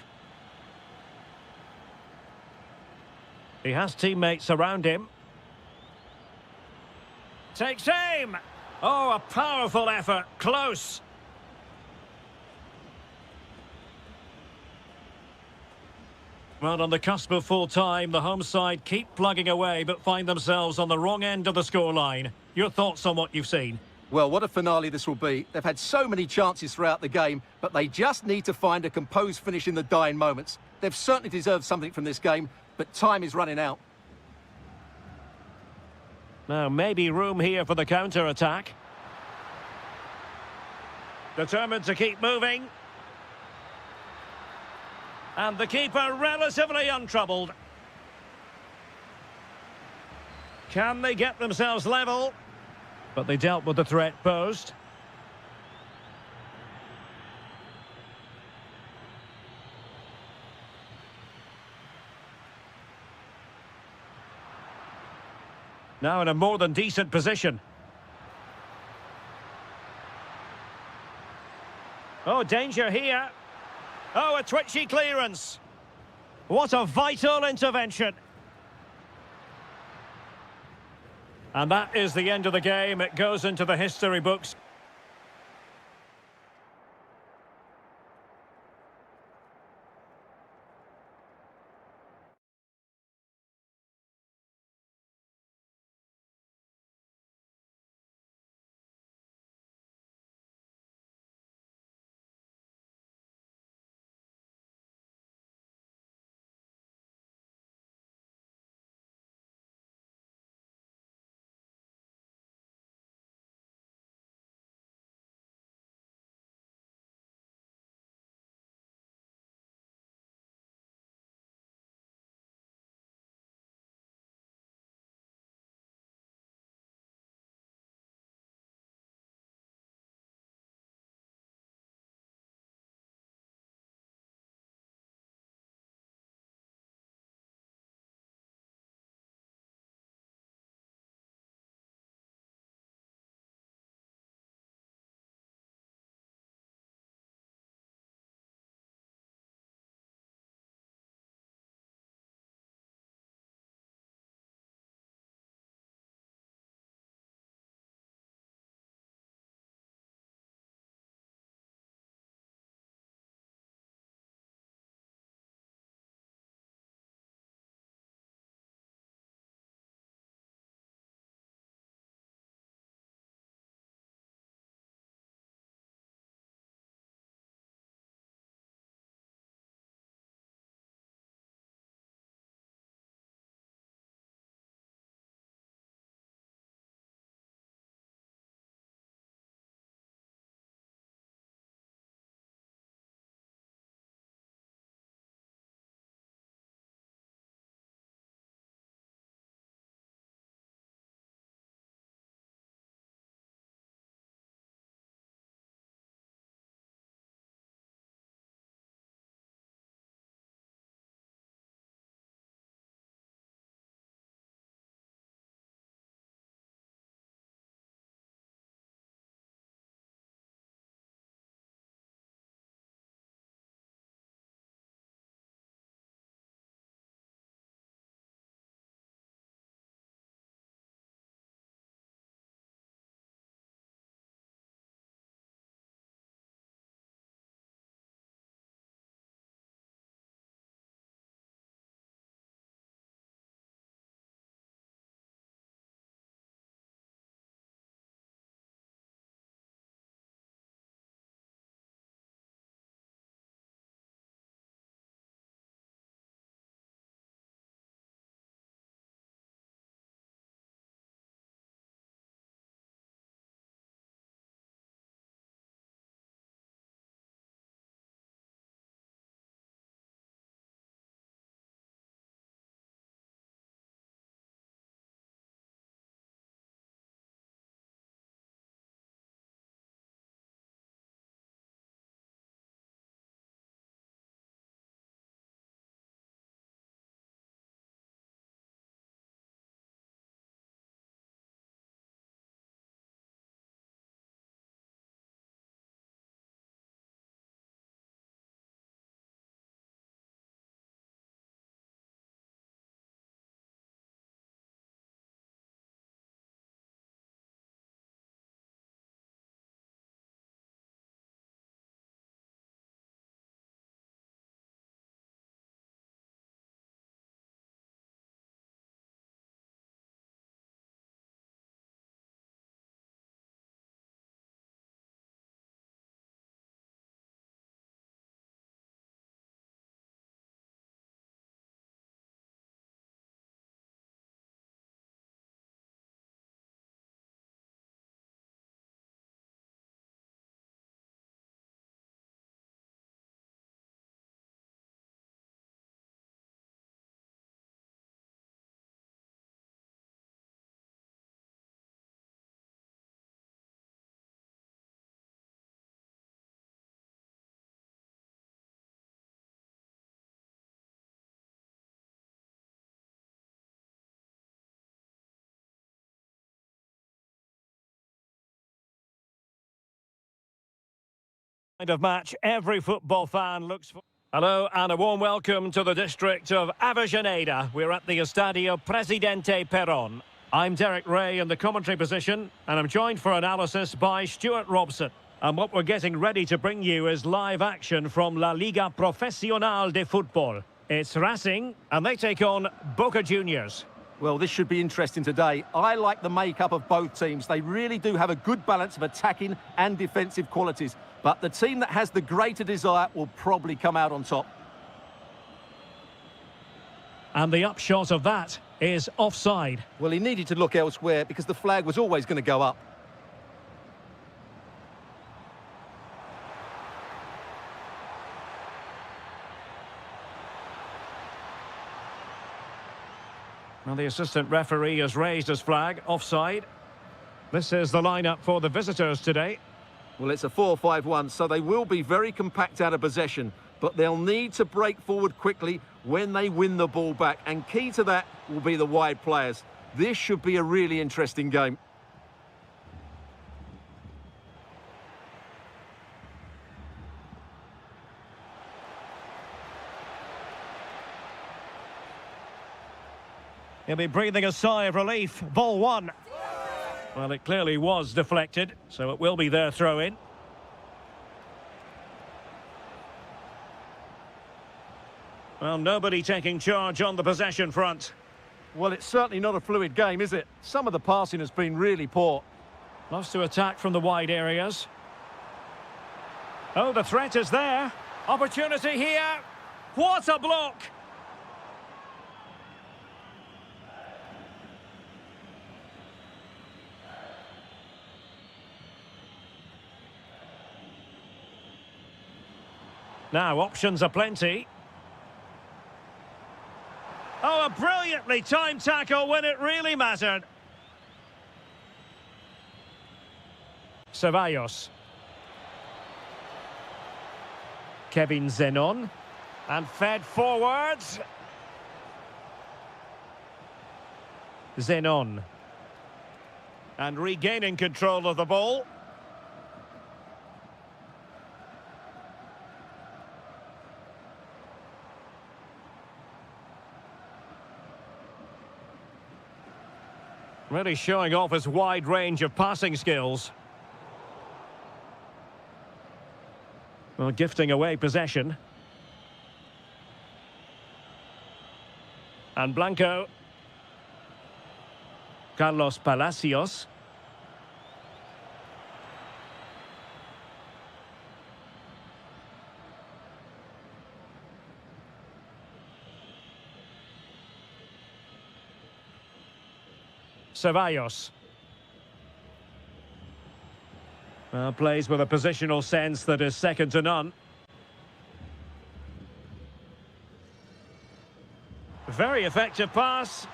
He has teammates around him. Takes aim. Oh, a powerful effort. Close. Well, on the cusp of full time, the home side keep plugging away but find themselves on the wrong end of the scoreline. Your thoughts on what you've seen? Well, what a finale this will be. They've had so many chances throughout the game, but they just need to find a composed finish in the dying moments. They've certainly deserved something from this game, but time is running out. Now, maybe room here for the counter-attack. Determined to keep moving. And the keeper relatively untroubled. Can they get themselves level? But they dealt with the threat posed. Now in a more than decent position. Oh, danger here. Oh, a twitchy clearance. What a vital intervention. And that is the end of the game. It goes into the history books. Kind of match every football fan looks for. Hello and a warm welcome to the district of Avellaneda. We're at the Estadio Presidente Perón. I'm Derek Ray in the commentary position, and I'm joined for analysis by Stuart Robson. And what we're getting ready to bring you is live action from La Liga Profesional de Fútbol. It's Racing, and they take on Boca Juniors. Well, this should be interesting today. I like the makeup of both teams. They really do have a good balance of attacking and defensive qualities. But the team that has the greater desire will probably come out on top. And the upshot of that is offside. Well, he needed to look elsewhere because the flag was always going to go up. Well, the assistant referee has raised his flag, offside. This is the lineup for the visitors today. Well, it's a 4-5-1, so they will be very compact out of possession, but they'll need to break forward quickly when they win the ball back, and key to that will be the wide players. This should be a really interesting game. He'll be breathing a sigh of relief. Ball one. Well, it clearly was deflected, so it will be their throw-in. Well, nobody taking charge on the possession front. Well, it's certainly not a fluid game, is it? Some of the passing has been really poor. Loves to attack from the wide areas. Oh, the threat is there. Opportunity here. What a block! Now, options are plenty. Oh, a brilliantly timed tackle when it really mattered. Ceballos. Kevin Zenon. And fed forwards. Zenon. And regaining control of the ball. Really showing off his wide range of passing skills. Well, gifting away possession. And Blanco. Carlos Palacios. Ceballos. Plays with a positional sense that is second to none. Very effective pass.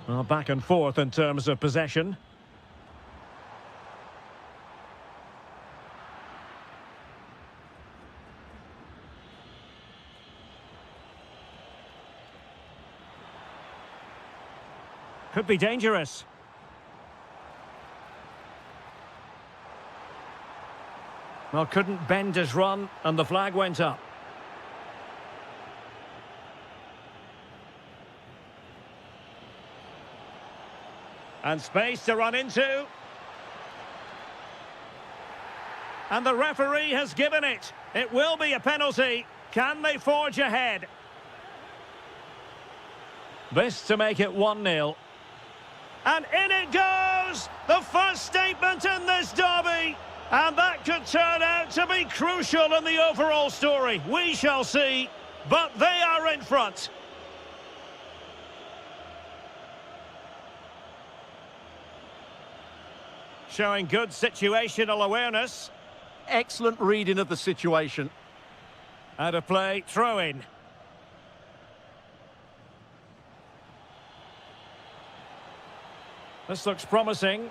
Well, back and forth in terms of possession. Could be dangerous. Well, couldn't bend his run, and the flag went up. And space to run into. And the referee has given it. It will be a penalty. Can they forge ahead? This to make it 1-0. And in it goes! The first statement in this derby! And that could turn out to be crucial in the overall story. We shall see, but they are in front. Showing good situational awareness. Excellent reading of the situation. Out of play, throw in. This looks promising.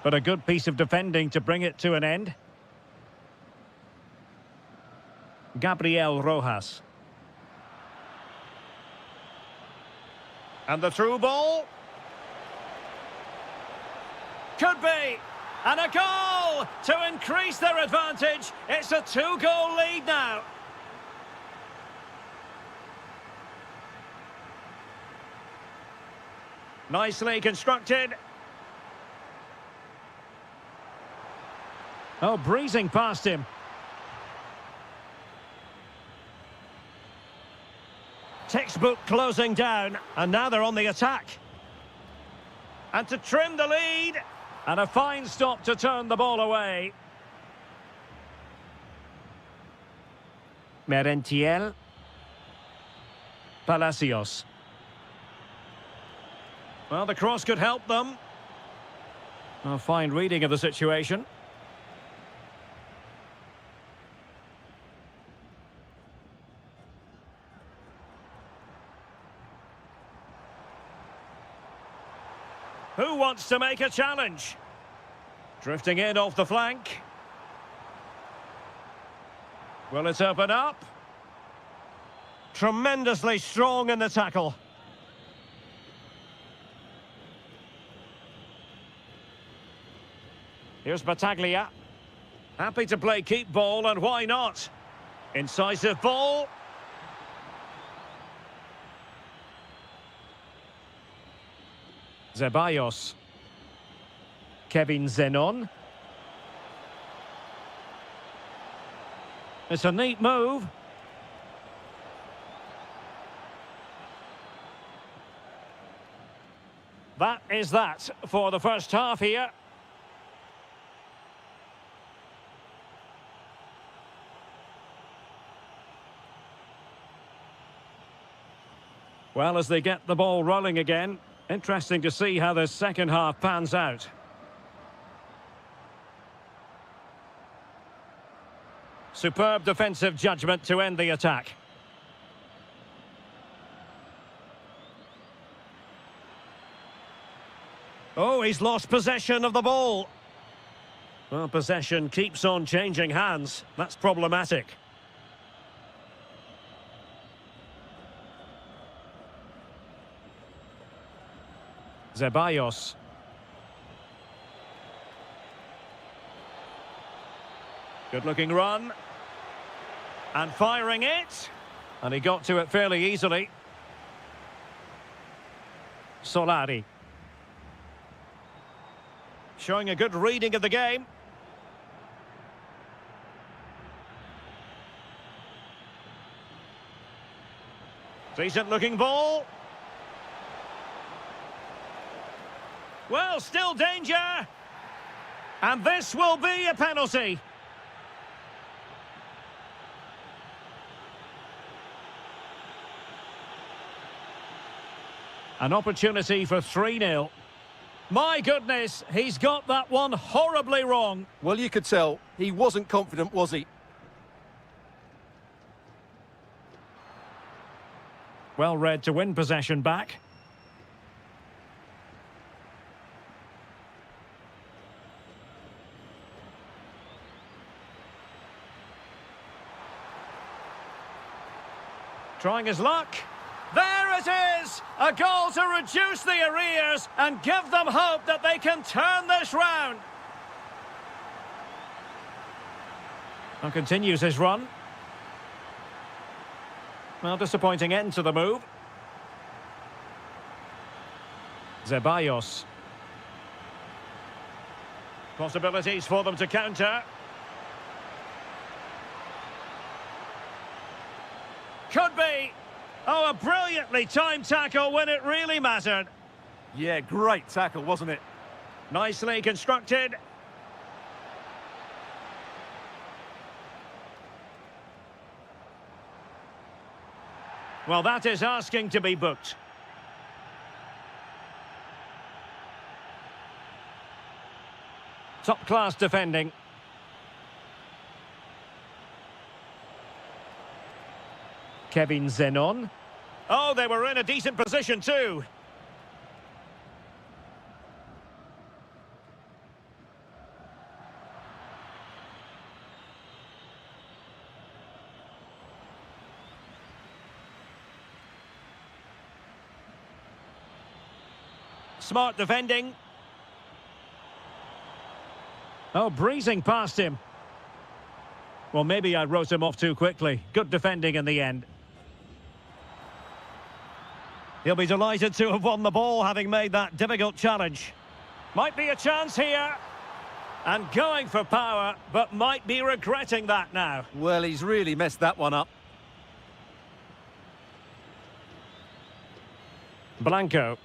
But a good piece of defending to bring it to an end. Gabriel Rojas. And the through ball. Could be. And a goal to increase their advantage. It's a 2-goal lead now. Nicely constructed. Oh, breezing past him. Textbook closing down, and now they're on the attack. And to trim the lead, and a fine stop to turn the ball away. Merentiel. Palacios. Well, the cross could help them. A fine reading of the situation. Who wants to make a challenge? Drifting in off the flank. Will it open up? Tremendously strong in the tackle. Here's Battaglia. Happy to play keep ball, and why not? Incisive ball. Zeballos. Kevin Zenon. It's a neat move. That is that for the first half here. Well, as they get the ball rolling again, interesting to see how the second half pans out. Superb defensive judgment to end the attack. Oh, he's lost possession of the ball. Well, possession keeps on changing hands. That's problematic. Zeballos. Good-looking run. And firing it. And he got to it fairly easily. Solari. Showing a good reading of the game. Decent-looking ball. Well, still danger. And this will be a penalty. An opportunity for 3-0. My goodness, he's got that one horribly wrong. Well, you could tell he wasn't confident, was he? Well read to win possession back. Trying his luck. There it is! A goal to reduce the arrears and give them hope that they can turn this round. And continues his run. Well, disappointing end to the move. Zeballos. Possibilities for them to counter. Could be. Oh, a brilliantly timed tackle when it really mattered. Yeah, great tackle, wasn't it? Nicely constructed. Well, that is asking to be booked. Top-class defending. Kevin Zenon. Oh, they were in a decent position too. Smart defending. Oh, breezing past him. Well, maybe I wrote him off too quickly. Good defending in the end. He'll be delighted to have won the ball, having made that difficult challenge. Might be a chance here. And going for power, but might be regretting that now. Well, he's really messed that one up. Blanco.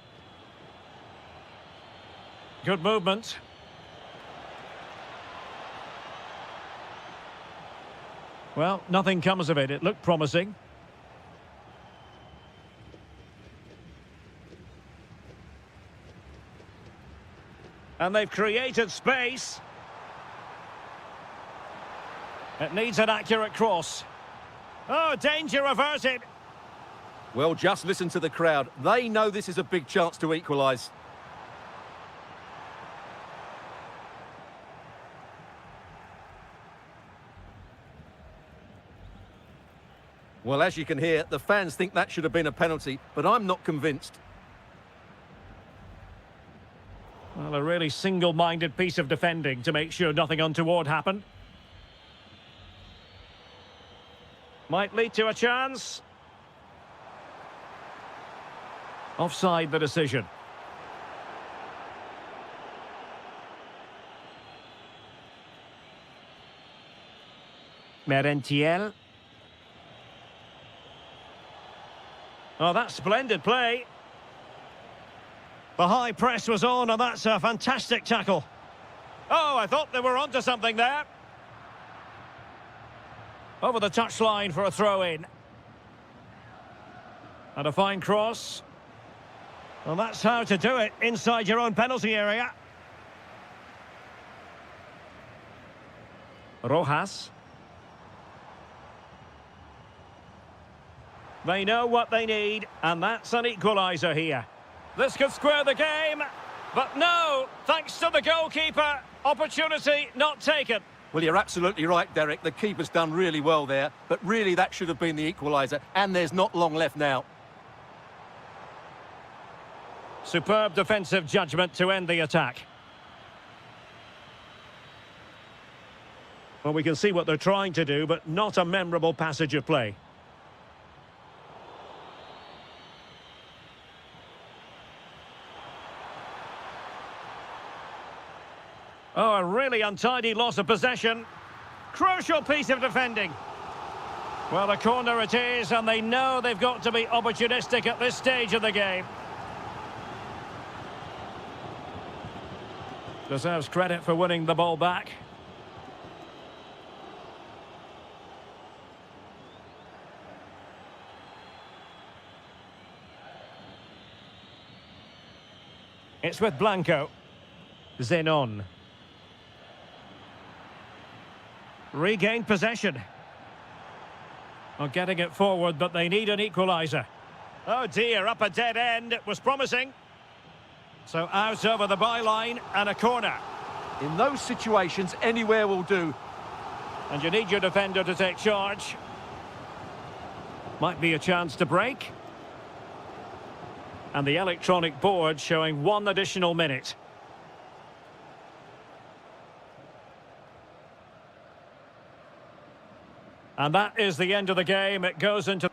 Good movement. Well, nothing comes of it. It looked promising. And they've created space. It needs an accurate cross. Oh, danger averted. Well, just listen to the crowd. They know this is a big chance to equalise. Well, as you can hear, the fans think that should have been a penalty, but I'm not convinced. Well, a really single-minded piece of defending to make sure nothing untoward happened. Might lead to a chance. Offside the decision. Merentiel. Oh, that's splendid play. The high press was on, and that's a fantastic tackle. Oh, I thought they were onto something there. Over the touchline for a throw-in. And a fine cross. Well, that's how to do it inside your own penalty area. Rojas. They know what they need, and that's an equaliser here. This could square the game, but no, thanks to the goalkeeper, opportunity not taken. Well, you're absolutely right, Derek. The keeper's done really well there, but really that should have been the equaliser, and there's not long left now. Superb defensive judgment to end the attack. Well, we can see what they're trying to do, but not a memorable passage of play. Oh, a really untidy loss of possession. Crucial piece of defending. Well, a corner it is, and they know they've got to be opportunistic at this stage of the game. Deserves credit for winning the ball back. It's with Blanco. Zenon. Regained possession. Well, getting it forward, but they need an equaliser. Oh dear, up a dead end. It was promising. So out over the byline and a corner. In those situations, anywhere will do. And you need your defender to take charge. Might be a chance to break. And the electronic board showing 1 additional minute. And that is the end of the game. It goes into...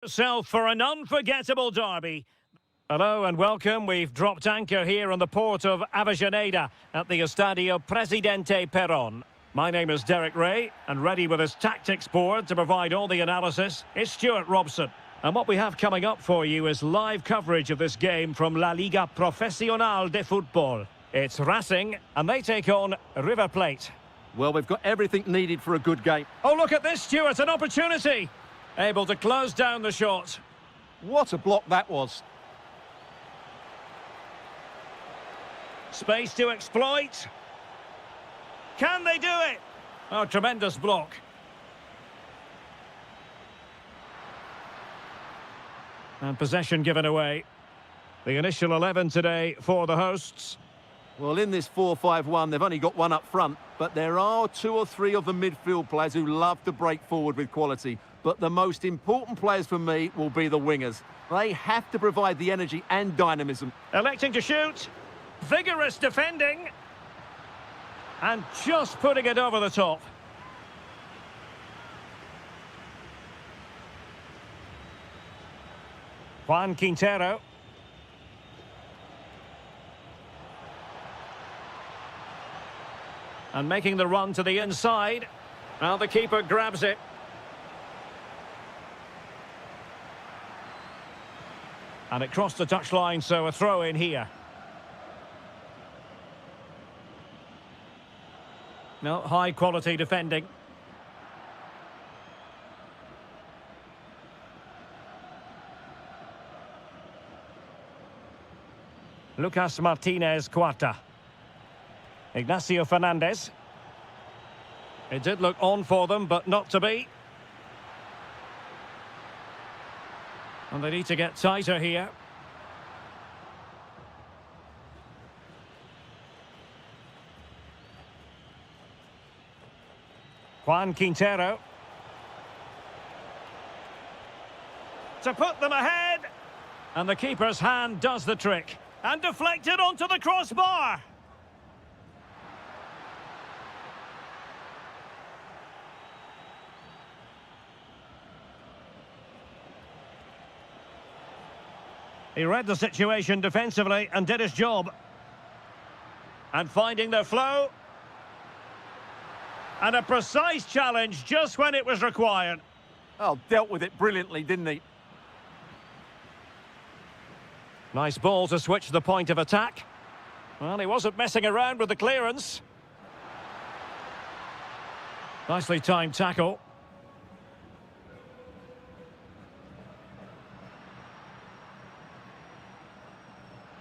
Yourself for an unforgettable derby. Hello and welcome. We've dropped anchor here on the port of Avellaneda at the Estadio Presidente Perón. My name is Derek Ray, and ready with his tactics board to provide all the analysis is Stuart Robson. And what we have coming up for you is live coverage of this game from La Liga Profesional de Fútbol. It's Racing, and they take on River Plate. Well, we've got everything needed for a good game. Oh, look at this, Stuart, an opportunity! Able to close down the shot. What a block that was. Space to exploit. Can they do it? Oh, tremendous block. And possession given away. The initial 11 today for the hosts. Well, in this 4-5-1, they've only got one up front, but there are two or three of the midfield players who love to break forward with quality. But the most important players for me will be the wingers. They have to provide the energy and dynamism. Electing to shoot. Vigorous defending. And just putting it over the top. Juan Quintero. And making the run to the inside. Now the keeper grabs it. And it crossed the touchline, so a throw in here. No, high quality defending. Lucas Martinez Cuarta. Ignacio Fernandez. It did look on for them, but not to be. And they need to get tighter here. Juan Quintero. To put them ahead. And the keeper's hand does the trick. And deflected onto the crossbar. He read the situation defensively and did his job. And finding the flow. And a precise challenge just when it was required. Oh, dealt with it brilliantly, didn't he? Nice ball to switch the point of attack. Well, he wasn't messing around with the clearance. Nicely timed tackle.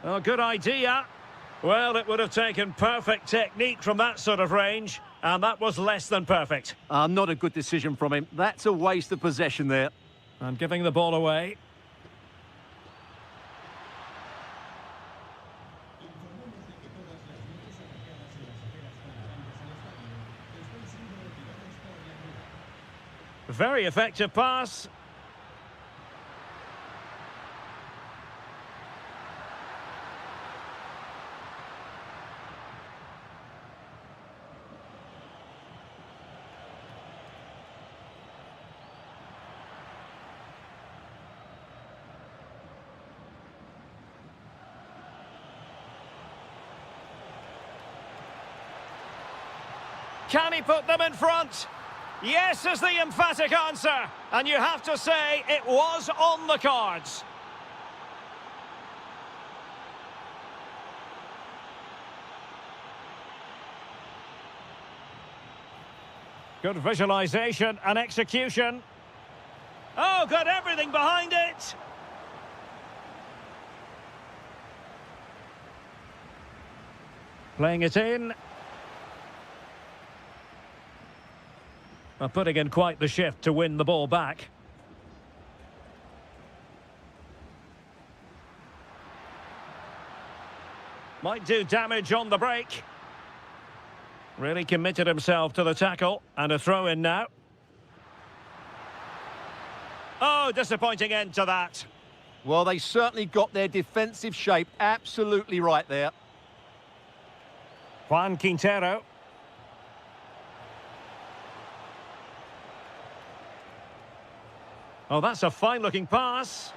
Oh, good idea. Well, it would have taken perfect technique from that sort of range, and that was less than perfect. Not a good decision from him. That's a waste of possession there. And giving the ball away. Very effective pass. Can he put them in front? Yes is the emphatic answer. And you have to say it was on the cards. Good visualization and execution. Oh, got everything behind it. Playing it in. Putting in quite the shift to win the ball back. Might do damage on the break. Really committed himself to the tackle. And a throw in now. Oh, disappointing end to that. Well, they certainly got their defensive shape absolutely right there. Juan Quintero. Oh, that's a fine-looking pass.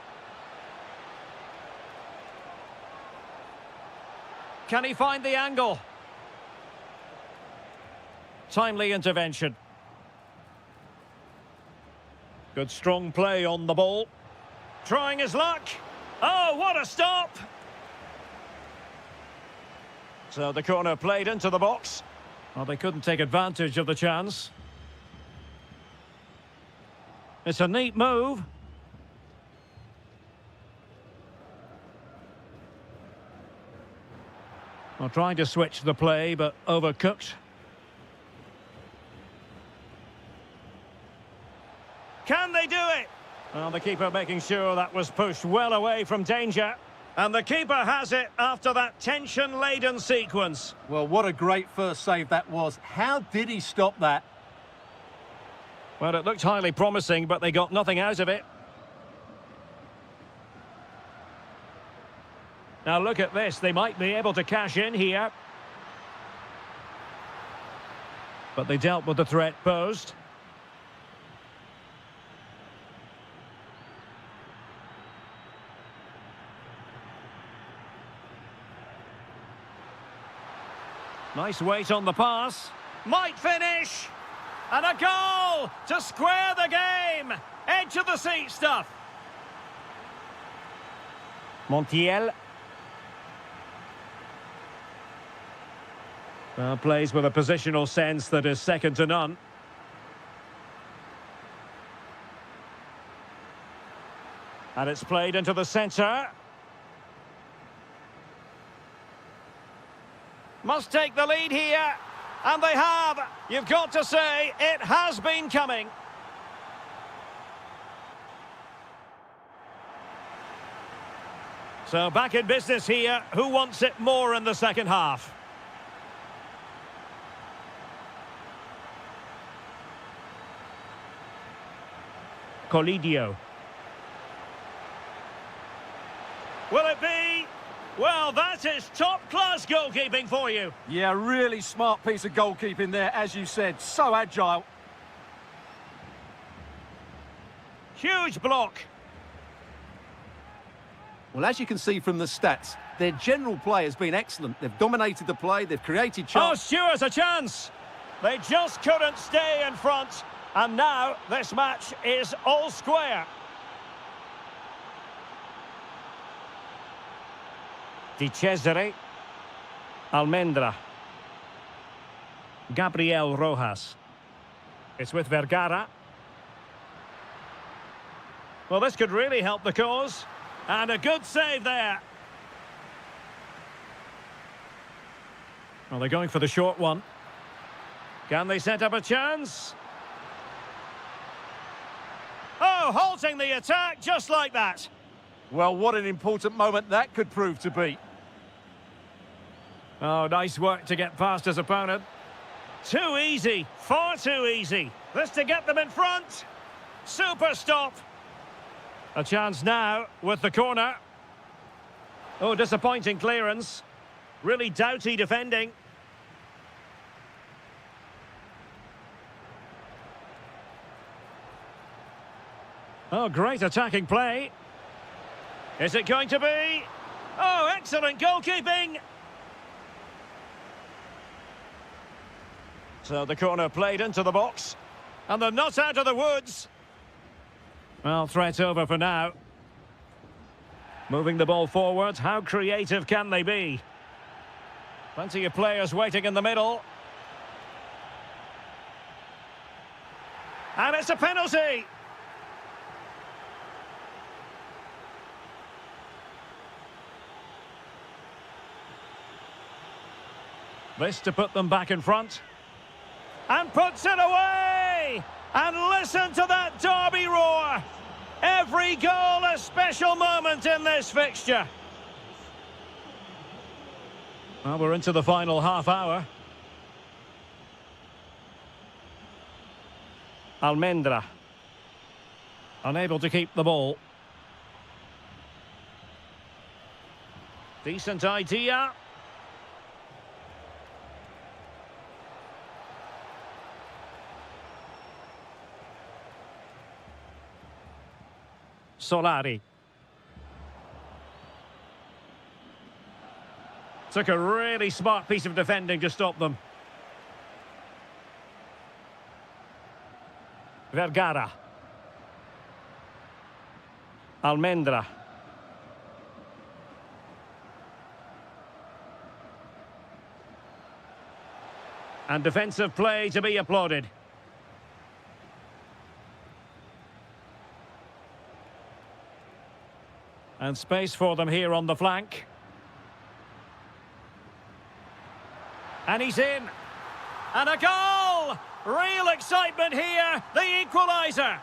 Can he find the angle? Timely intervention. Good strong play on the ball. Trying his luck. Oh, what a stop! So the corner played into the box. Well, they couldn't take advantage of the chance. It's a neat move. Well, trying to switch the play, but overcooked. Can they do it? Well, the keeper making sure that was pushed well away from danger. And the keeper has it after that tension-laden sequence. Well, what a great first save that was. How did he stop that? Well, it looked highly promising, but they got nothing out of it. Now look at this. They might be able to cash in here. But they dealt with the threat posed. Nice weight on the pass. Might finish. And a goal to square the game. Edge of the seat stuff. Montiel. Plays with a positional sense that is second to none. And it's played into the centre. Must take the lead here. And they have. You've got to say, it has been coming. So back in business here. Who wants it more in the second half? Colidio. Will it be? Well, that is top-class goalkeeping for you. Yeah, really smart piece of goalkeeping there, as you said. So agile. Huge block. Well, as you can see from the stats, their general play has been excellent. They've dominated the play, they've created chances. Oh, Stewart's a chance. They just couldn't stay in front. And now this match is all square. Di Cesare. Almendra. Gabriel Rojas. It's with Vergara. Well, this could really help the cause. And a good save there. Well, they're going for the short one. Can they set up a chance? Oh, halting the attack just like that. Well, what an important moment that could prove to be. Oh, nice work to get past his opponent. Too easy, far too easy. This to get them in front. Super stop. A chance now with the corner. Oh, disappointing clearance. Really doughty defending. Oh, great attacking play. Is it going to be? Oh, excellent goalkeeping. So the corner played into the box. And they're not out of the woods. Well, threat over for now. Moving the ball forward. How creative can they be? Plenty of players waiting in the middle. And it's a penalty. This to put them back in front. And puts it away! And listen to that derby roar! Every goal a special moment in this fixture. Well, we're into the final half hour. Almendra. Unable to keep the ball. Decent idea. Solari. Took a really smart piece of defending to stop them. Vergara. Almendra. And defensive play to be applauded. And space for them here on the flank. And he's in. And a goal! Real excitement here. The equaliser.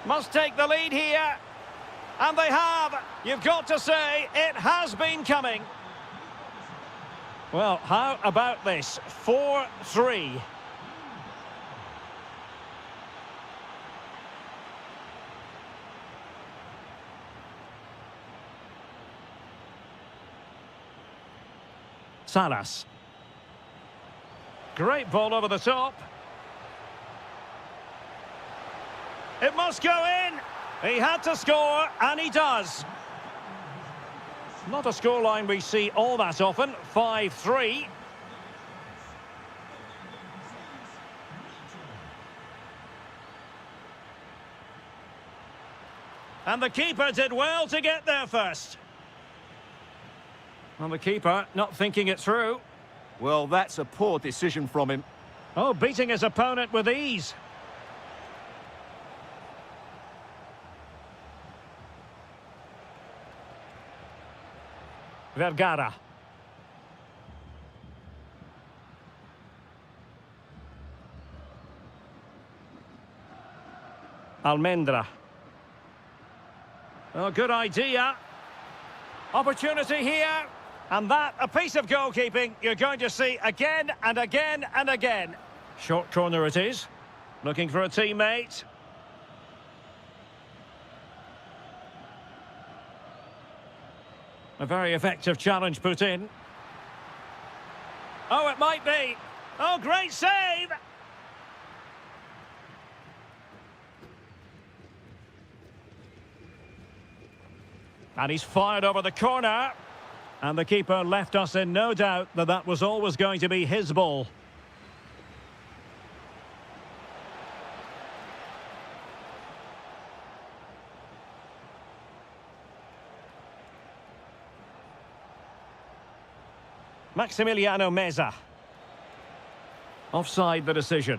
Must take the lead here. And they have. You've got to say, it has been coming. Well, how about this? 4-3. Salas. Great ball over the top. It must go in. He had to score, and he does. Not a scoreline we see all that often. 5-3. And the keeper did well to get there first. Well, the keeper not thinking it through. Well, that's a poor decision from him. Oh, beating his opponent with ease. Vergara. Almendra. Oh, good idea. Opportunity here. And that, a piece of goalkeeping you're going to see again and again and again. Short corner it is. Looking for a teammate. A very effective challenge put in. Oh, it might be. Oh, great save! And he's fired over the corner. And the keeper left us in no doubt that that was always going to be his ball. Maximiliano Meza. Offside the decision.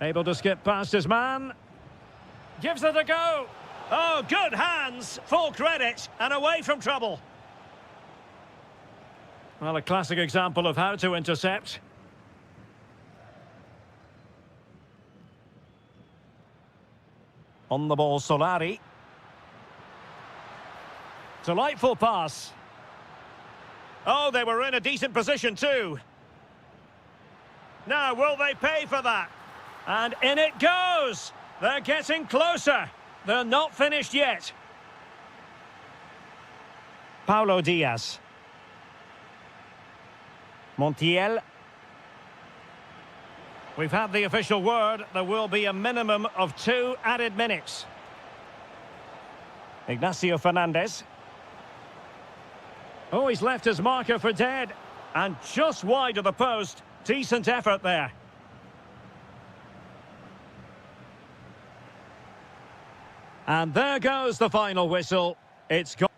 Able to skip past his man. Gives it a go. Oh, good hands. Full credit. And away from trouble. Well, a classic example of how to intercept. On the ball, Solari. Delightful pass. Oh, they were in a decent position too. Now, will they pay for that? And in it goes! They're getting closer. They're not finished yet. Paulo Diaz. Montiel. We've had the official word. There will be a minimum of 2 added minutes. Ignacio Fernandez. Oh, he's left his marker for dead. And just wide of the post. Decent effort there. And there goes the final whistle. It's gone.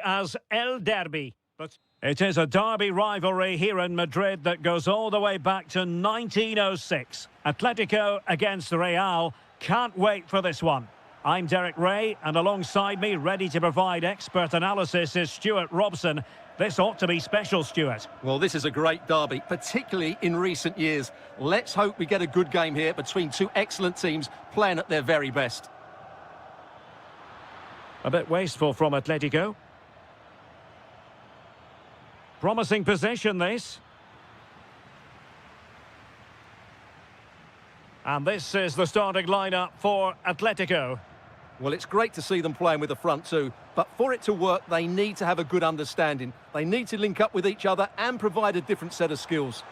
as El Derby. But it is a derby rivalry here in Madrid that goes all the way back to 1906. Atletico against Real. Can't wait for this one. I'm Derek Ray, and alongside me, ready to provide expert analysis, is Stuart Robson. This ought to be special, Stuart. Well, this is a great derby, particularly in recent years. Let's hope we get a good game here between two excellent teams playing at their very best. A bit wasteful from Atletico. Promising possession, this. And this is the starting lineup for Atletico. Well, it's great to see them playing with the front two, but for it to work, they need to have a good understanding. They need to link up with each other and provide a different set of skills.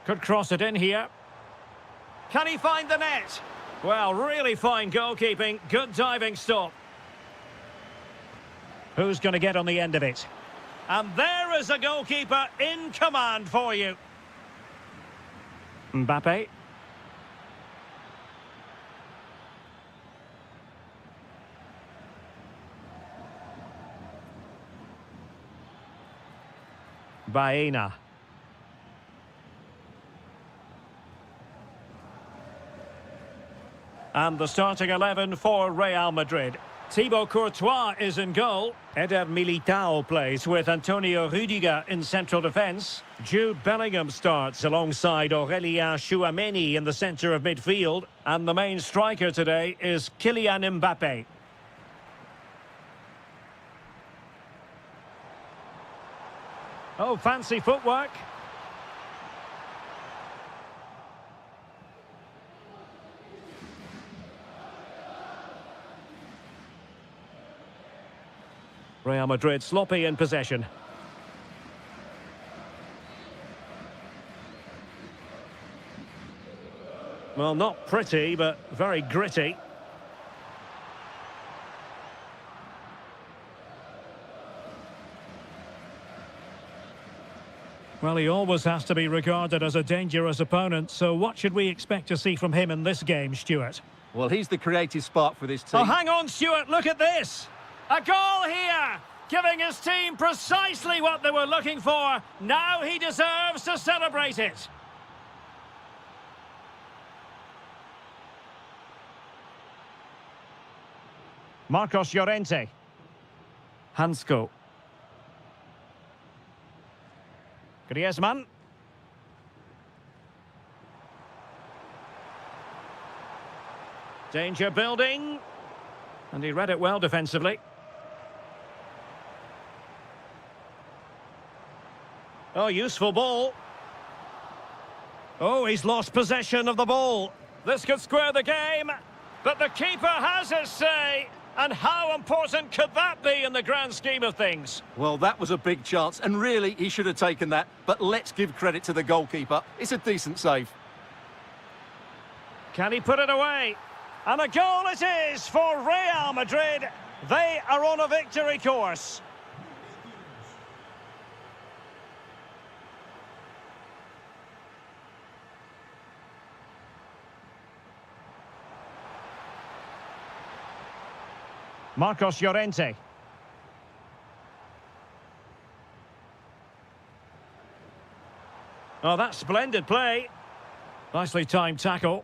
Could cross it in here. Can he find the net? Well, really fine goalkeeping. Good diving stop. Who's going to get on the end of it? And there is a goalkeeper in command for you. Mbappe. Baena. And the starting 11 for Real Madrid. Thibaut Courtois is in goal. Eder Militao plays with Antonio Rüdiger in central defence. Jude Bellingham starts alongside Aurélien Tchouaméni in the centre of midfield. And the main striker today is Kylian Mbappe. Oh, fancy footwork. Real Madrid sloppy in possession. Well, not pretty, but very gritty. Well, he always has to be regarded as a dangerous opponent, so what should we expect to see from him in this game, Stuart? Well, he's the creative spark for this team. Oh, hang on, Stuart, look at this! A goal here! Giving his team precisely what they were looking for. Now he deserves to celebrate it. Marcos Llorente. Hansko. Griezmann. Danger building. And he read it well defensively. Oh, useful ball. Oh, he's lost possession of the ball. This could square the game, but the keeper has his say. And how important could that be in the grand scheme of things? Well, that was a big chance, and really, he should have taken that. But let's give credit to the goalkeeper. It's a decent save. Can he put it away? And a goal it is for Real Madrid. They are on a victory course. Marcos Llorente. Oh, that's splendid play. Nicely timed tackle.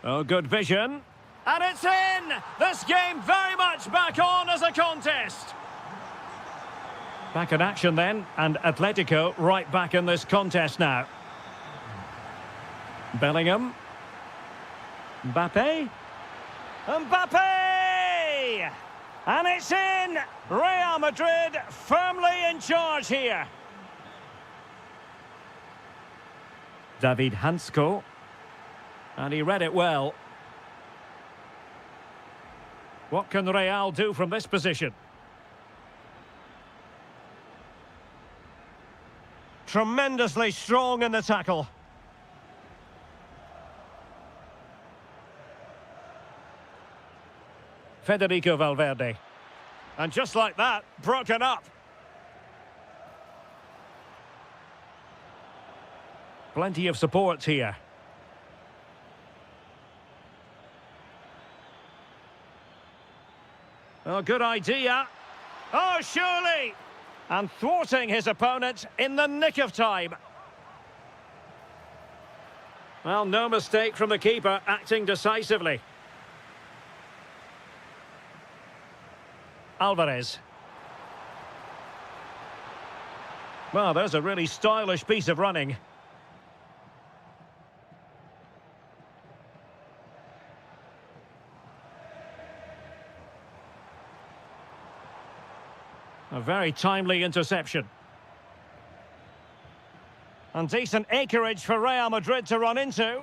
Oh, good vision. And it's in! This game very much back on as a contest. Back in action then, and Atletico right back in this contest now. Bellingham. Mbappe. Mbappe! And it's in! Real Madrid firmly in charge here. David Hansko. And he read it well. What can Real do from this position? Tremendously strong in the tackle. Federico Valverde. And just like that, broken up. Plenty of support here. Oh, good idea. Oh, surely! And thwarting his opponent in the nick of time. Well, no mistake from the keeper, acting decisively. Alvarez. Well, there's a really stylish piece of running. A very timely interception. And decent acreage for Real Madrid to run into.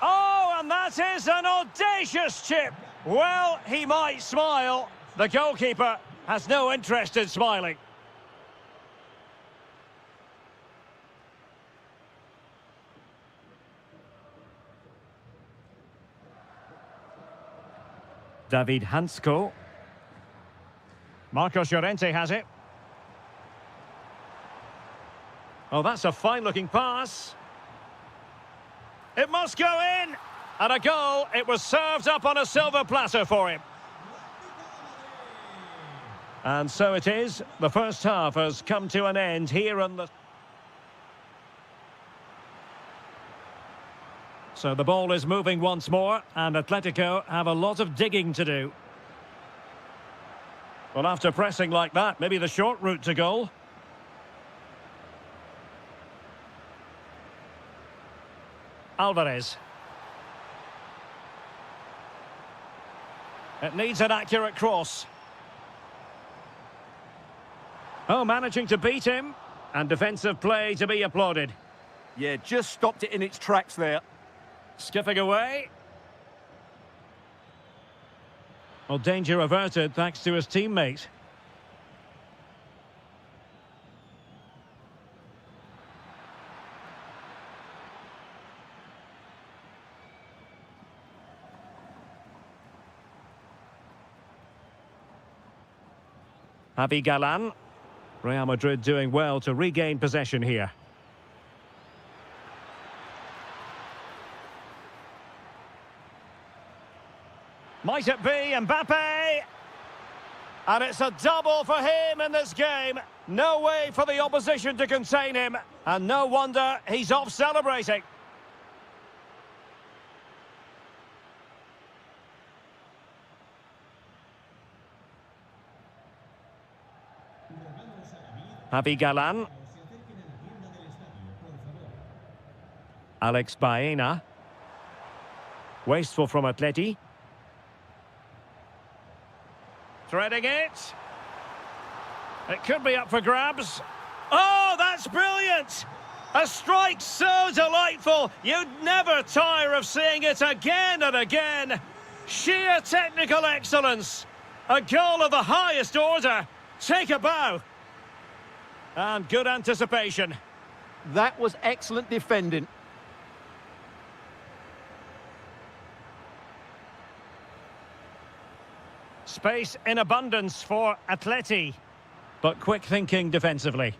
Oh, and that is an audacious chip. Well, he might smile. The goalkeeper has no interest in smiling. David Hansko. Marcos Llorente has it. Oh, that's a fine-looking pass. It must go in! And a goal. It was served up on a silver platter for him. And so it is. The first half has come to an end here on the... So the ball is moving once more, and Atletico have a lot of digging to do. Well, after pressing like that, maybe the short route to goal. Alvarez. It needs an accurate cross. Oh, managing to beat him. And defensive play to be applauded. Yeah, just stopped it in its tracks there. Skipping away. Well, danger averted thanks to his teammate. Javi Galan. Real Madrid doing well to regain possession here. Might it be Mbappe? And it's a double for him in this game. No way for the opposition to contain him. And no wonder he's off celebrating. Javi Galan. Alex Baena. Wasteful from Atleti. Threading it. It could be up for grabs. Oh, that's brilliant! A strike so delightful, you'd never tire of seeing it again and again. Sheer technical excellence. A goal of the highest order. Take a bow. And good anticipation. That was excellent defending. Space in abundance for Atleti, but quick thinking defensively.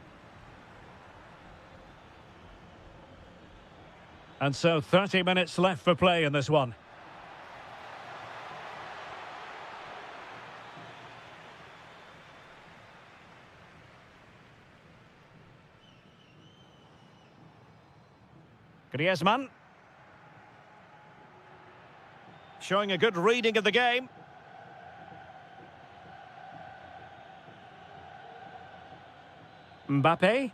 And so 30 minutes left for play in this one. Griezmann. Showing a good reading of the game. Mbappe.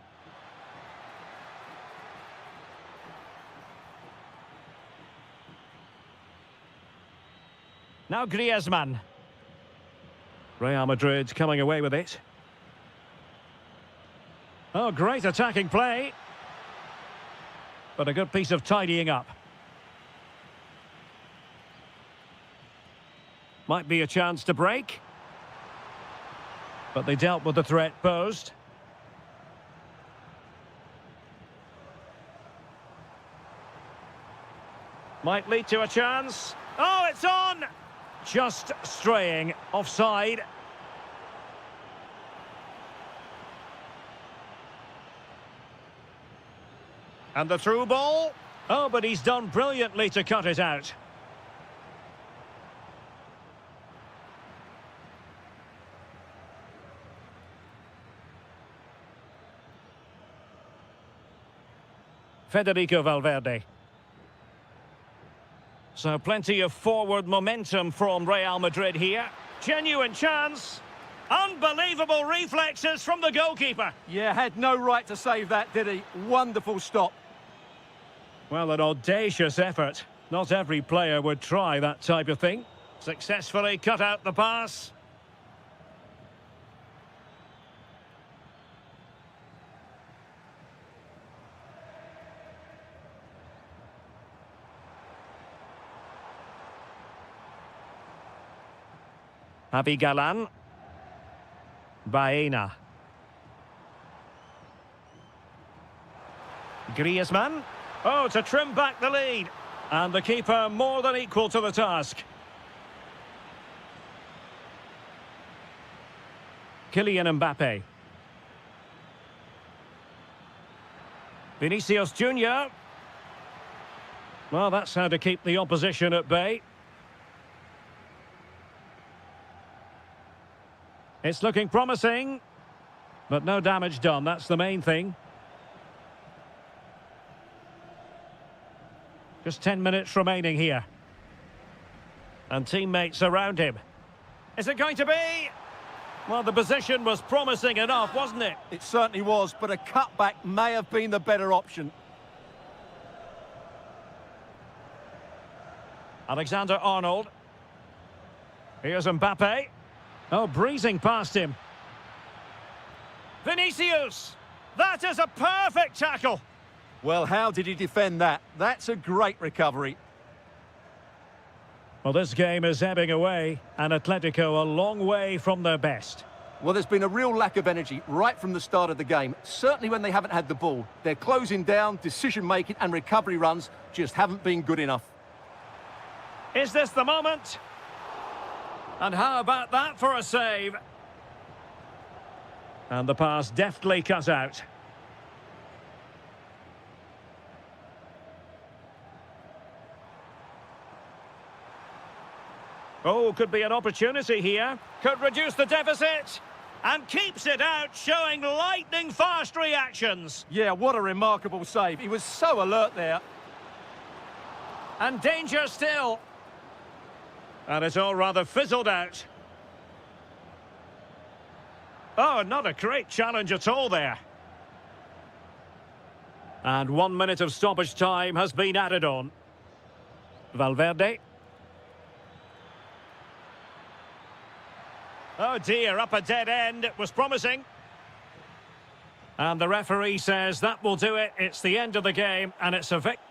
Now Griezmann. Real Madrid coming away with it. Oh, great attacking play. But a good piece of tidying up. Might be a chance to break. But they dealt with the threat posed. Might lead to a chance. Oh, it's on! Just straying offside. And the through ball. Oh, but he's done brilliantly to cut it out. Federico Valverde. So plenty of forward momentum from Real Madrid here. Genuine chance. Unbelievable reflexes from the goalkeeper. Yeah, had no right to save that, did he? Wonderful stop. Well, an audacious effort. Not every player would try that type of thing. Successfully cut out the pass. Abigalan. Baena. Griezmann. Oh, to trim back the lead. And the keeper more than equal to the task. Kylian Mbappe. Vinicius Junior. Well, that's how to keep the opposition at bay. It's looking promising, but no damage done. That's the main thing. Just 10 minutes remaining here. And teammates around him. Is it going to be? Well, the position was promising enough, wasn't it? It certainly was, but a cutback may have been the better option. Alexander-Arnold. Here's Mbappe. Oh, breezing past him. Vinicius! That is a perfect tackle! Well, how did he defend that? That's a great recovery. Well, this game is ebbing away, and Atletico a long way from their best. Well, there's been a real lack of energy right from the start of the game. Certainly when they haven't had the ball. They're closing down, decision-making and recovery runs just haven't been good enough. Is this the moment? And how about that for a save? And the pass deftly cut out. Oh, could be an opportunity here. Could reduce the deficit. And keeps it out, showing lightning-fast reactions. Yeah, what a remarkable save. He was so alert there. And danger still. And it's all rather fizzled out. Oh, not a great challenge at all there. And 1 minute of stoppage time has been added on. Valverde. Oh dear, up a dead end. It was promising. And the referee says that will do it. It's the end of the game, and it's a victory.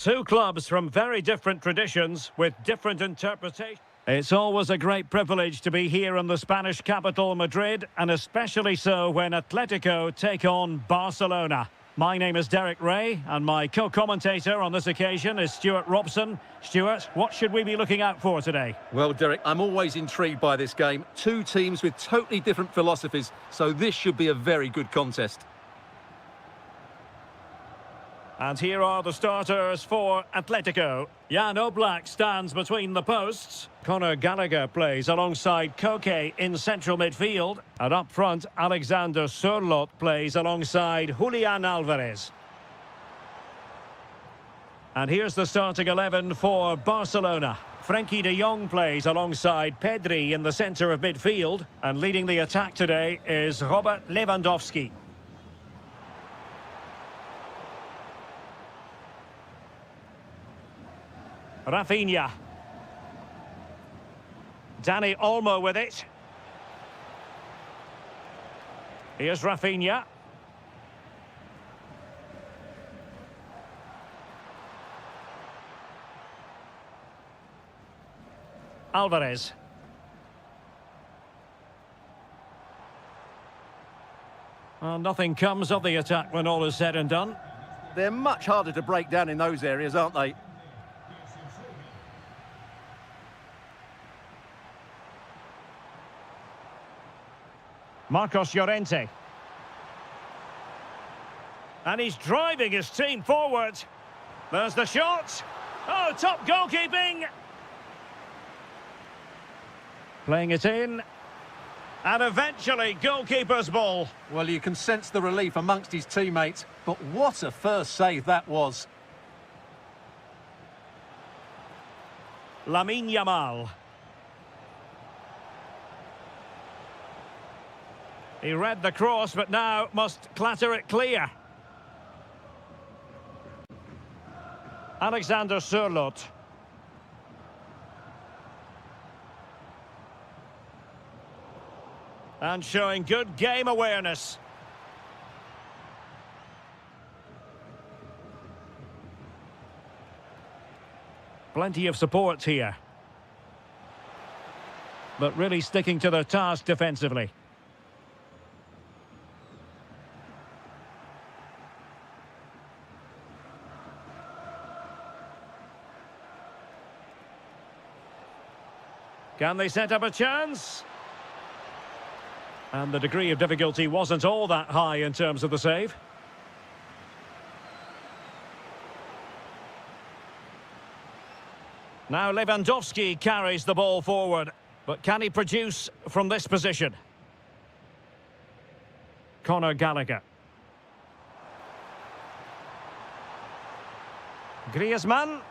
Two clubs from very different traditions with different interpretations. It's always a great privilege to be here in the Spanish capital, Madrid, and especially so when Atletico take on Barcelona. My name is Derek Ray, and my co-commentator on this occasion is Stuart Robson. Stuart, what should we be looking out for today? Well, Derek, I'm always intrigued by this game. Two teams with totally different philosophies, so this should be a very good contest. And here are the starters for Atletico. Jan Oblak stands between the posts. Conor Gallagher plays alongside Koke in central midfield. And up front, Alexander Sørloth plays alongside Julian Alvarez. And here's the starting 11 for Barcelona. Frenkie de Jong plays alongside Pedri in the centre of midfield. And leading the attack today is Robert Lewandowski. Rafinha. Dani Olmo with it. Here's Rafinha. Alvarez. Well, nothing comes of the attack when all is said and done. They're much harder to break down in those areas, aren't they? Marcos Llorente. And he's driving his team forward. There's the shot. Oh, top goalkeeping. Playing it in. And eventually, goalkeeper's ball. Well, you can sense the relief amongst his teammates, but what a first save that was. Lamine Yamal. He read the cross, but now must clatter it clear. Alexander Sørloth. And showing good game awareness. Plenty of support here. But really sticking to their task defensively. Can they set up a chance? And the degree of difficulty wasn't all that high in terms of the save. Now Lewandowski carries the ball forward. But can he produce from this position? Conor Gallagher. Griezmann.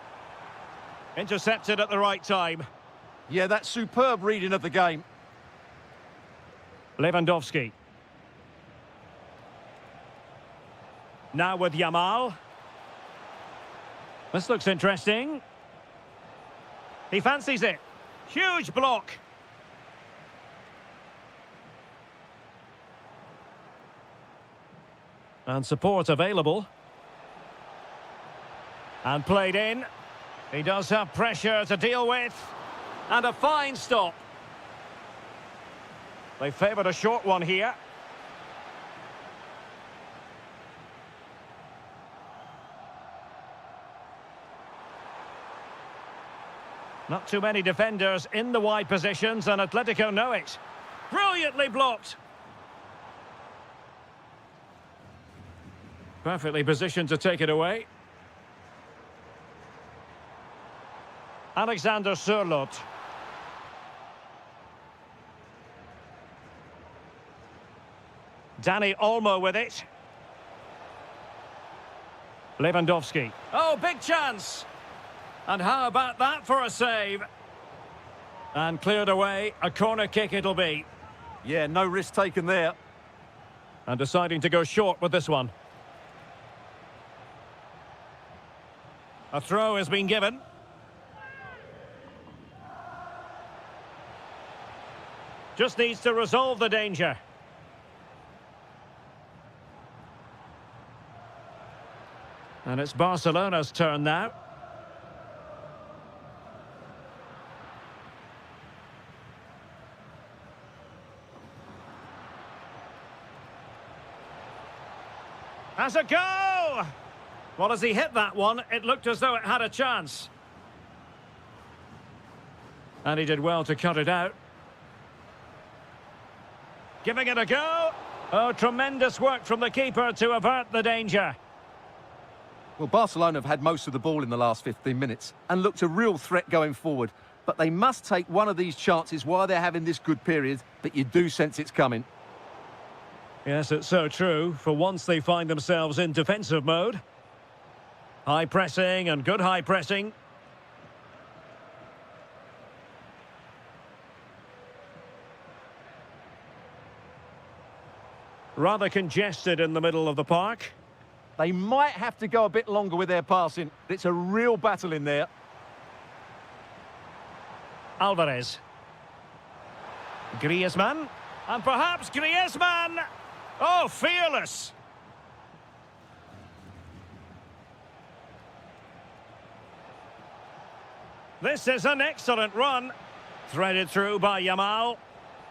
Intercepted at the right time. Yeah, that's superb reading of the game. Lewandowski. Now with Yamal. This looks interesting. He fancies it. Huge block. And support available. And played in. He does have pressure to deal with. And a fine stop. They favoured a short one here. Not too many defenders in the wide positions, and Atletico know it. Brilliantly blocked. Perfectly positioned to take it away. Alexander Sørloth. Dani Olmo with it. Lewandowski. Oh, big chance. And how about that for a save? And cleared away. A corner kick it'll be. Yeah, no risk taken there. And deciding to go short with this one. A throw has been given. Just needs to resolve the danger. And it's Barcelona's turn now. Has a go! Well, as he hit that one, it looked as though it had a chance. And he did well to cut it out. Giving it a go. Oh, tremendous work from the keeper to avert the danger. Well, Barcelona have had most of the ball in the last 15 minutes and looked a real threat going forward. But they must take one of these chances while they're having this good period, but you do sense it's coming. Yes, it's so true. For once they find themselves in defensive mode. High pressing and good high pressing. Rather congested in the middle of the park. They might have to go a bit longer with their passing. It's a real battle in there. Alvarez. Griezmann. And perhaps Griezmann. Oh, fearless. This is an excellent run. Threaded through by Yamal.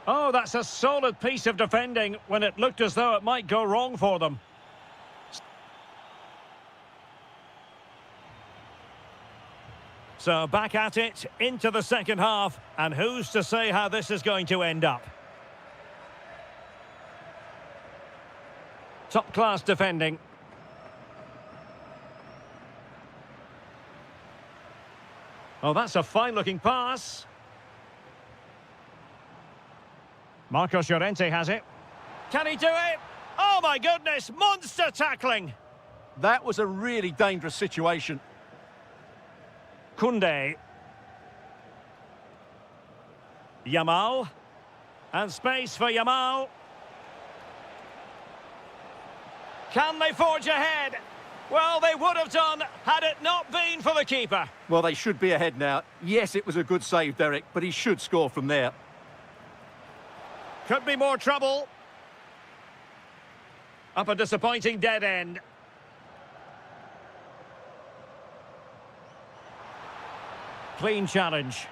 Oh, that's a solid piece of defending when it looked as though it might go wrong for them. So back at it into the second half, and who's to say how this is going to end up? Top-class defending. Oh, that's a fine-looking pass. Marcos Llorente has it. Can he do it? Oh, my goodness, monster tackling. That was a really dangerous situation. Koundé. Yamal. And space for Yamal. Can they forge ahead? Well, they would have done had it not been for the keeper. Well, they should be ahead now. Yes, it was a good save, Derek, but he should score from there. Could be more trouble. Up a disappointing dead end. Clean challenge.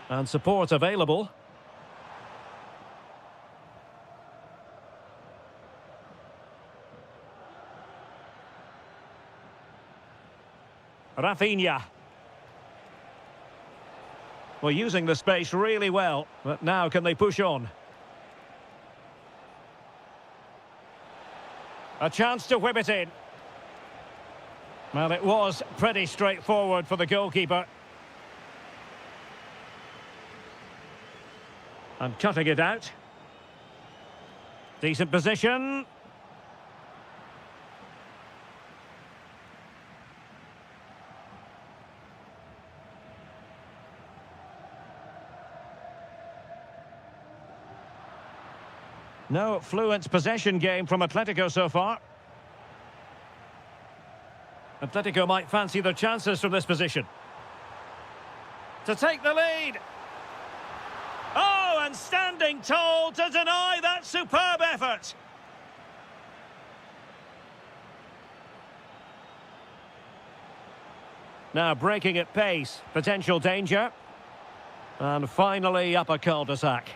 And support available. Rafinha. Well, using the space really well, but now can they push on? A chance to whip it in. Well, it was pretty straightforward for the goalkeeper. And cutting it out. Decent position. No fluent possession game from Atletico so far. Atletico might fancy their chances from this position. To take the lead. Oh, and standing tall to deny that superb effort. Now breaking at pace, potential danger. And finally up a cul-de-sac.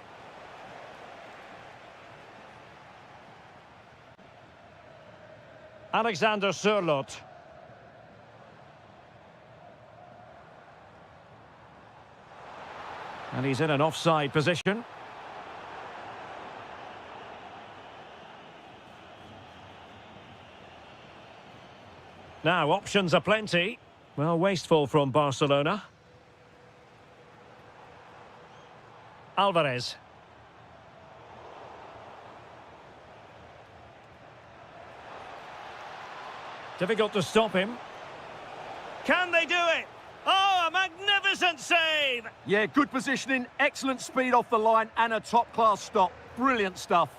Alexander Sørloth. And he's in an offside position. Now, options are plenty. Well, wasteful from Barcelona. Alvarez. Difficult to stop him. Can they do it? Oh, a magnificent save! Yeah, good positioning, excellent speed off the line, and a top-class stop. Brilliant stuff.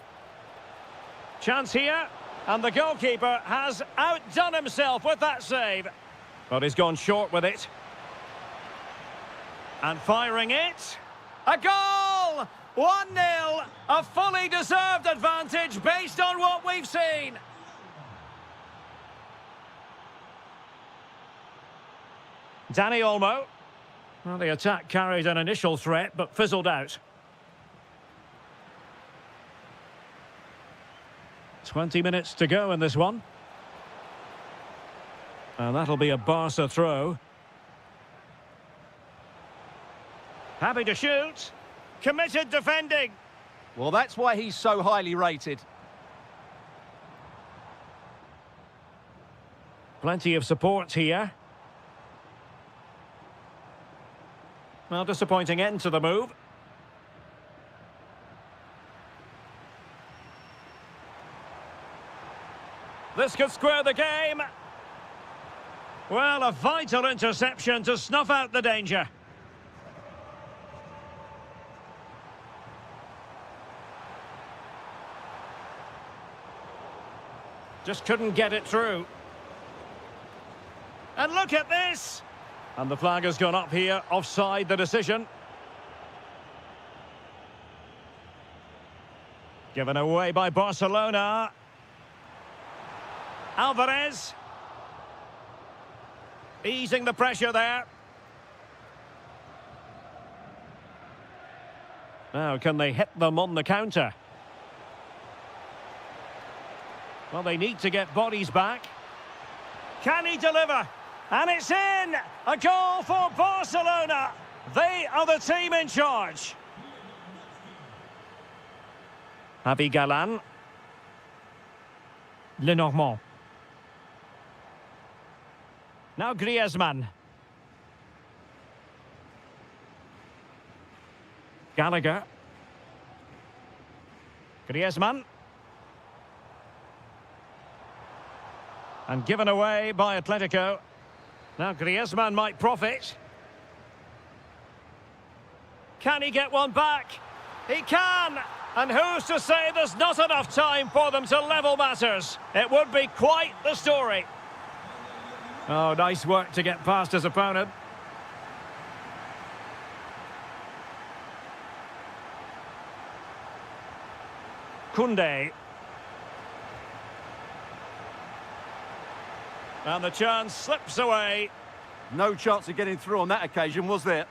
Chance here, and the goalkeeper has outdone himself with that save. But he's gone short with it. And firing it. A goal! 1-0. A fully deserved advantage based on what we've seen. Dani Olmo. Well, the attack carried an initial threat, but fizzled out. 20 minutes to go in this one. And that'll be a Barca throw. Happy to shoot. Committed defending. Well, that's why he's so highly rated. Plenty of support here. Well, disappointing end to the move. This could square the game. Well, a vital interception to snuff out the danger. Just couldn't get it through. And look at this! And the flag has gone up here, offside the decision. Given away by Barcelona. Alvarez. Easing the pressure there. Now, can they hit them on the counter? Well, they need to get bodies back. Can he deliver? And it's in! A goal for Barcelona! They are the team in charge. Javi Galan. Lenormand. Now Griezmann. Gallagher. Griezmann. And given away by Atletico. Now Griezmann might profit. Can he get one back? He can! And who's to say there's not enough time for them to level matters? It would be quite the story. Oh, nice work to get past his opponent. Koundé. And the chance slips away. No chance of getting through on that occasion, was there?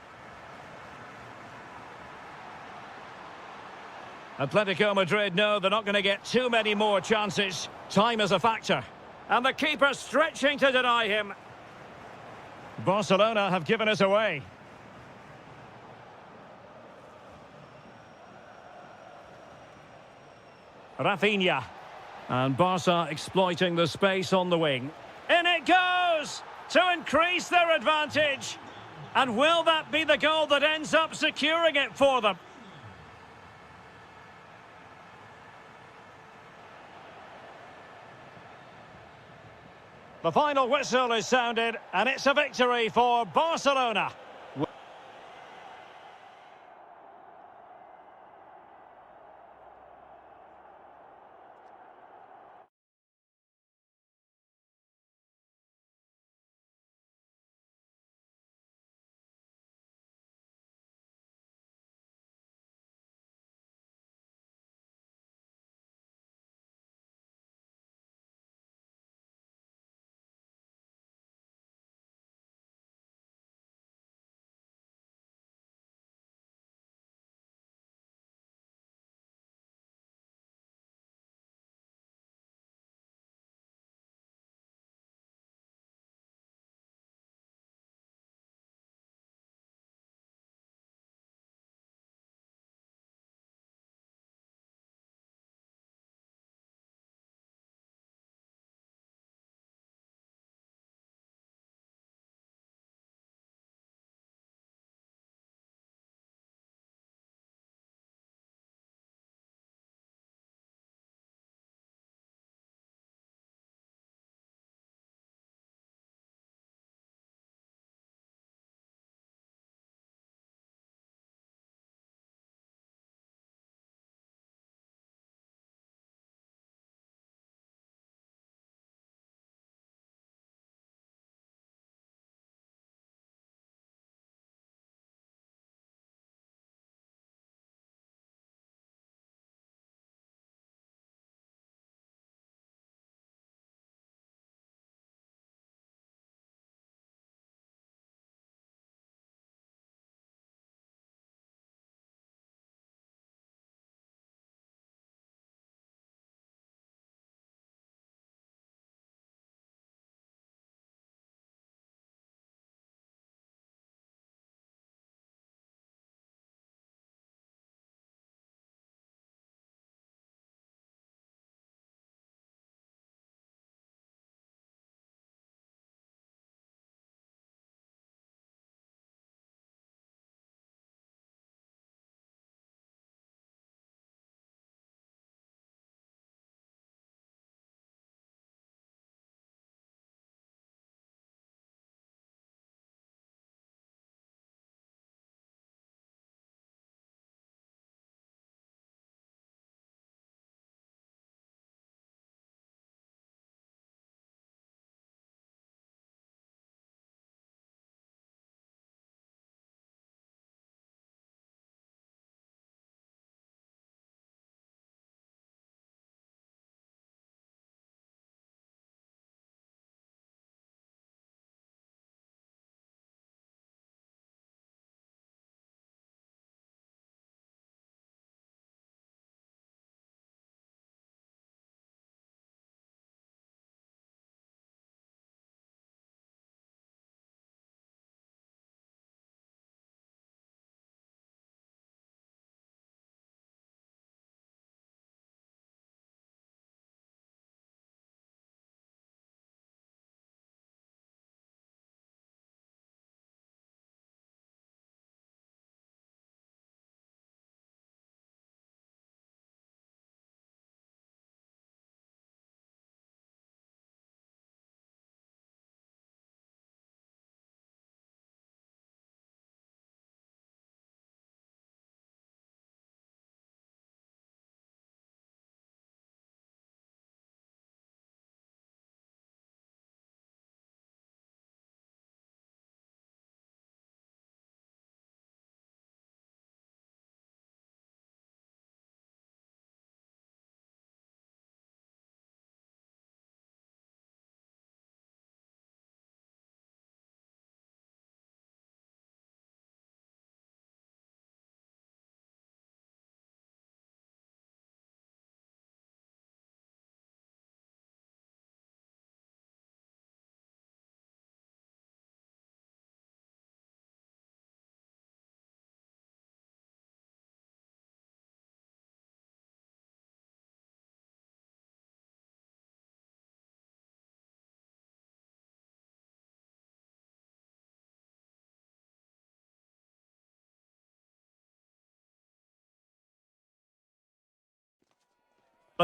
Atletico Madrid know they're not going to get too many more chances. Time is a factor. And the keeper stretching to deny him. Barcelona have given us away. Rafinha. And Barca exploiting the space on the wing. In it goes! To increase their advantage. And will that be the goal that ends up securing it for them? The final whistle is sounded, and it's a victory for Barcelona.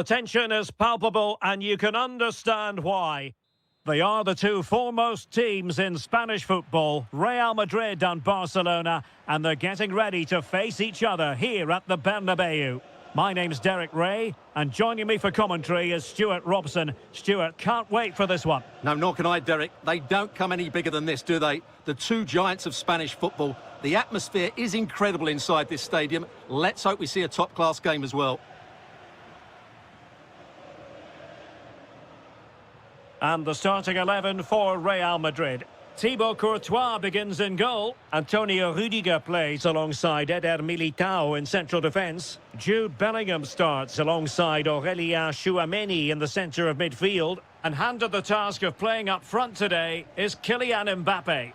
The tension is palpable and you can understand why. They are the two foremost teams in Spanish football, Real Madrid and Barcelona, and they're getting ready to face each other here at the Bernabeu. My name's Derek Ray, and joining me for commentary is Stuart Robson. Stuart, can't wait for this one. No, nor can I, Derek. They don't come any bigger than this, do they? The two giants of Spanish football. The atmosphere is incredible inside this stadium. Let's hope we see a top-class game as well. And the starting 11 for Real Madrid. Thibaut Courtois begins in goal. Antonio Rudiger plays alongside Eder Militao in central defence. Jude Bellingham starts alongside Aurélien Tchouameni in the centre of midfield. And handed the task of playing up front today is Kylian Mbappe.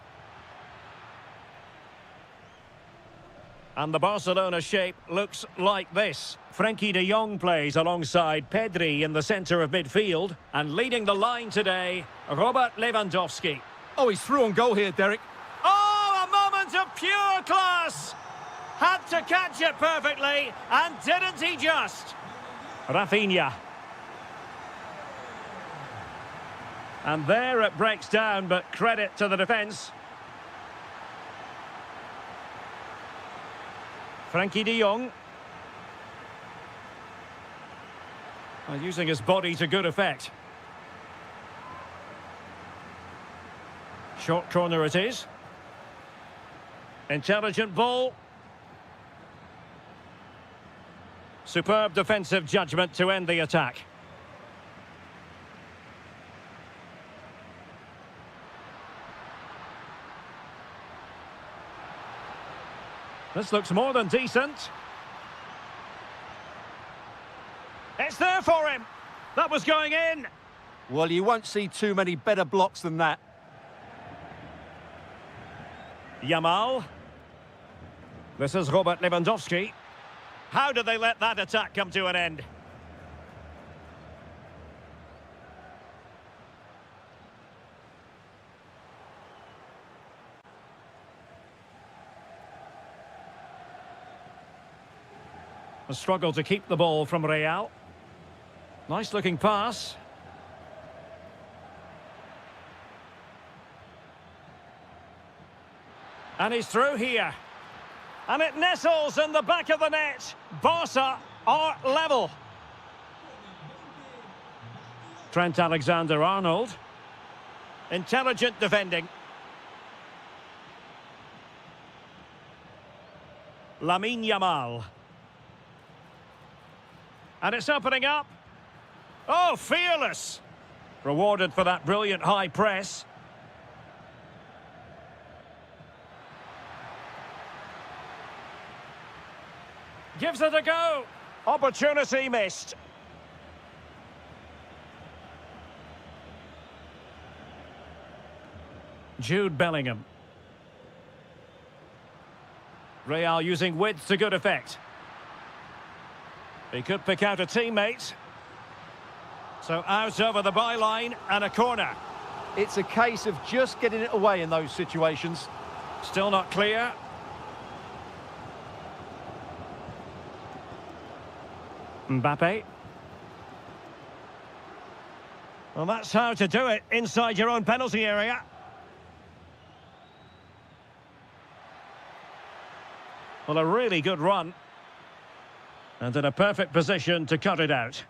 And the Barcelona shape looks like this. Frenkie de Jong plays alongside Pedri in the centre of midfield. And leading the line today, Robert Lewandowski. Oh, he's through on goal here, Derek. Oh, a moment of pure class! Had to catch it perfectly, and didn't he just? Rafinha. And there it breaks down, but credit to the defence. Frenkie de Jong. And using his body to good effect. Short corner it is. Intelligent ball. Superb defensive judgment to end the attack. This looks more than decent. It's there for him. That was going in. Well, you won't see too many better blocks than that. Yamal. This is Robert Lewandowski. How did they let that attack come to an end? A struggle to keep the ball from Real. Nice looking pass. And he's through here. And it nestles in the back of the net. Barca are level. Trent Alexander-Arnold. Intelligent defending. Lamine Yamal. And it's opening up. Oh, fearless. Rewarded for that brilliant high press. Gives it a go. Opportunity missed. Jude Bellingham. Real using width to good effect. He could pick out a teammate. So out over the byline and a corner. It's a case of just getting it away in those situations. Still not clear. Mbappe. Well, that's how to do it inside your own penalty area. Well, a really good run. And in a perfect position to cut it out.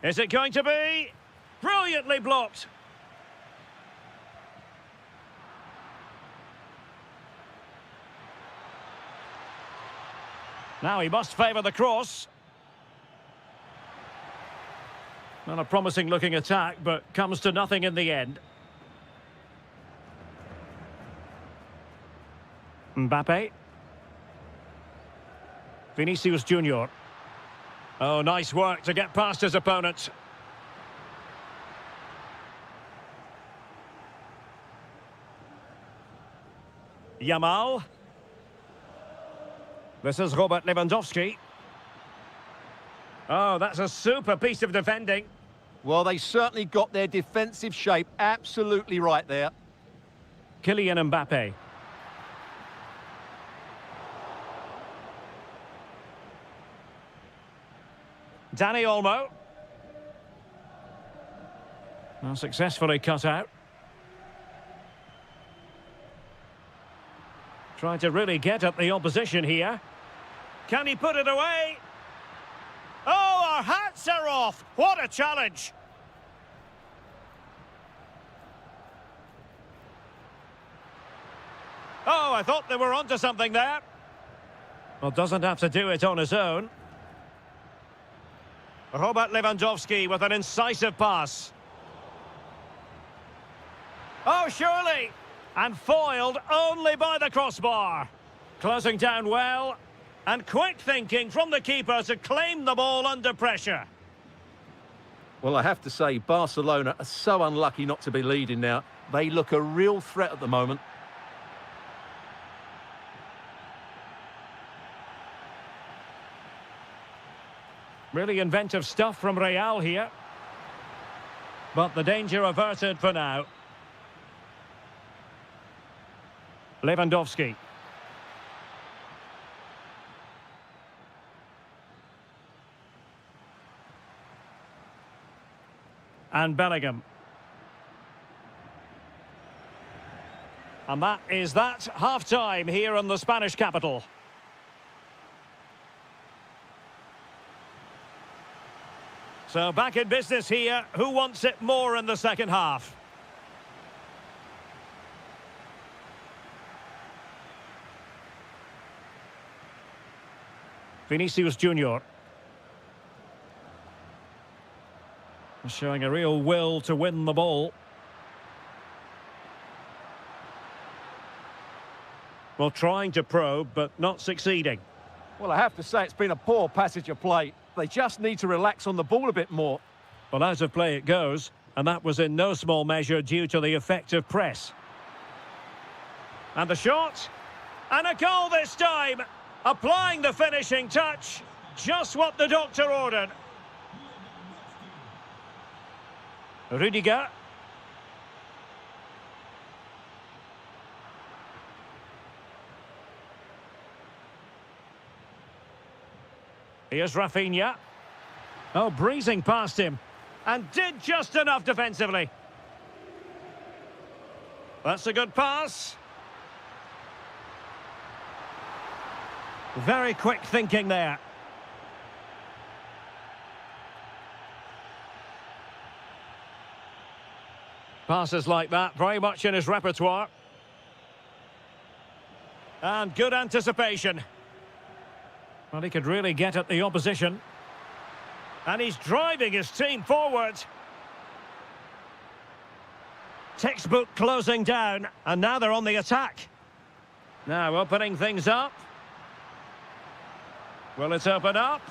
Is it going to be? Brilliantly blocked. Now he must favour the cross. Not a promising looking attack, but comes to nothing in the end. Mbappe. Vinicius Junior. Oh, nice work to get past his opponent. Yamal. This is Robert Lewandowski. Oh, that's a super piece of defending. Well, they certainly got their defensive shape absolutely right there. Kylian Mbappe. Dani Olmo. Well, successfully cut out. Trying to really get at the opposition here. Can he put it away? Oh, our hats are off! What a challenge! Oh, I thought they were onto something there. Well, doesn't have to do it on his own. Robert Lewandowski with an incisive pass. Oh, surely! And foiled only by the crossbar. Closing down well. And quick thinking from the keeper to claim the ball under pressure. Well, I have to say, Barcelona are so unlucky not to be leading now. They look a real threat at the moment. Really inventive stuff from Real here. But the danger averted for now. Lewandowski. And Bellingham. And that is that half-time here in the Spanish capital. So back in business here. Who wants it more in the second half? Vinicius Junior. Showing a real will to win the ball. Well, trying to probe, but not succeeding. Well, I have to say, it's been a poor passage of play. They just need to relax on the ball a bit more. Well, out of play it goes, and that was in no small measure due to the effective press. And the shot, and a goal this time, applying the finishing touch, just what the doctor ordered. Rudiger. Here's Rafinha. Oh, breezing past him. And did just enough defensively. That's a good pass. Very quick thinking there. Passes like that, very much in his repertoire. And good anticipation. Well, he could really get at the opposition. And he's driving his team forward. Textbook closing down, and now they're on the attack. Now opening things up. Will it open up?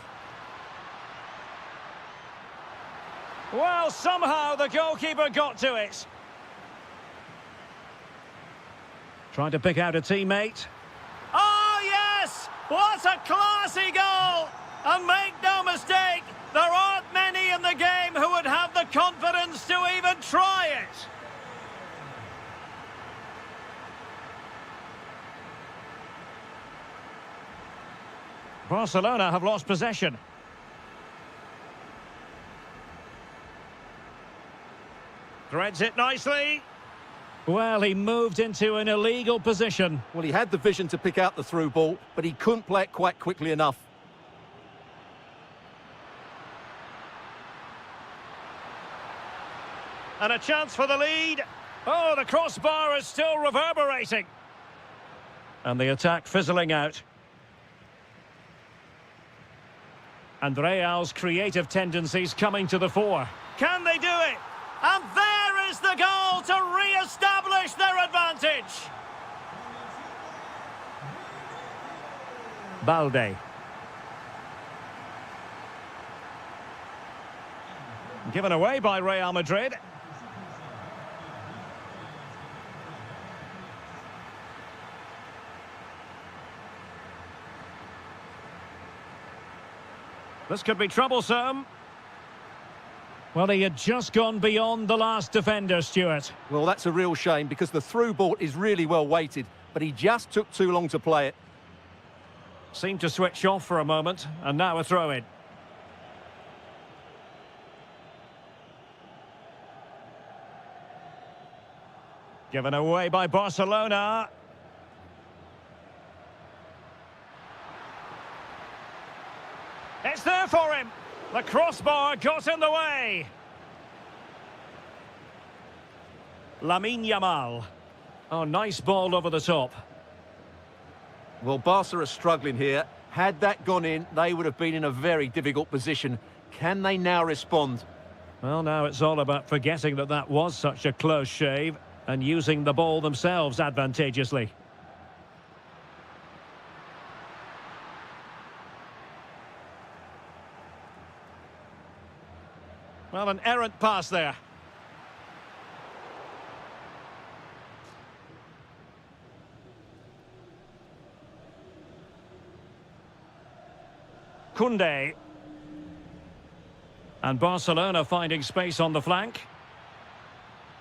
Well, somehow the goalkeeper got to it. Trying to pick out a teammate. Oh, yes! What a classy goal! And make no mistake, there aren't many in the game who would have the confidence to even try it. Barcelona have lost possession. Threads it nicely. Well, he moved into an illegal position. Well, he had the vision to pick out the through ball, but he couldn't play it quite quickly enough. And a chance for the lead. Oh, the crossbar is still reverberating. And the attack fizzling out. And Real's creative tendencies coming to the fore. Can they do it? And there is the goal to re-establish their advantage. Balde. Given away by Real Madrid. This could be troublesome. Well, he had just gone beyond the last defender, Stuart. Well, that's a real shame because the through ball is really well weighted, but he just took too long to play it. Seemed to switch off for a moment, and now a throw-in. Given away by Barcelona. It's there for him. The crossbar got in the way. Lamine Yamal. Oh, nice ball over the top. Well, Barca are struggling here. Had that gone in, they would have been in a very difficult position. Can they now respond? Well, now it's all about forgetting that that was such a close shave and using the ball themselves advantageously. Well, an errant pass there. Koundé. And Barcelona finding space on the flank.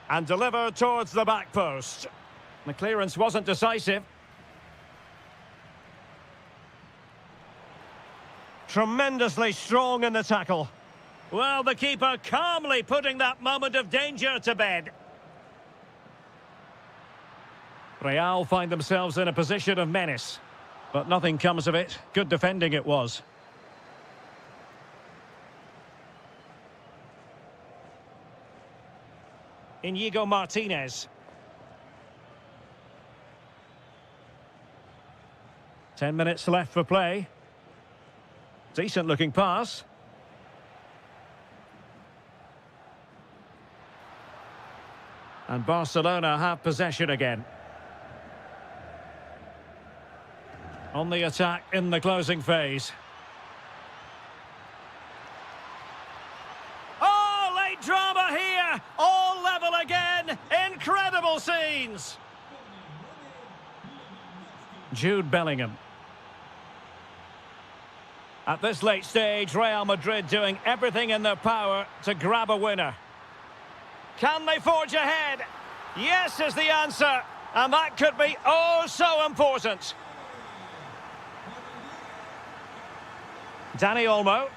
And delivered towards the back post. The clearance wasn't decisive. Tremendously strong in the tackle. Well, the keeper calmly putting that moment of danger to bed. Real find themselves in a position of menace. But nothing comes of it. Good defending it was. Inigo Martinez. 10 minutes left for play. Decent looking pass. And Barcelona have possession again. On the attack in the closing phase. Oh, late drama here! All level again! Incredible scenes! Jude Bellingham. At this late stage, Real Madrid doing everything in their power to grab a winner. Can they forge ahead? Yes is the answer, and that could be oh so important. Dani Olmo.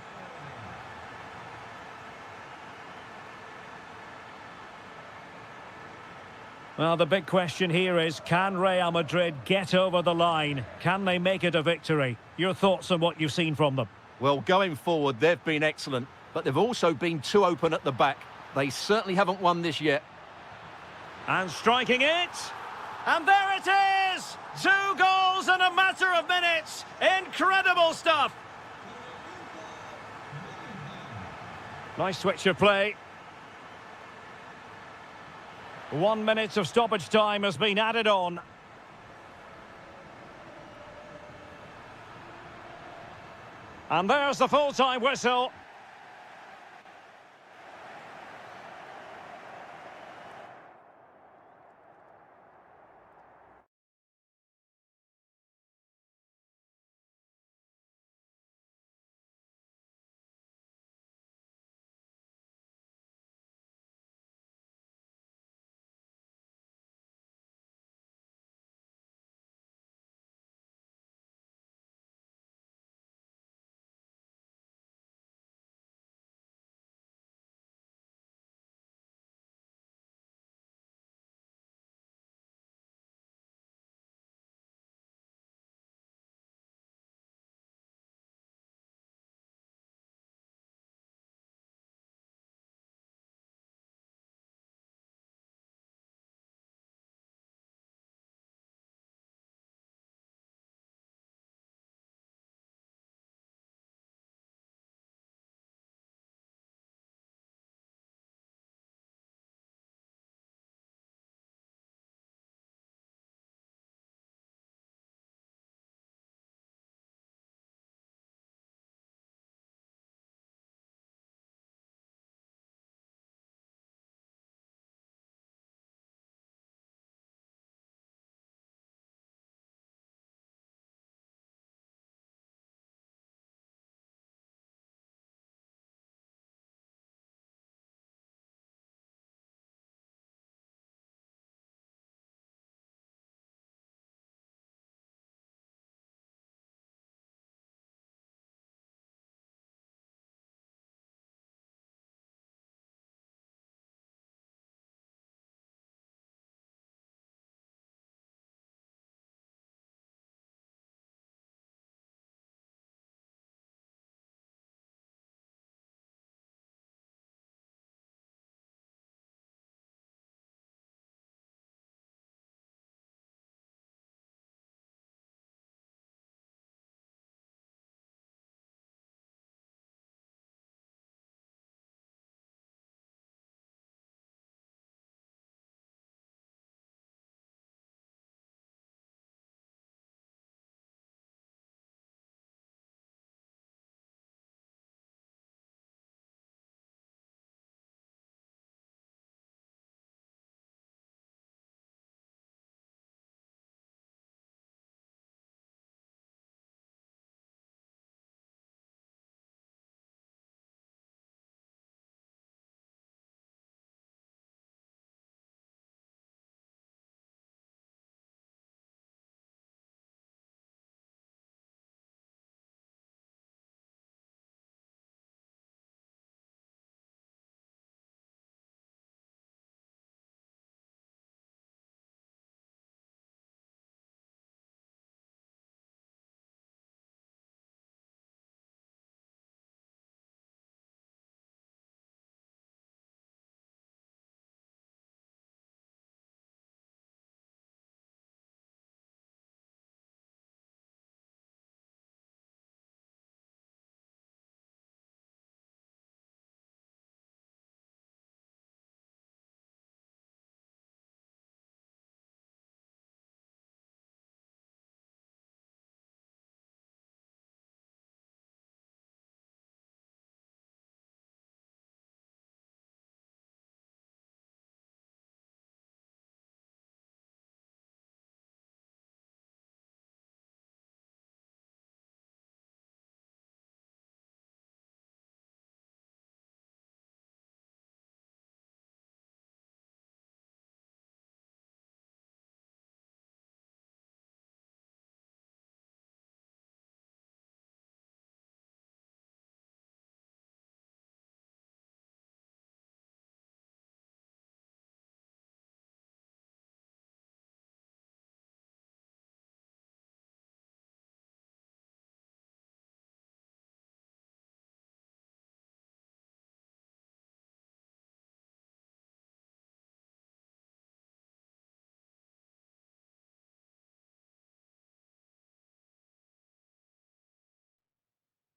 Well, the big question here is, can Real Madrid get over the line? Can they make it a victory? Your thoughts on what you've seen from them? Well, going forward, they've been excellent, but they've also been too open at the back. They certainly haven't won this yet. And striking it. And there it is! 2 goals in a matter of minutes. Incredible stuff. Nice switch of play. 1 minute of stoppage time has been added on. And there's the full-time whistle.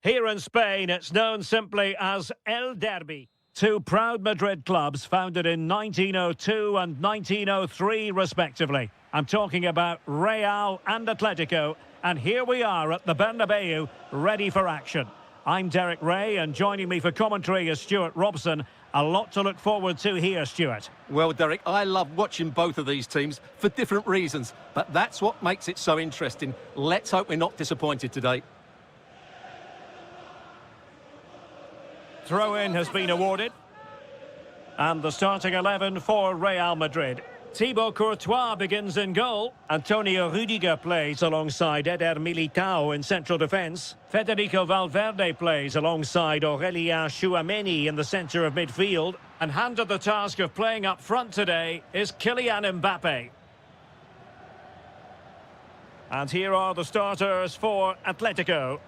Here in Spain, it's known simply as El Derby. Two proud Madrid clubs founded in 1902 and 1903, respectively. I'm talking about Real and Atletico, and here we are at the Bernabeu, ready for action. I'm Derek Ray, and joining me for commentary is Stuart Robson. A lot to look forward to here, Stuart. Well, Derek, I love watching both of these teams for different reasons, but that's what makes it so interesting. Let's hope we're not disappointed today. Throw-in has been awarded. And the starting 11 for Real Madrid. Thibaut Courtois begins in goal. Antonio Rüdiger plays alongside Eder Militao in central defence. Federico Valverde plays alongside Aurélien Tchouaméni in the centre of midfield. And handed the task of playing up front today is Kylian Mbappe. And here are the starters for Atletico.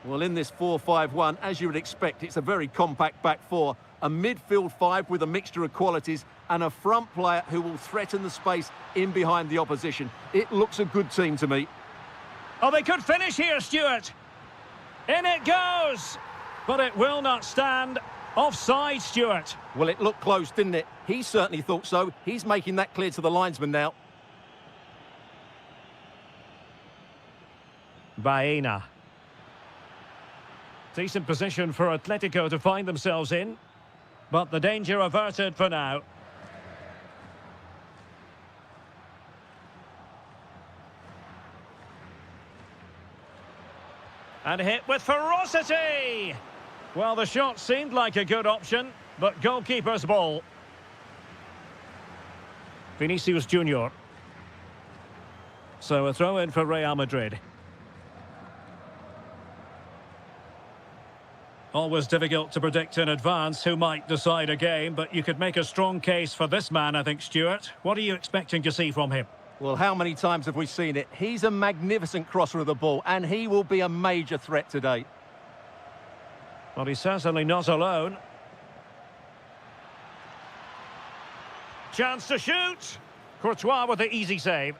Well, in this 4-5-1, as you would expect, it's a very compact back four. A midfield five with a mixture of qualities and a front player who will threaten the space in behind the opposition. It looks a good team to me. Oh, they could finish here, Stuart. In it goes. But it will not stand. Offside, Stuart. Well, it looked close, didn't it? He certainly thought so. He's making that clear to the linesman now. Baena. Decent position for Atletico to find themselves in. But the danger averted for now. And hit with ferocity! Well, the shot seemed like a good option, but goalkeeper's ball. Vinicius Junior. So a throw-in for Real Madrid. Always difficult to predict in advance who might decide a game, but you could make a strong case for this man, I think, Stuart. What are you expecting to see from him? Well, how many times have we seen it? He's a magnificent crosser of the ball, and he will be a major threat today. Well, he's certainly not alone. Chance to shoot! Courtois with the easy save.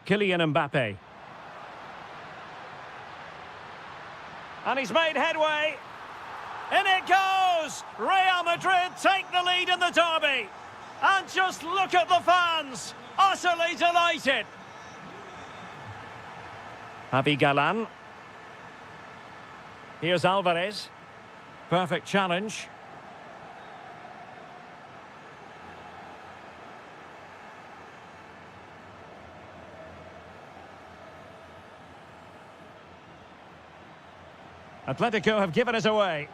Kylian Mbappe. And he's made headway. In it goes! Real Madrid take the lead in the derby. And just look at the fans. Utterly delighted. Javi Galan. Here's Alvarez. Perfect challenge. Atletico have given us away.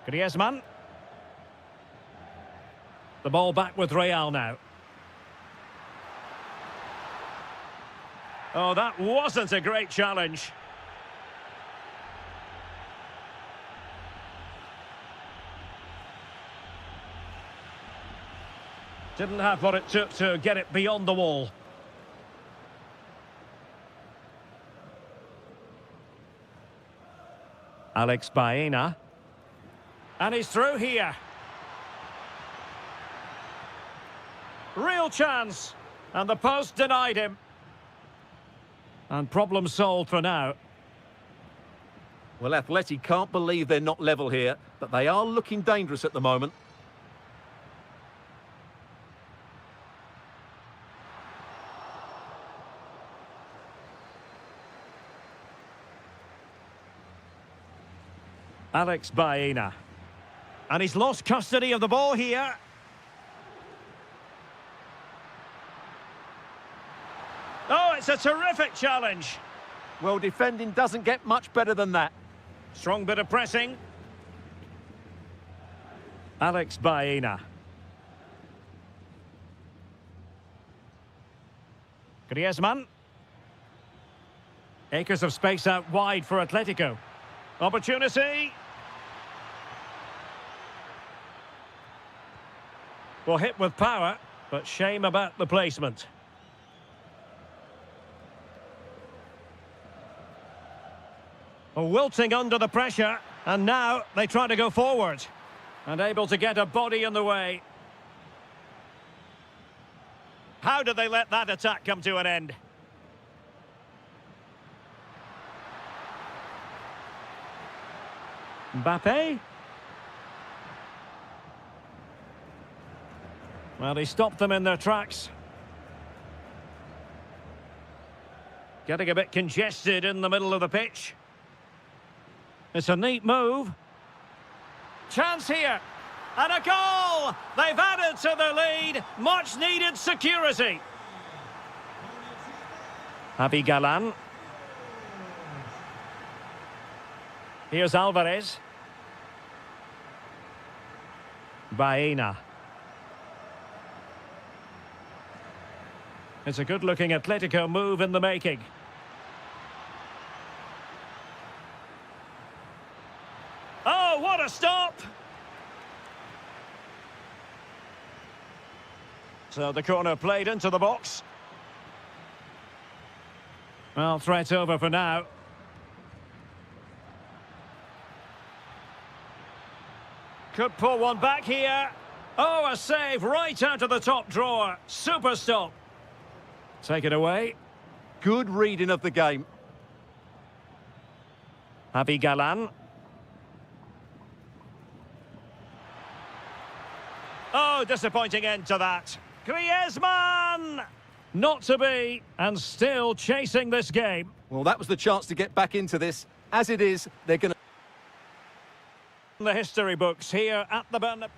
Griezmann. The ball back with Real now. Oh, that wasn't a great challenge. Didn't have what it took to get it beyond the wall. Alex Baena. And he's through here. Real chance. And the post denied him. And problem solved for now. Well, Atleti can't believe they're not level here, but they are looking dangerous at the moment. Alex Baena. And he's lost custody of the ball here. Oh, it's a terrific challenge. Well, defending doesn't get much better than that. Strong bit of pressing. Alex Baena. Griezmann. Acres of space out wide for Atletico. Opportunity. Well, hit with power, but shame about the placement. Wilting under the pressure. And now they try to go forward. And able to get a body in the way. How did they let that attack come to an end? Mbappe? Well, he stopped them in their tracks. Getting a bit congested in the middle of the pitch. It's a neat move. Chance here. And a goal! They've added to their lead. Much needed security. Javi Galan. Here's Alvarez. Baena. It's a good-looking Atletico move in the making. Oh, what a stop! So the corner played into the box. Well, threat over for now. Could pull one back here. Oh, a save right out of the top drawer. Super stop. Take it away. Good reading of the game. Javi Galan. Oh, disappointing end to that. Griezmann! Not to be, and still chasing this game. Well, that was the chance to get back into this. As it is, they're going to... The history books here at the Bernabeu.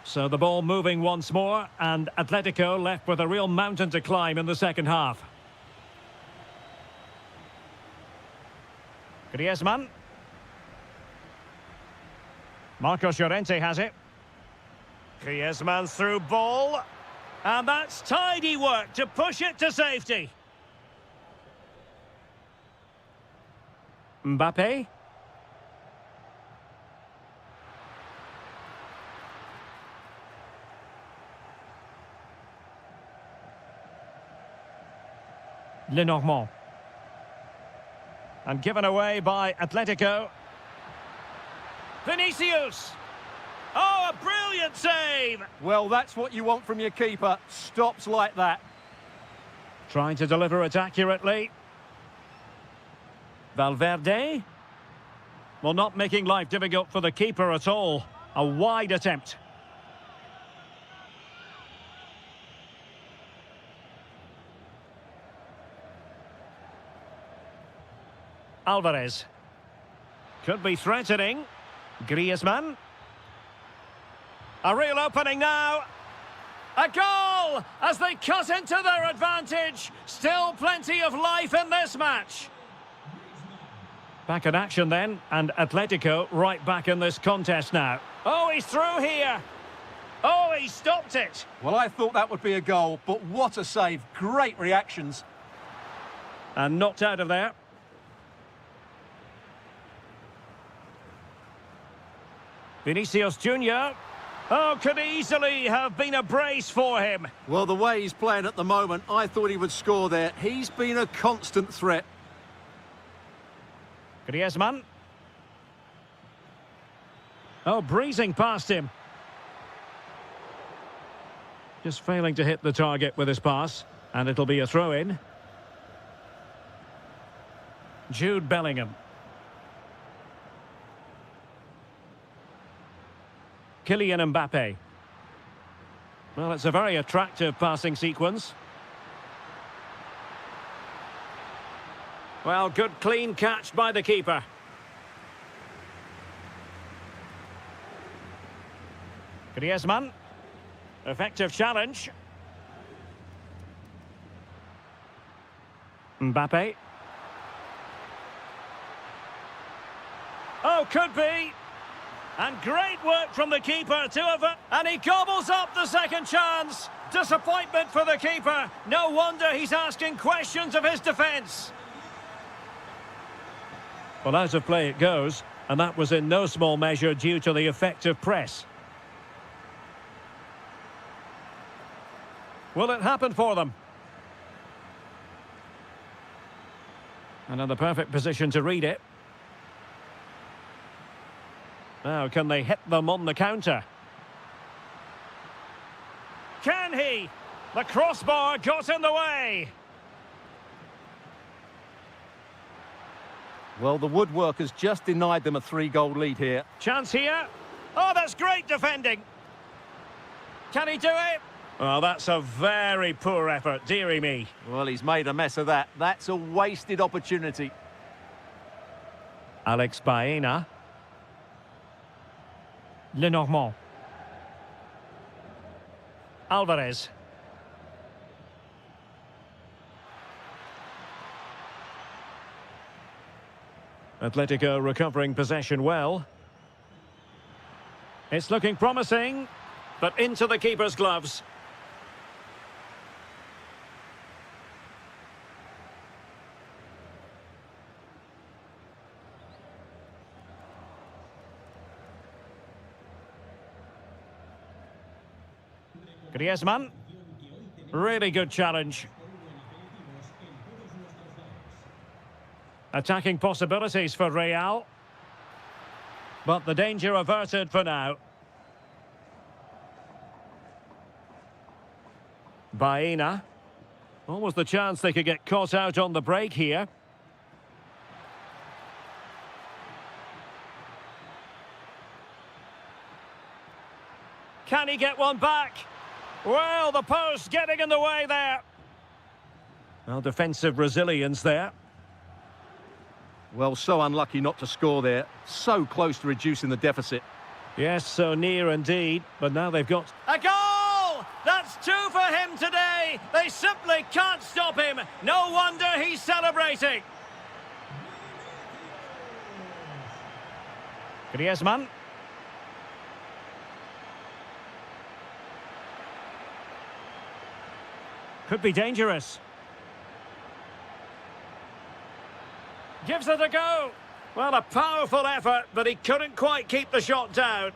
So the ball moving once more, and Atletico left with a real mountain to climb in the second half. Griezmann. Marcos Llorente has it. Griezmann's through ball. And that's tidy work to push it to safety. Mbappe. Lenormand. And given away by Atletico. Vinicius. Oh, a brilliant save! Well, that's what you want from your keeper. Stops like that. Trying to deliver it accurately. Valverde. Well, not making life difficult for the keeper at all. A wide attempt. Alvarez. Could be threatening. Griezmann. A real opening now. A goal as they cut into their advantage. Still plenty of life in this match. Back in action then, and Atletico right back in this contest now. Oh, he's through here. Oh, he stopped it. Well, I thought that would be a goal, but what a save. Great reactions. And knocked out of there. Vinicius Junior. Oh, could easily have been a brace for him. Well, the way he's playing at the moment, I thought he would score there. He's been a constant threat. Griezmann. Oh, breezing past him. Just failing to hit the target with his pass. And it'll be a throw-in. Jude Bellingham. Kylian Mbappe. Well, it's a very attractive passing sequence. Well, good clean catch by the keeper. Griezmann. Effective challenge. Mbappe. Oh, could be. And great work from the keeper to have... And he gobbles up the second chance. Disappointment for the keeper. No wonder he's asking questions of his defence. Well, out of play it goes. And that was in no small measure due to the effective press. Will it happen for them? And in the perfect position to read it. Now, can they hit them on the counter? Can he? The crossbar got in the way. Well, the woodwork has just denied them a 3-goal lead here. Chance here. Oh, that's great defending. Can he do it? Oh, that's a very poor effort, dearie me. Well, he's made a mess of that. That's a wasted opportunity. Alex Baena. Lenormand. Alvarez. Atletico recovering possession well. It's looking promising, but into the keeper's gloves. Griezmann. Really good challenge. Attacking possibilities for Real. But the danger averted for now. Baena. What was the chance they could get caught out on the break here? Can he get one back? Well, the post getting in the way there. Well, defensive resilience there. Well, so unlucky not to score there. So close to reducing the deficit. Yes, so near indeed. But now they've got a goal! That's 2 for him today. They simply can't stop him. No wonder he's celebrating. Griezmann. Could be dangerous. Gives it a go. Well, a powerful effort, but he couldn't quite keep the shot down.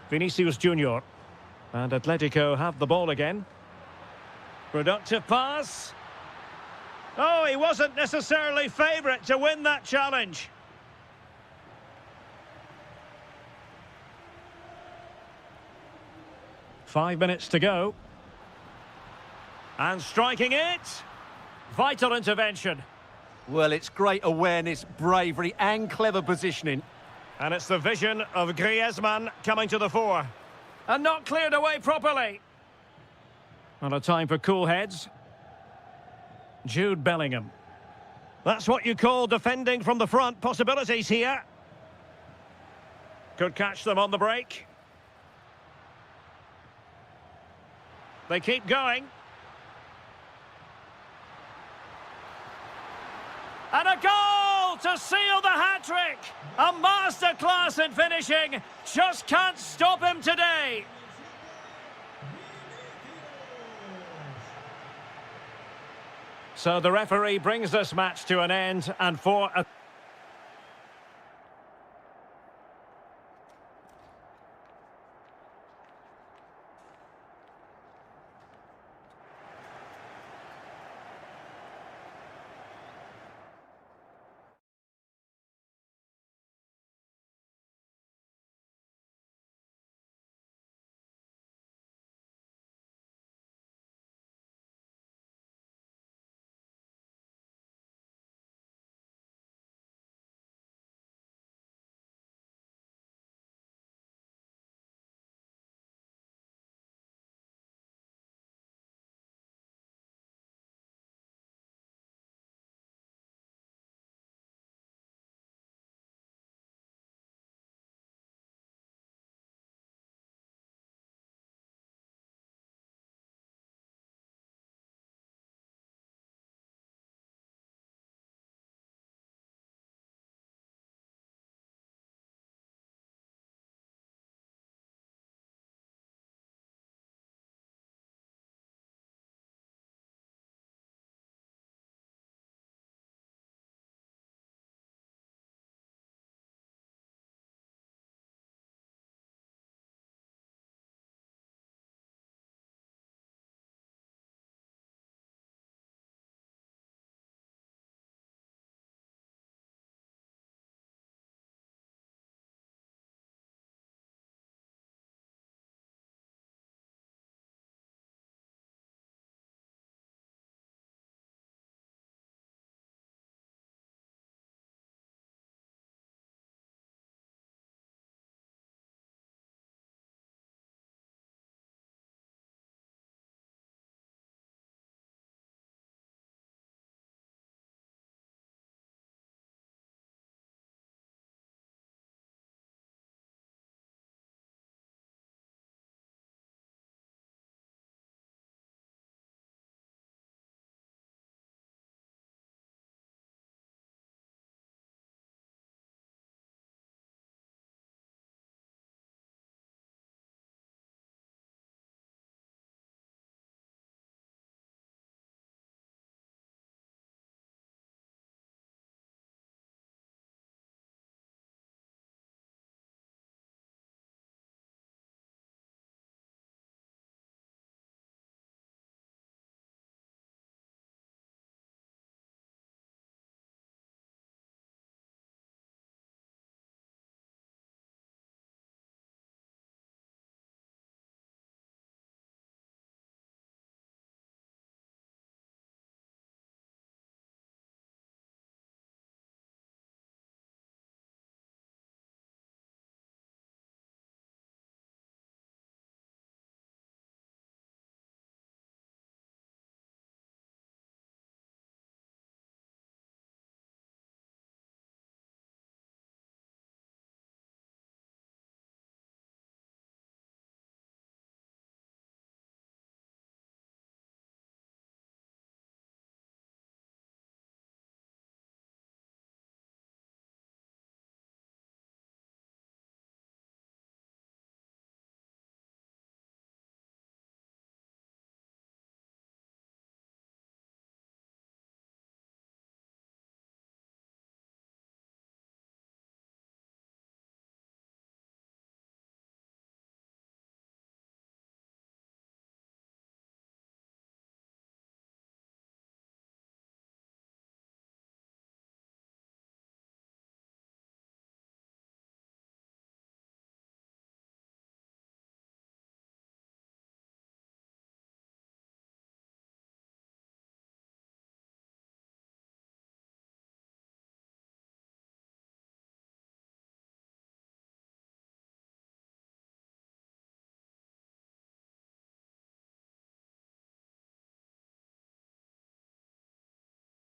Vinicius Junior. And Atletico have the ball again. Productive pass. Oh, he wasn't necessarily favourite to win that challenge. Five minutes to go. And striking it. Vital intervention. Well, it's great awareness, bravery and clever positioning. And it's the vision of Griezmann coming to the fore. And not cleared away properly. And a time for cool heads. Jude Bellingham. That's what you call defending from the front. Possibilities here. Could catch them on the break. They keep going. And a goal to seal the hat-trick! A masterclass in finishing. Just can't stop him today. So the referee brings this match to an end, and for a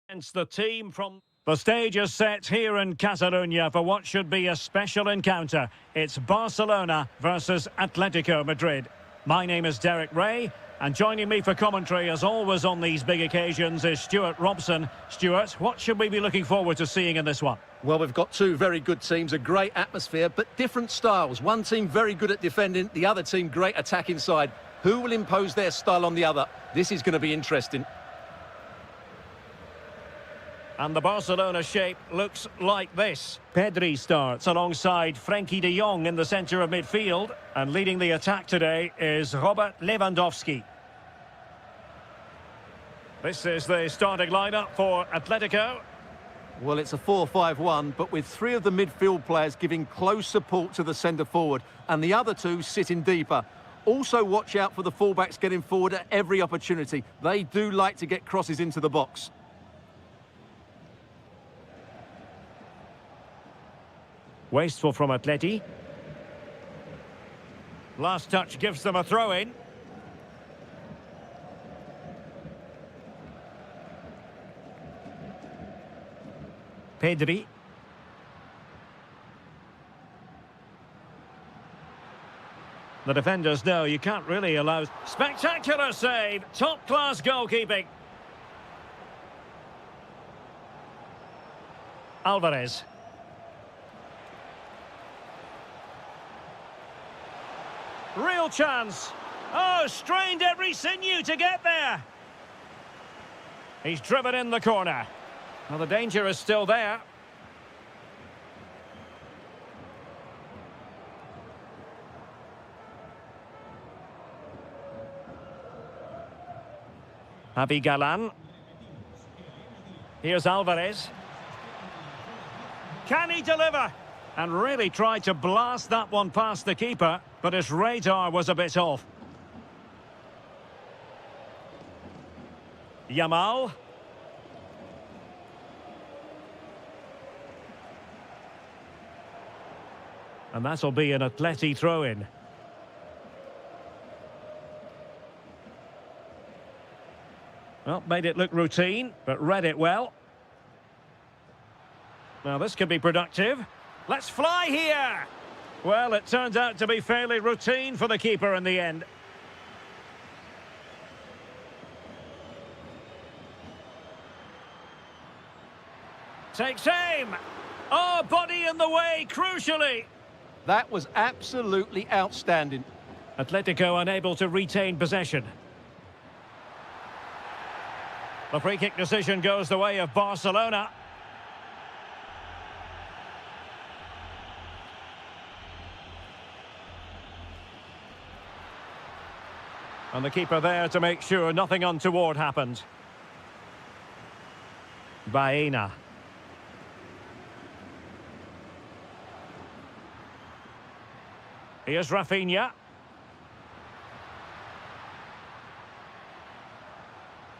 It's the team from... The stage is set here in Catalonia for what should be a special encounter. It's Barcelona versus Atletico Madrid. My name is Derek Ray, and joining me for commentary, as always on these big occasions, is Stuart Robson. Stuart, what should we be looking forward to seeing in this one? Well, we've got two very good teams, a great atmosphere, but different styles. One team very good at defending, the other team great attack inside. Who will impose their style on the other? This is going to be interesting. And the Barcelona shape looks like this. Pedri starts alongside Frenkie de Jong in the centre of midfield. And leading the attack today is Robert Lewandowski. This is the starting lineup for Atletico. Well, it's a 4-5-1, but with three of the midfield players giving close support to the centre forward, and the other two sitting deeper. Also watch out for the fullbacks getting forward at every opportunity. They do like to get crosses into the box. Wasteful from Atleti. Last touch gives them a throw-in. Pedri. The defenders know you can't really allow... Spectacular save! Top-class goalkeeping. Alvarez. Real chance. Oh, strained every sinew to get there. He's driven in the corner. Well, the danger is still there. Javi Galan. Here's Alvarez. Can he deliver? And really tried to blast that one past the keeper, but his radar was a bit off. Yamal. And that'll be an Atleti throw-in. Well, made it look routine, but read it well. Now this could be productive. Let's fly here! Well, it turns out to be fairly routine for the keeper in the end. Takes aim! Oh, body in the way, crucially! That was absolutely outstanding. Atletico unable to retain possession. The free kick decision goes the way of Barcelona. And the keeper there to make sure nothing untoward happened. Baena. Here's Rafinha.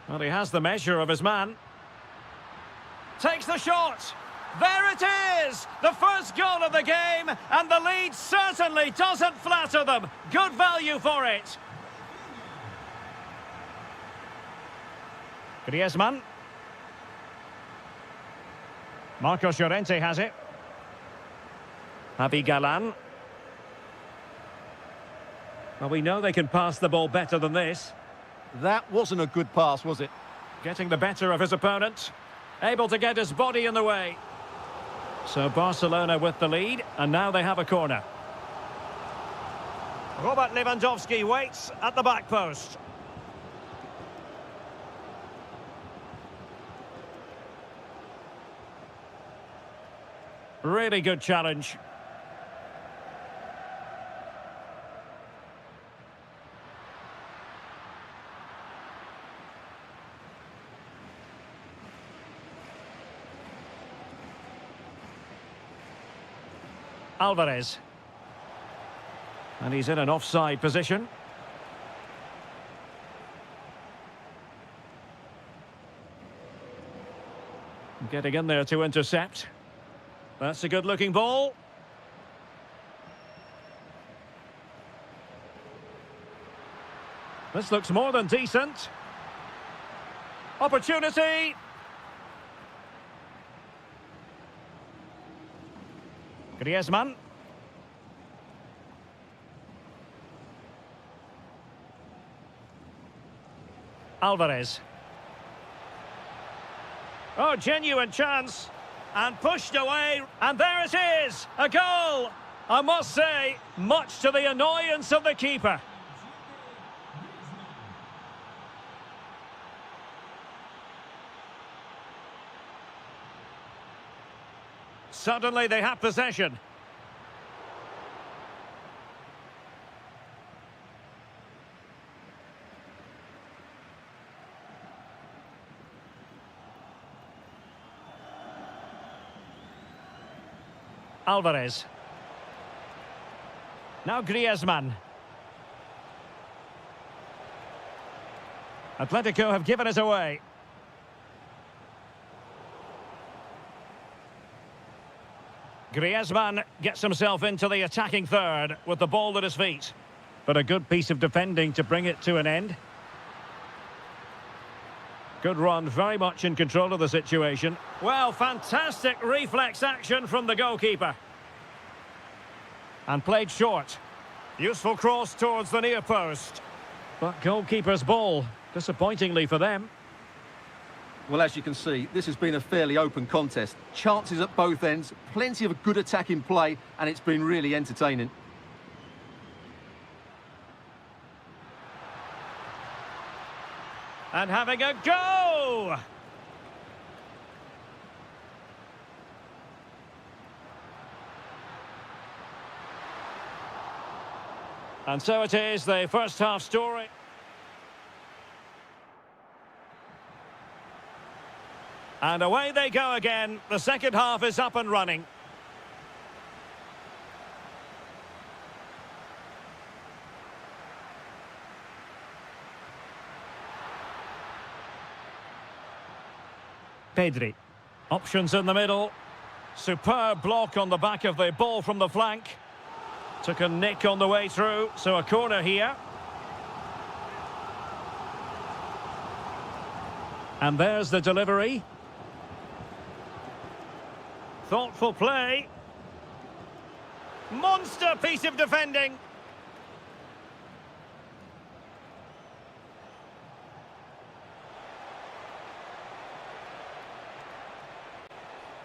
Well, he has the measure of his man. Takes the shot. There it is! The first goal of the game, and the lead certainly doesn't flatter them. Good value for it. Griezmann. Marcos Llorente has it. Javi Galan. Well, we know they can pass the ball better than this. That wasn't a good pass, was it? Getting the better of his opponent. Able to get his body in the way. So Barcelona with the lead, and now they have a corner. Robert Lewandowski waits at the back post. Really good challenge. Alvarez. And he's in an offside position. Getting in there to intercept. That's a good-looking ball. This looks more than decent. Opportunity. Griezmann. Alvarez. Oh, genuine chance. And pushed away. And there it is. A goal. I must say, much to the annoyance of the keeper. Suddenly they have possession. Alvarez. Now Griezmann. Atletico have given us away. Griezmann gets himself into the attacking third with the ball at his feet. But a good piece of defending to bring it to an end. Good run, very much in control of the situation. Well, fantastic reflex action from the goalkeeper. And played short. Useful cross towards the near post. But goalkeeper's ball, disappointingly for them. Well, as you can see, this has been a fairly open contest. Chances at both ends, plenty of good attacking play, and it's been really entertaining. And having a go! And so it is, the first half story. And away they go again. The second half is up and running. Pedri. Options in the middle. Superb block on the back of the ball from the flank. Took a nick on the way through, so a corner here. And there's the delivery. Thoughtful play. Monster piece of defending.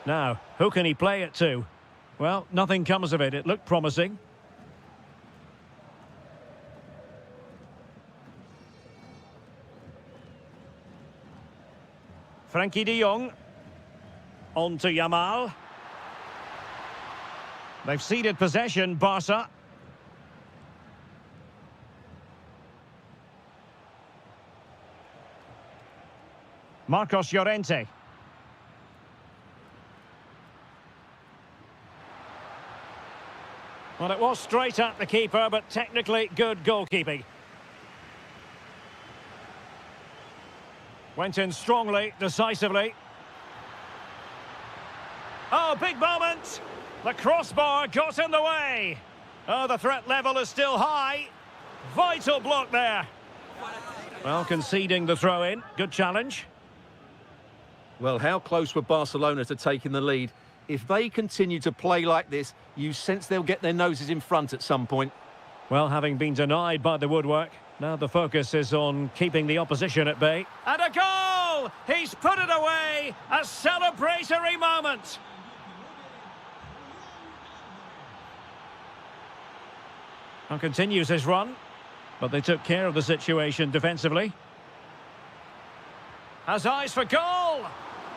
Now, who can he play it to? Well, nothing comes of it. It looked promising. Frankie de Jong. On to Yamal. They've ceded possession, Barca. Marcos Llorente. Well, it was straight at the keeper, but technically good goalkeeping. Went in strongly, decisively. Oh, big moment! The crossbar got in the way. Oh, the threat level is still high. Vital block there. Well, conceding the throw-in. Good challenge. Well, how close were Barcelona to taking the lead? If they continue to play like this, you sense they'll get their noses in front at some point. Well, having been denied by the woodwork, now the focus is on keeping the opposition at bay. And a goal! He's put it away! A celebratory moment! And continues his run, but they took care of the situation defensively. Has eyes for goal!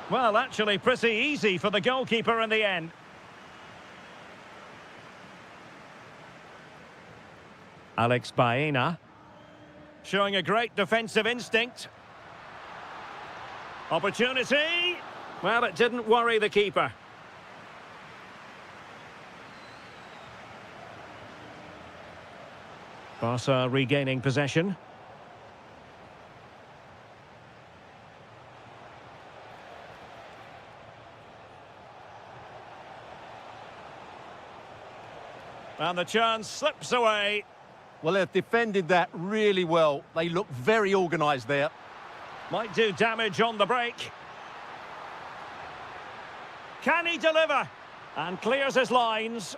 Well, actually pretty easy for the goalkeeper in the end. Alex Baena. Showing a great defensive instinct. Opportunity! Well, it didn't worry the keeper. Barca regaining possession. And the chance slips away. Well, they've defended that really well. They look very organised there. Might do damage on the break. Can he deliver? And clears his lines.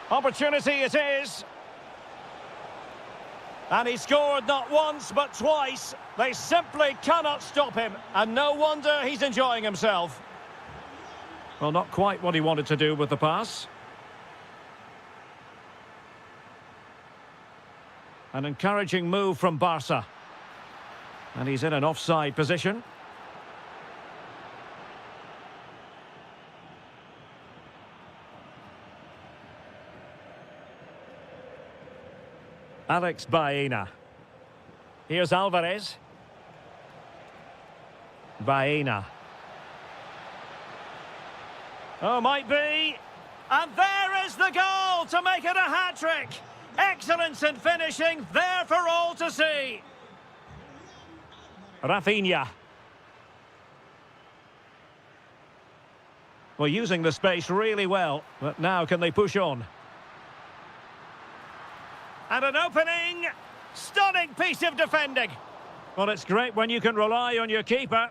Opportunity it is. And he scored not once but twice. They simply cannot stop him. And no wonder he's enjoying himself. Well, not quite what he wanted to do with the pass. An encouraging move from Barca. And he's in an offside position. Alex Baena. Here's Alvarez. Baena. Oh, might be. And there is the goal to make it a hat-trick. Excellence in finishing, there for all to see. Rafinha. Well, using the space really well, but now can they push on? And an opening. Stunning piece of defending. Well, it's great when you can rely on your keeper.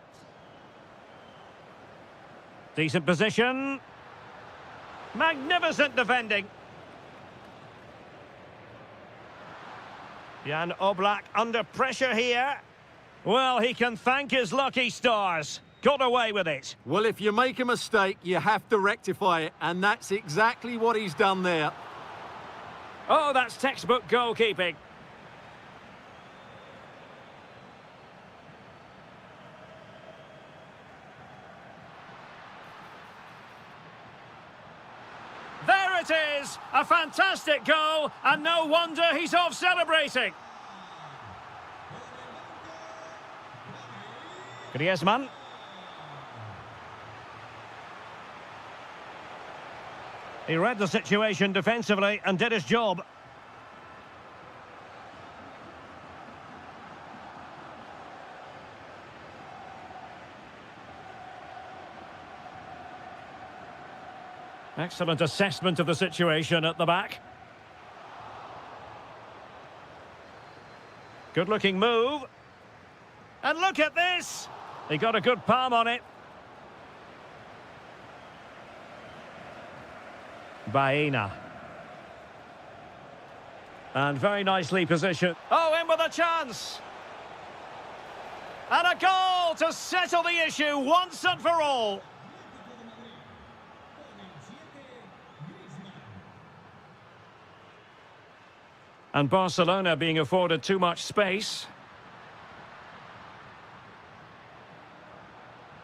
Decent position. Magnificent defending. Jan Oblak under pressure here. Well, he can thank his lucky stars. Got away with it. Well, if you make a mistake, you have to rectify it, and that's exactly what he's done there. Oh, that's textbook goalkeeping. There it is! A fantastic goal, and no wonder he's off celebrating. Griezmann. He read the situation defensively and did his job. Excellent assessment of the situation at the back. Good-looking move. And look at this! He got a good palm on it. Baena. And very nicely positioned. Oh, in with a chance! And a goal to settle the issue once and for all. And Barcelona being afforded too much space.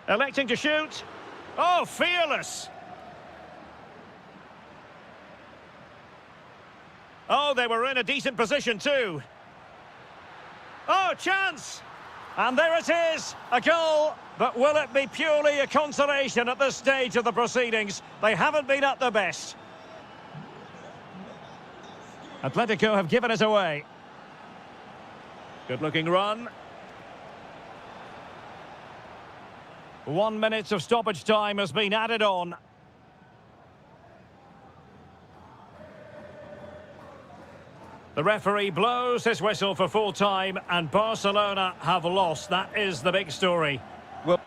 Electing to shoot. Oh, fearless! Oh, they were in a decent position too. Oh, chance! And there it is, a goal. But will it be purely a consolation at this stage of the proceedings? They haven't been at their best. Atletico have given it away. Good-looking run. 1 minute of stoppage time has been added on. The referee blows his whistle for full time, and Barcelona have lost. That is the big story. Well,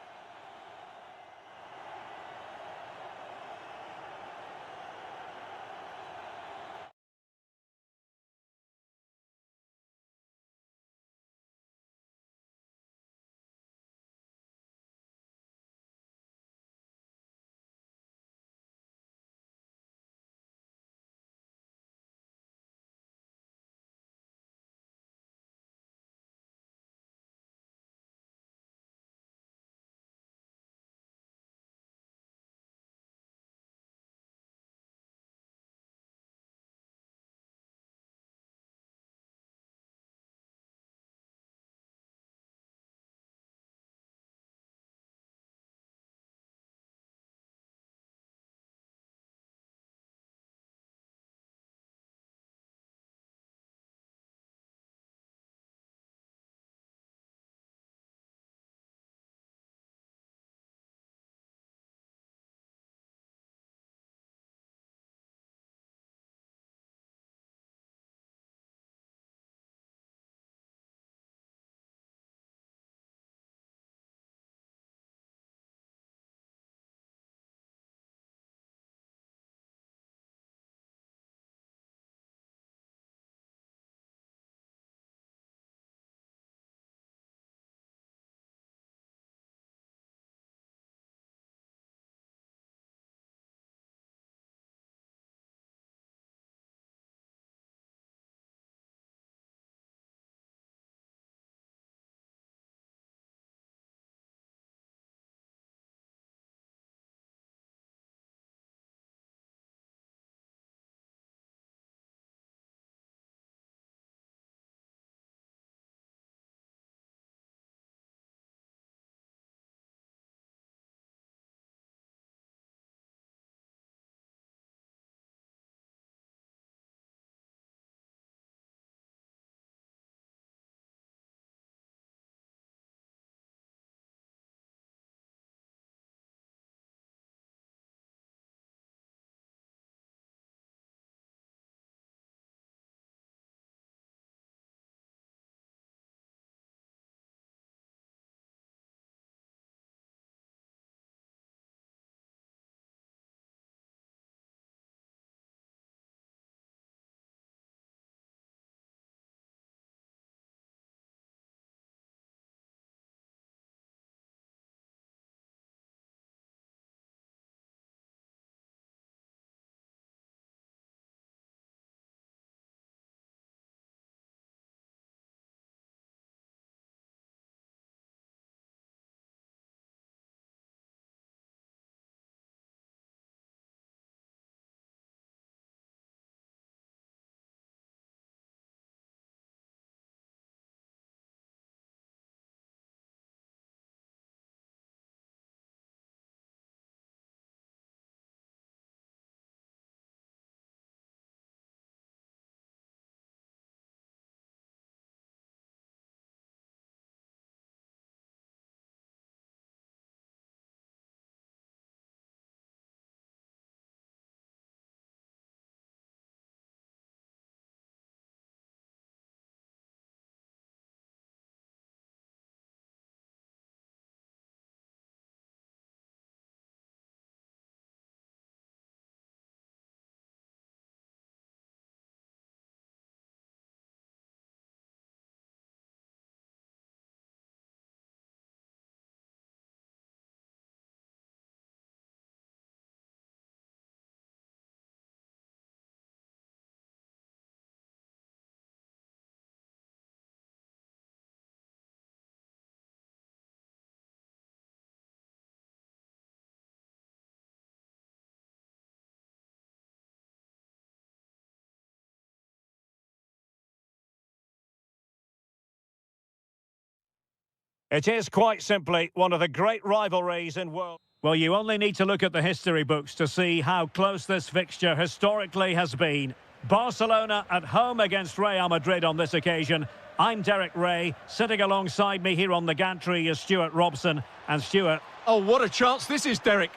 It is quite simply one of the great rivalries in world. Well, you only need to look at the history books to see how close this fixture historically has been. Barcelona at home against Real Madrid on this occasion. I'm Derek Ray. Sitting alongside me here on the gantry is Stuart Robson. And Stuart... Oh, what a chance this is, Derek.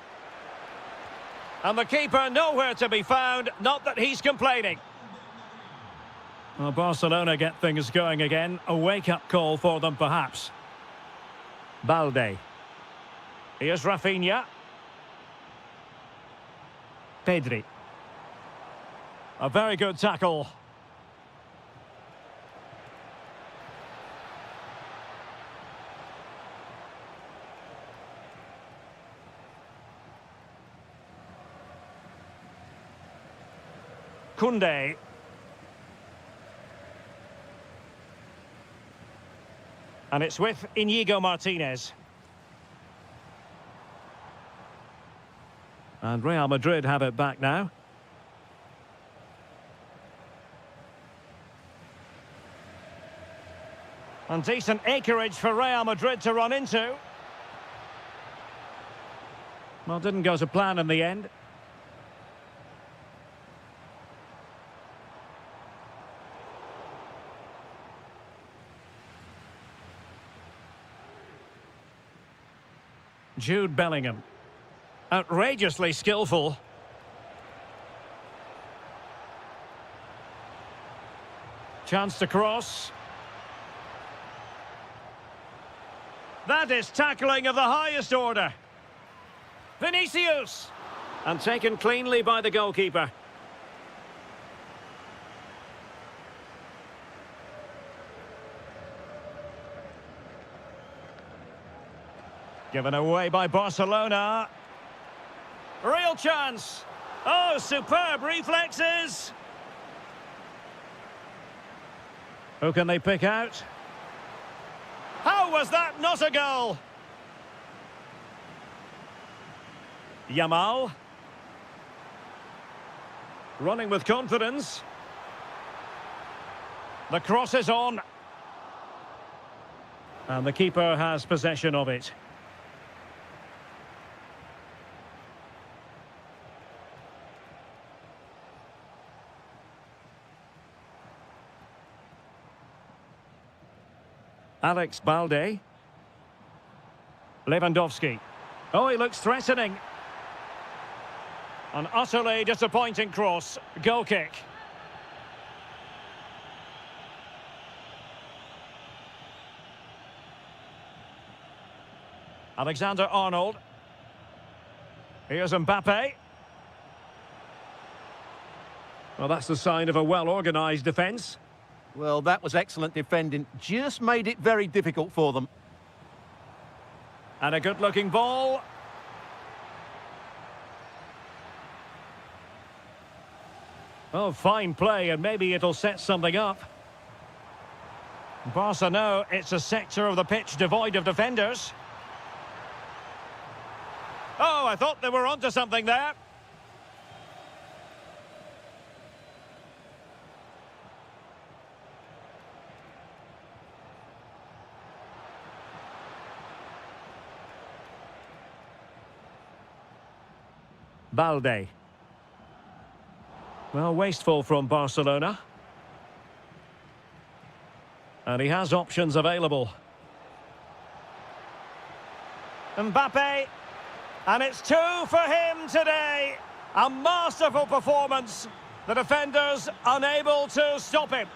And the keeper nowhere to be found. Not that he's complaining. Well, Barcelona get things going again. A wake-up call for them, perhaps. Balde. Here's Rafinha. Pedri. A very good tackle. Koundé. And it's with Inigo Martinez. And Real Madrid have it back now. And decent acreage for Real Madrid to run into. Well, didn't go to plan in the end. Jude Bellingham. Outrageously skillful. Chance to cross. That is tackling of the highest order. Vinicius! And taken cleanly by the goalkeeper. Given away by Barcelona. Real chance. Oh, superb reflexes. Who can they pick out? How was that not a goal? Yamal. Running with confidence. The cross is on. And the keeper has possession of it. Alex Balde. Lewandowski. Oh, he looks threatening. An utterly disappointing cross. Goal kick. Alexander-Arnold. Here's Mbappe. Well, that's the sign of a well-organised defence. Well, that was excellent defending. Just made it very difficult for them. And a good-looking ball. Oh, fine play, and maybe it'll set something up. Barca know it's a sector of the pitch devoid of defenders. Oh, I thought they were onto something there. Balde. Well, wasteful from Barcelona. And he has options available. Mbappe. And it's 2 for him today. A masterful performance. The defenders unable to stop him.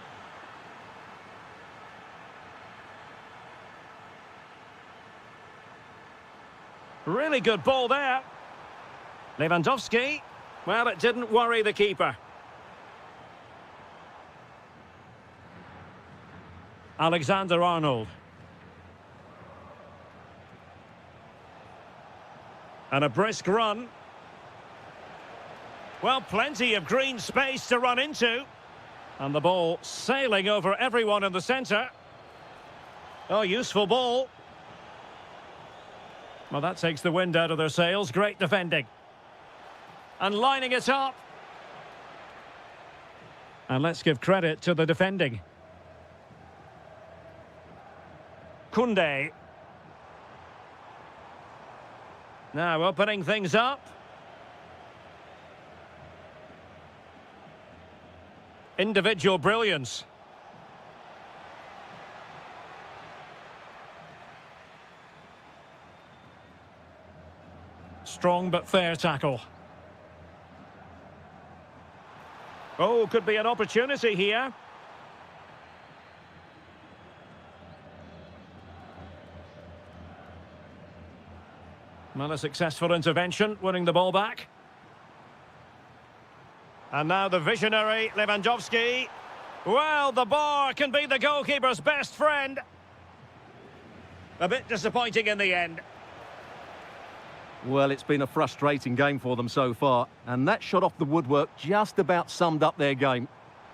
Really good ball there. Lewandowski. Well, it didn't worry the keeper. Alexander-Arnold. And a brisk run. Well, plenty of green space to run into. And the ball sailing over everyone in the centre. Oh, useful ball. Well, that takes the wind out of their sails. Great defending. And lining it up. And let's give credit to the defending. Koundé. Now opening things up. Individual brilliance. Strong but fair tackle. Oh, could be an opportunity here. Well, a successful intervention, winning the ball back. And now the visionary Lewandowski. Well, the bar can be the goalkeeper's best friend. A bit disappointing in the end. Well, it's been a frustrating game for them so far, and that shot off the woodwork just about summed up their game.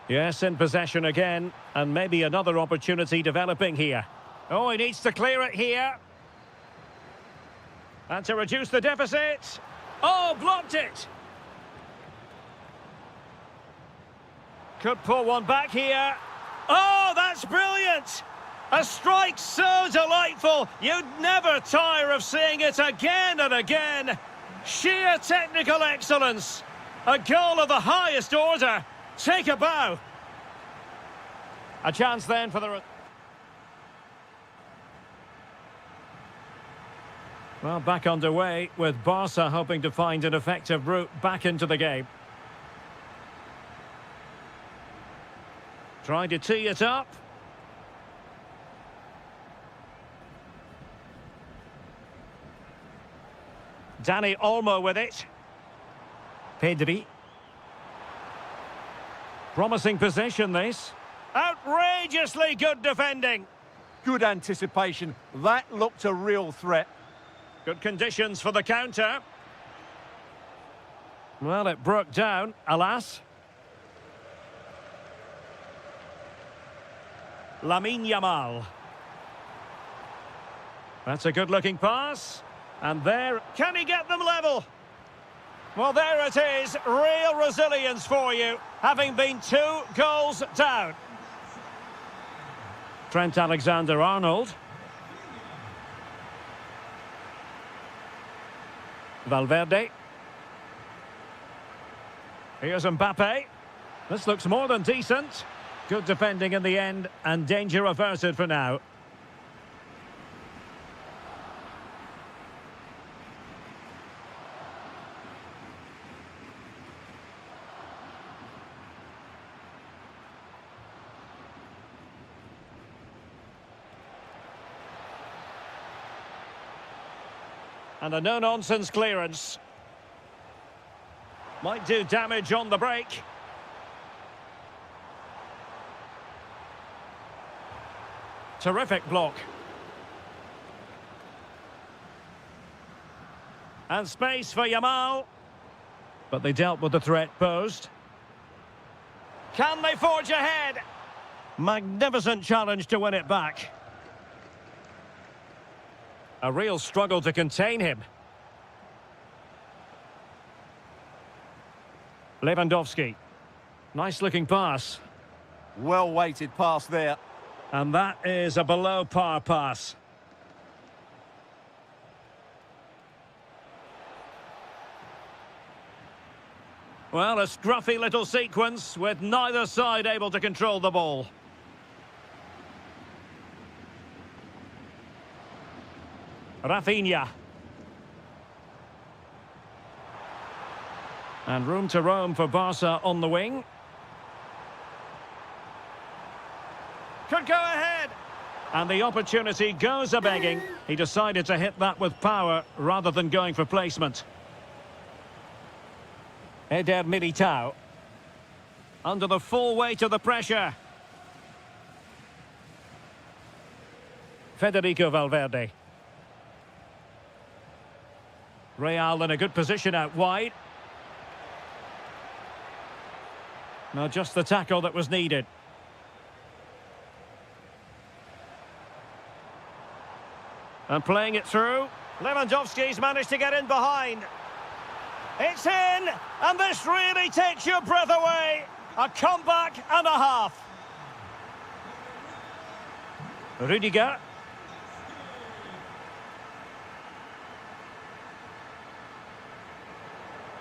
Yes, in possession again, and maybe another opportunity developing here. Oh, he needs to clear it here. And to reduce the deficit. Oh, blocked it. Could pull one back here. Oh, that's brilliant. A strike so delightful. You'd never tire of seeing it again and again. Sheer technical excellence. A goal of the highest order. Take a bow. A chance then for the... Well, back underway with Barca hoping to find an effective route back into the game. Trying to tee it up. Dani Olmo with it. Pedri. Promising possession, this. Outrageously good defending. Good anticipation. That looked a real threat. Good conditions for the counter. Well, it broke down, alas. Lamine Yamal. That's a good-looking pass. And there, can he get them level? Well, there it is, real resilience for you, having been 2 goals down. Trent Alexander-Arnold. Valverde. Here's Mbappe. This looks more than decent. Good defending in the end, and danger averted for now. And a no-nonsense clearance. Might do damage on the break. Terrific block. And space for Yamal. But they dealt with the threat posed. Can they forge ahead? Magnificent challenge to win it back. A real struggle to contain him. Lewandowski. Nice-looking pass. Well-weighted pass there. And that is a below-par pass. Well, a scruffy little sequence with neither side able to control the ball. Rafinha. And room to roam for Barca on the wing. Could go ahead. And the opportunity goes a-begging. He decided to hit that with power rather than going for placement. Eder Militao. Under the full weight of the pressure. Federico Valverde. Real in a good position out wide. Now just the tackle that was needed. And playing it through. Lewandowski's managed to get in behind. It's in! And this really takes your breath away. A comeback and a half. Rudiger.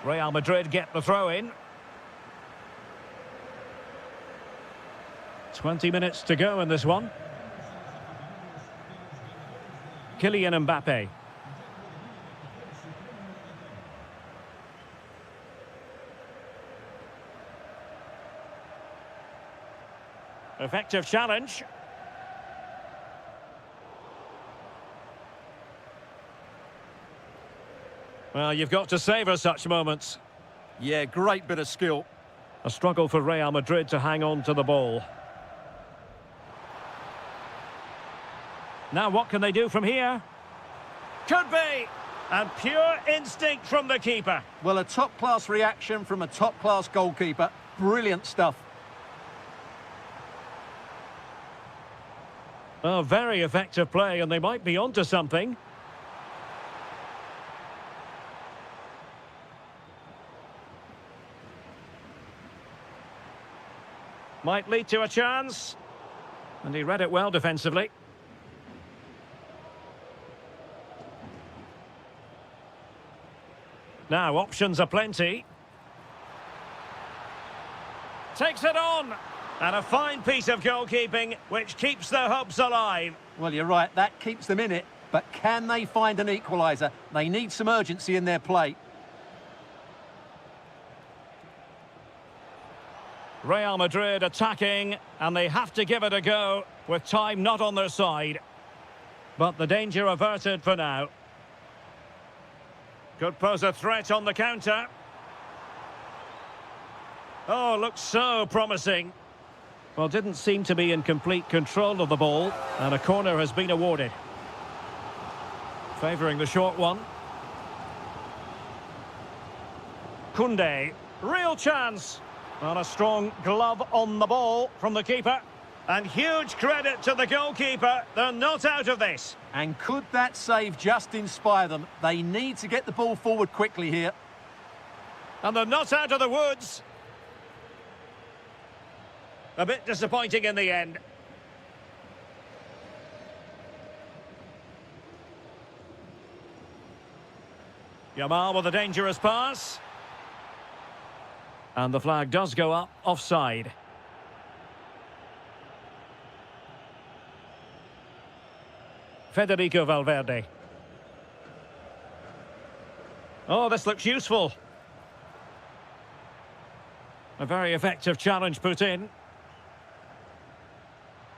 Real Madrid get the throw in. 20 minutes to go in this one. Kylian Mbappe. Effective challenge. Well, you've got to savour such moments. Yeah, great bit of skill. A struggle for Real Madrid to hang on to the ball. Now what can they do from here? Could be! And pure instinct from the keeper. Well, a top-class reaction from a top-class goalkeeper. Brilliant stuff. Oh, very effective play, and they might be onto something. Might lead to a chance. And he read it well defensively. Now, options are plenty. Takes it on. And a fine piece of goalkeeping, which keeps their hopes alive. Well, you're right, that keeps them in it. But can they find an equaliser? They need some urgency in their play. Real Madrid attacking, and they have to give it a go, with time not on their side. But the danger averted for now. Could pose a threat on the counter. Oh, looks so promising. Well, didn't seem to be in complete control of the ball, and a corner has been awarded. Favouring the short one. Koundé, real chance. And a strong glove on the ball from the keeper. And huge credit to the goalkeeper. They're not out of this. And could that save just inspire them? They need to get the ball forward quickly here. And they're not out of the woods. A bit disappointing in the end. Yamal with a dangerous pass. And the flag does go up, offside. Federico Valverde. Oh, this looks useful. A very effective challenge put in.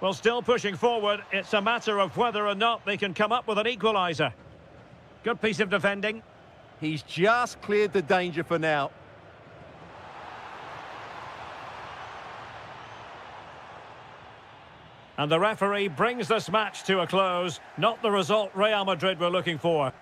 Well, still pushing forward. It's a matter of whether or not they can come up with an equaliser. Good piece of defending. He's just cleared the danger for now. And the referee brings this match to a close. Not the result Real Madrid were looking for.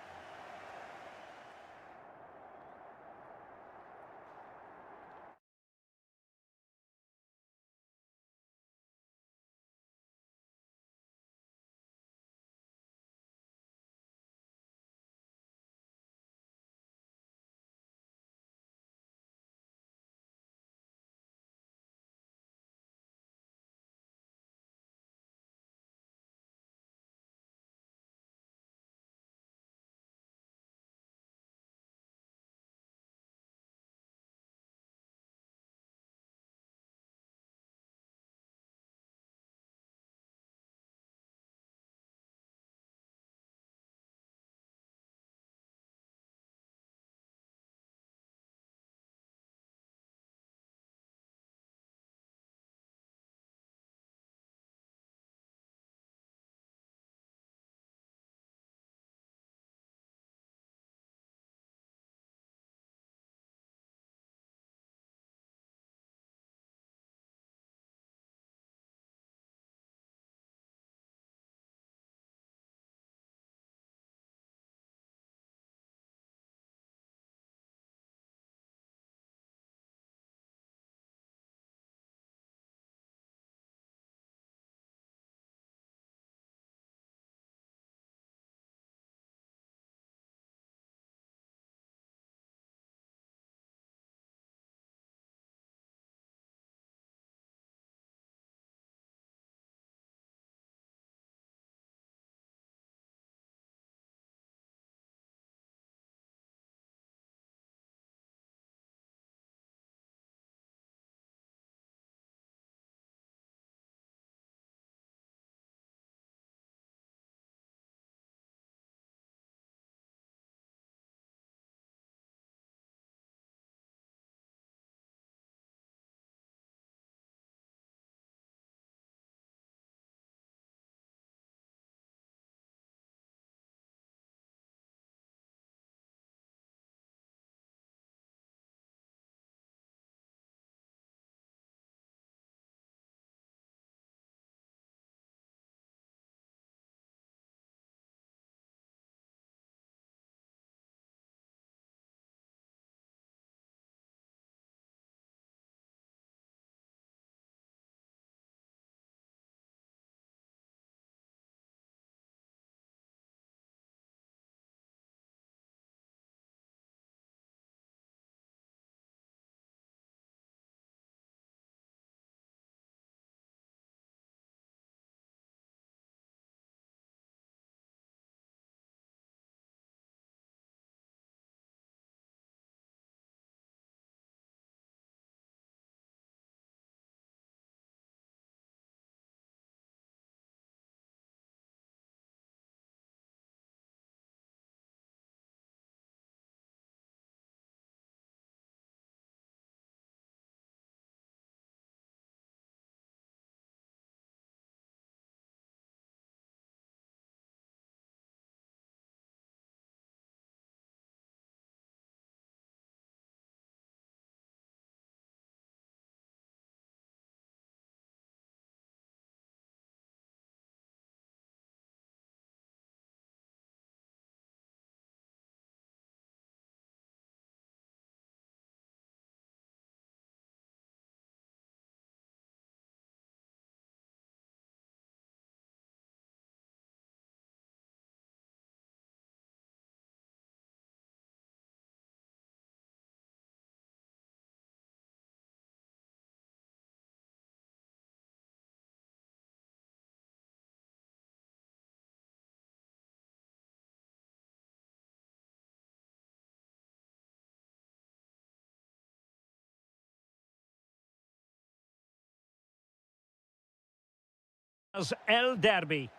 As El Derby.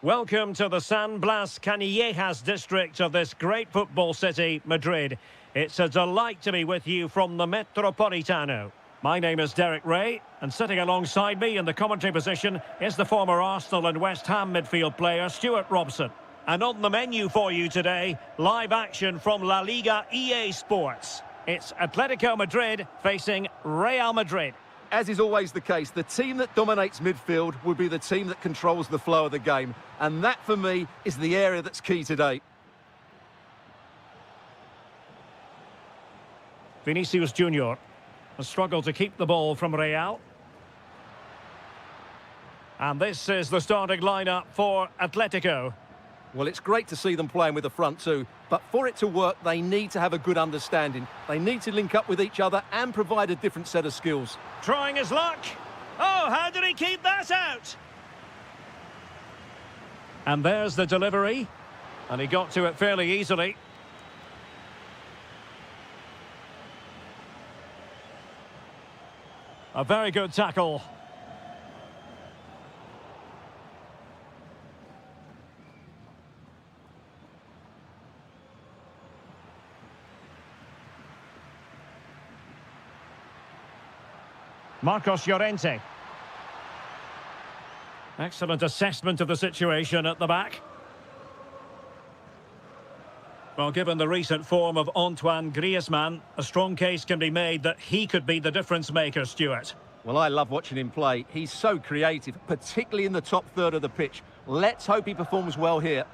Welcome to the San Blas Canillejas district of this great football city, Madrid. It's a delight to be with you from the Metropolitano. My name is Derek Ray, and sitting alongside me in the commentary position is the former Arsenal and West Ham midfield player Stuart Robson. And on the menu for you today, live action from La Liga EA Sports. It's Atletico Madrid facing Real Madrid. As is always the case, the team that dominates midfield will be the team that controls the flow of the game. And that, for me, is the area that's key today. Vinicius Junior has struggled to keep the ball from Real. And this is the starting lineup for Atletico. Well, it's great to see them playing with the front two, but for it to work, they need to have a good understanding. They need to link up with each other and provide a different set of skills. Trying his luck. Oh, how did he keep that out? And there's the delivery. And he got to it fairly easily. A very good tackle. Marcos Llorente. Excellent assessment of the situation at the back. Well, given the recent form of Antoine Griezmann, a strong case can be made that he could be the difference maker, Stuart. Well, I love watching him play. He's so creative, particularly in the top third of the pitch. Let's hope he performs well here.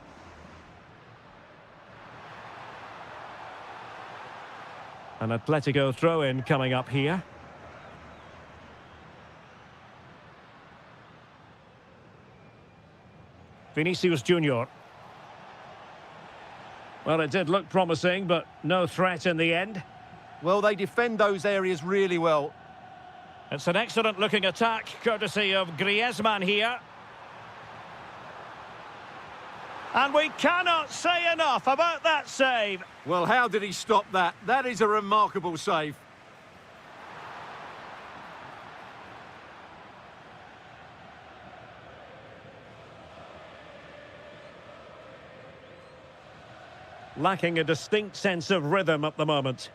An Atletico throw-in coming up here. Vinicius Junior. Well, it did look promising, but no threat in the end. Well, they defend those areas really well. It's an excellent-looking attack, courtesy of Griezmann here. And we cannot say enough about that save. Well, how did he stop that? That is a remarkable save. Lacking a distinct sense of rhythm at the moment.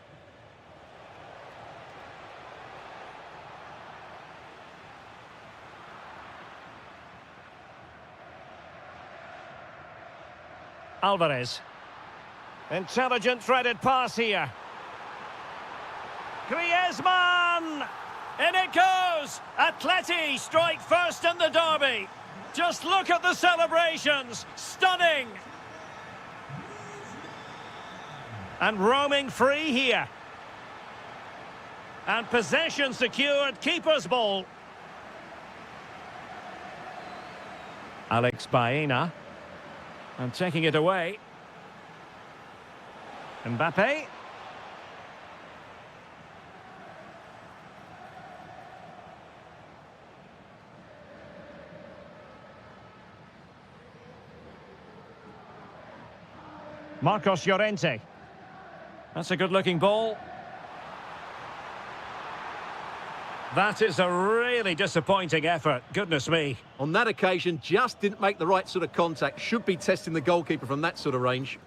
Alvarez. Intelligent threaded pass here. Griezmann! In it goes! Atleti strike first in the derby. Just look at the celebrations. Stunning! And roaming free here. And possession secured, keeper's ball. Alex Baena. And taking it away. Mbappe. Marcos Llorente. That's a good-looking ball. That is a really disappointing effort. Goodness me. On that occasion, just didn't make the right sort of contact. Should be testing the goalkeeper from that sort of range.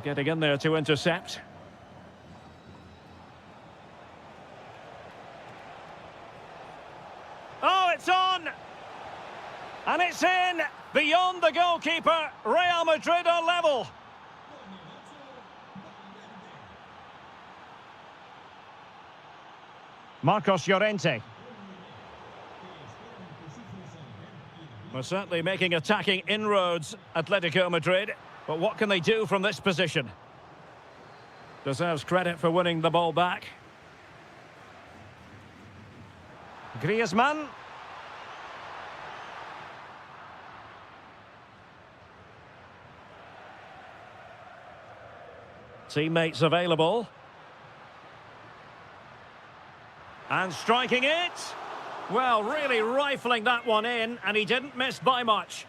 Getting in there to intercept. Oh, it's on! And it's in! Beyond the goalkeeper, Real Madrid are level. Marcos Llorente. We're certainly making attacking inroads, Atletico Madrid. But what can they do from this position? Deserves credit for winning the ball back. Griezmann. Teammates available. And striking it. Well, really rifling that one in, and he didn't miss by much.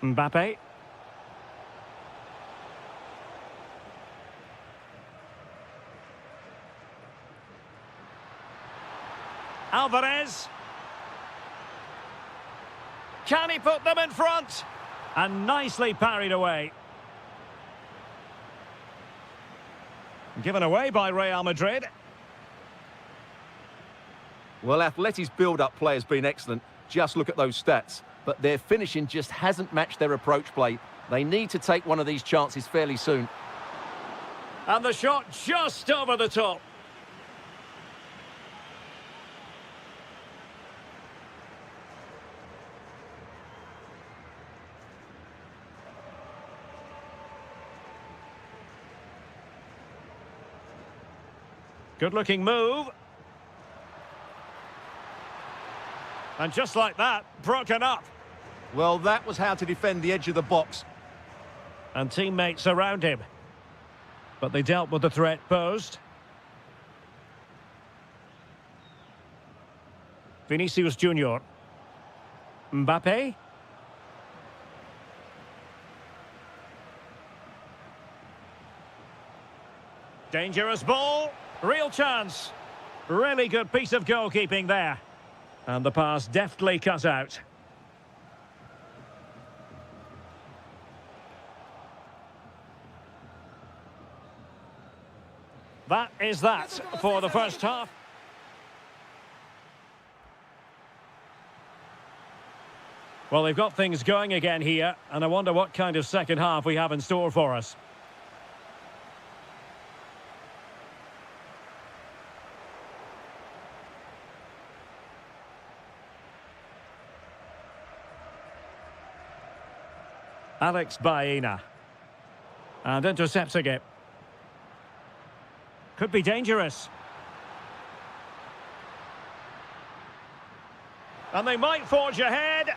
Mbappe. Alvarez. Can he put them in front? And nicely parried away. Given away by Real Madrid. Well, Atleti's build-up play has been excellent. Just look at those stats. But their finishing just hasn't matched their approach play. They need to take one of these chances fairly soon. And the shot just over the top. Good-looking move. And just like that, broken up. Well, that was how to defend the edge of the box. And teammates around him. But they dealt with the threat posed. Vinicius Junior. Mbappe. Dangerous ball. Real chance. Really good piece of goalkeeping there. And the pass deftly cut out. That is that for the first half. Well, they've got things going again here, and I wonder what kind of second half we have in store for us. Alex Baena. And intercepting it. Could be dangerous. And they might forge ahead.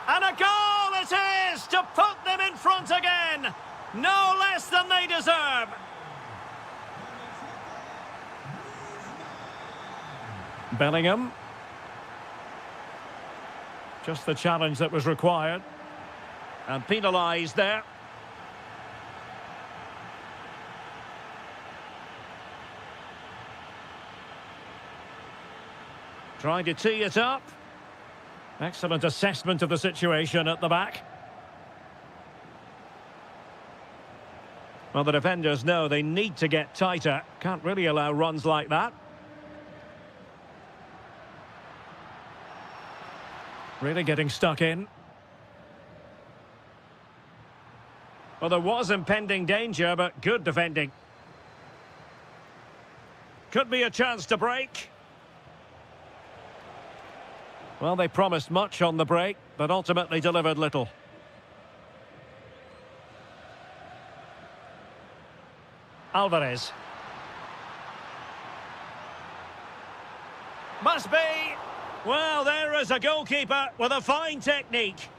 And a goal it is to put them in front again. No less than they deserve. Bellingham. Just the challenge that was required. And penalised there. Trying to tee it up. Excellent assessment of the situation at the back. Well, the defenders know they need to get tighter. Can't really allow runs like that. Really getting stuck in. Well, there was impending danger, but good defending. Could be a chance to break. Well, they promised much on the break, but ultimately delivered little. Alvarez. Must be. Well, there is a goalkeeper with a fine technique.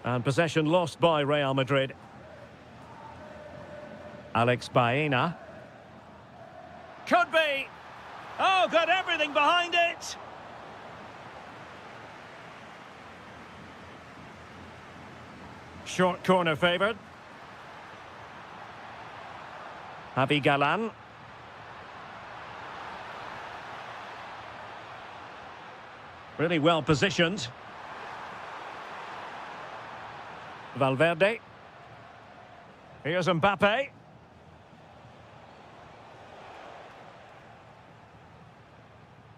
And possession lost by Real Madrid. Alex Baena. Could be. Oh, got everything behind it. Short corner favoured. Javi Galan. Really well positioned. Valverde. Here's Mbappe.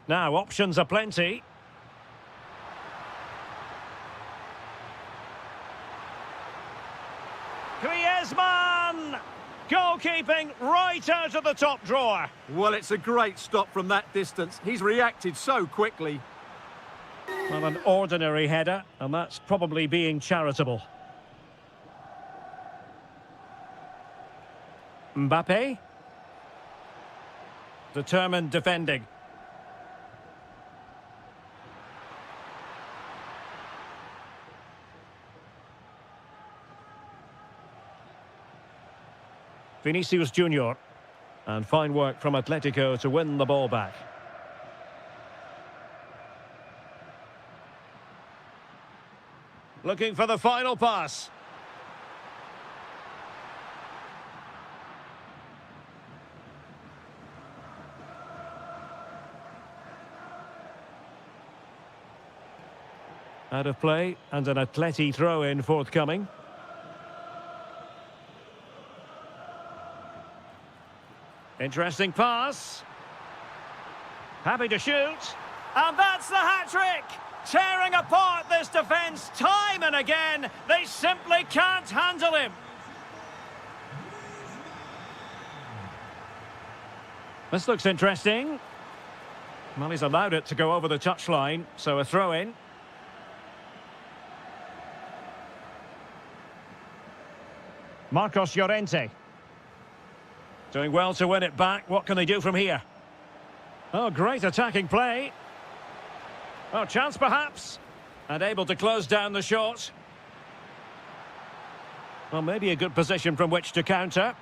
Now, options are plenty. Griezmann! Goalkeeping right out of the top drawer. Well, it's a great stop from that distance. He's reacted so quickly. Well, an ordinary header, and that's probably being charitable. Mbappe. Determined defending. Vinicius Junior. And fine work from Atletico to win the ball back. Looking for the final pass. Out of play and an atleti throw-in forthcoming. Interesting pass. Happy to shoot. And that's the hat-trick! Tearing apart this defence time and again. They simply can't handle him. This looks interesting. Well, he's allowed it to go over the touchline, so a throw-in. Marcos Llorente. Doing well to win it back. What can they do from here? Oh, great attacking play. Oh, chance perhaps. And able to close down the shot. Well, maybe a good position from which to counter.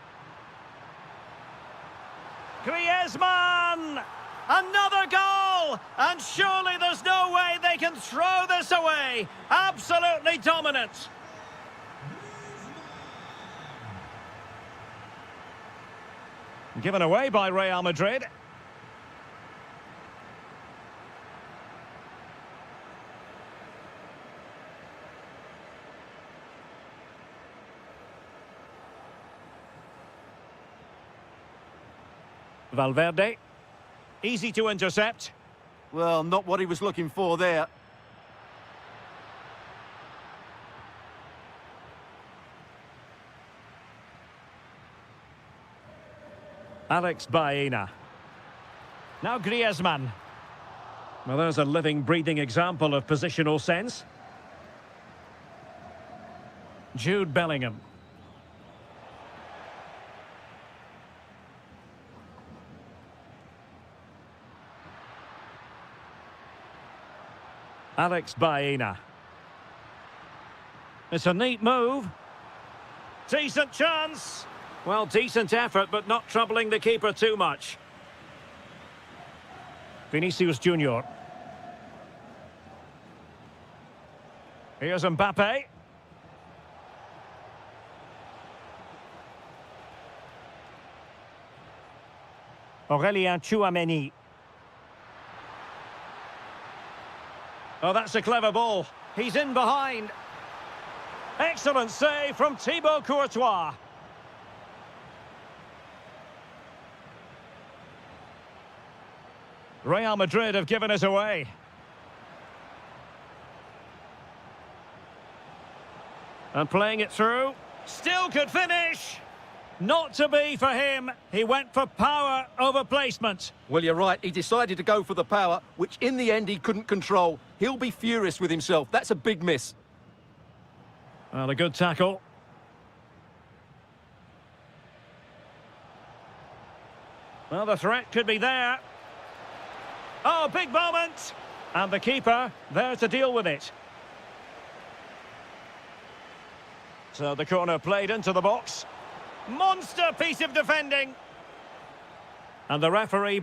Griezmann! Another goal! And surely there's no way they can throw this away. Absolutely dominant. Given away by Real Madrid. Valverde. Easy to intercept. Well, not what he was looking for there. Alex Baena. Now Griezmann. Well, there's a living, breathing example of positional sense. Jude Bellingham. Alex Baena. It's a neat move. Decent chance. Well, decent effort, but not troubling the keeper too much. Vinicius Junior. Here's Mbappe. Aurélien Tchouameni. Oh, that's a clever ball. He's in behind. Excellent save from Thibaut Courtois. Real Madrid have given it away. And playing it through. Still could finish. Not to be for him. He went for power over placement. Well, you're right. He decided to go for the power, which in the end he couldn't control. He'll be furious with himself. That's a big miss. Well, a good tackle. Well, the threat could be there. Oh, big moment. And the keeper there to deal with it. So the corner played into the box. Monster piece of defending. And the referee...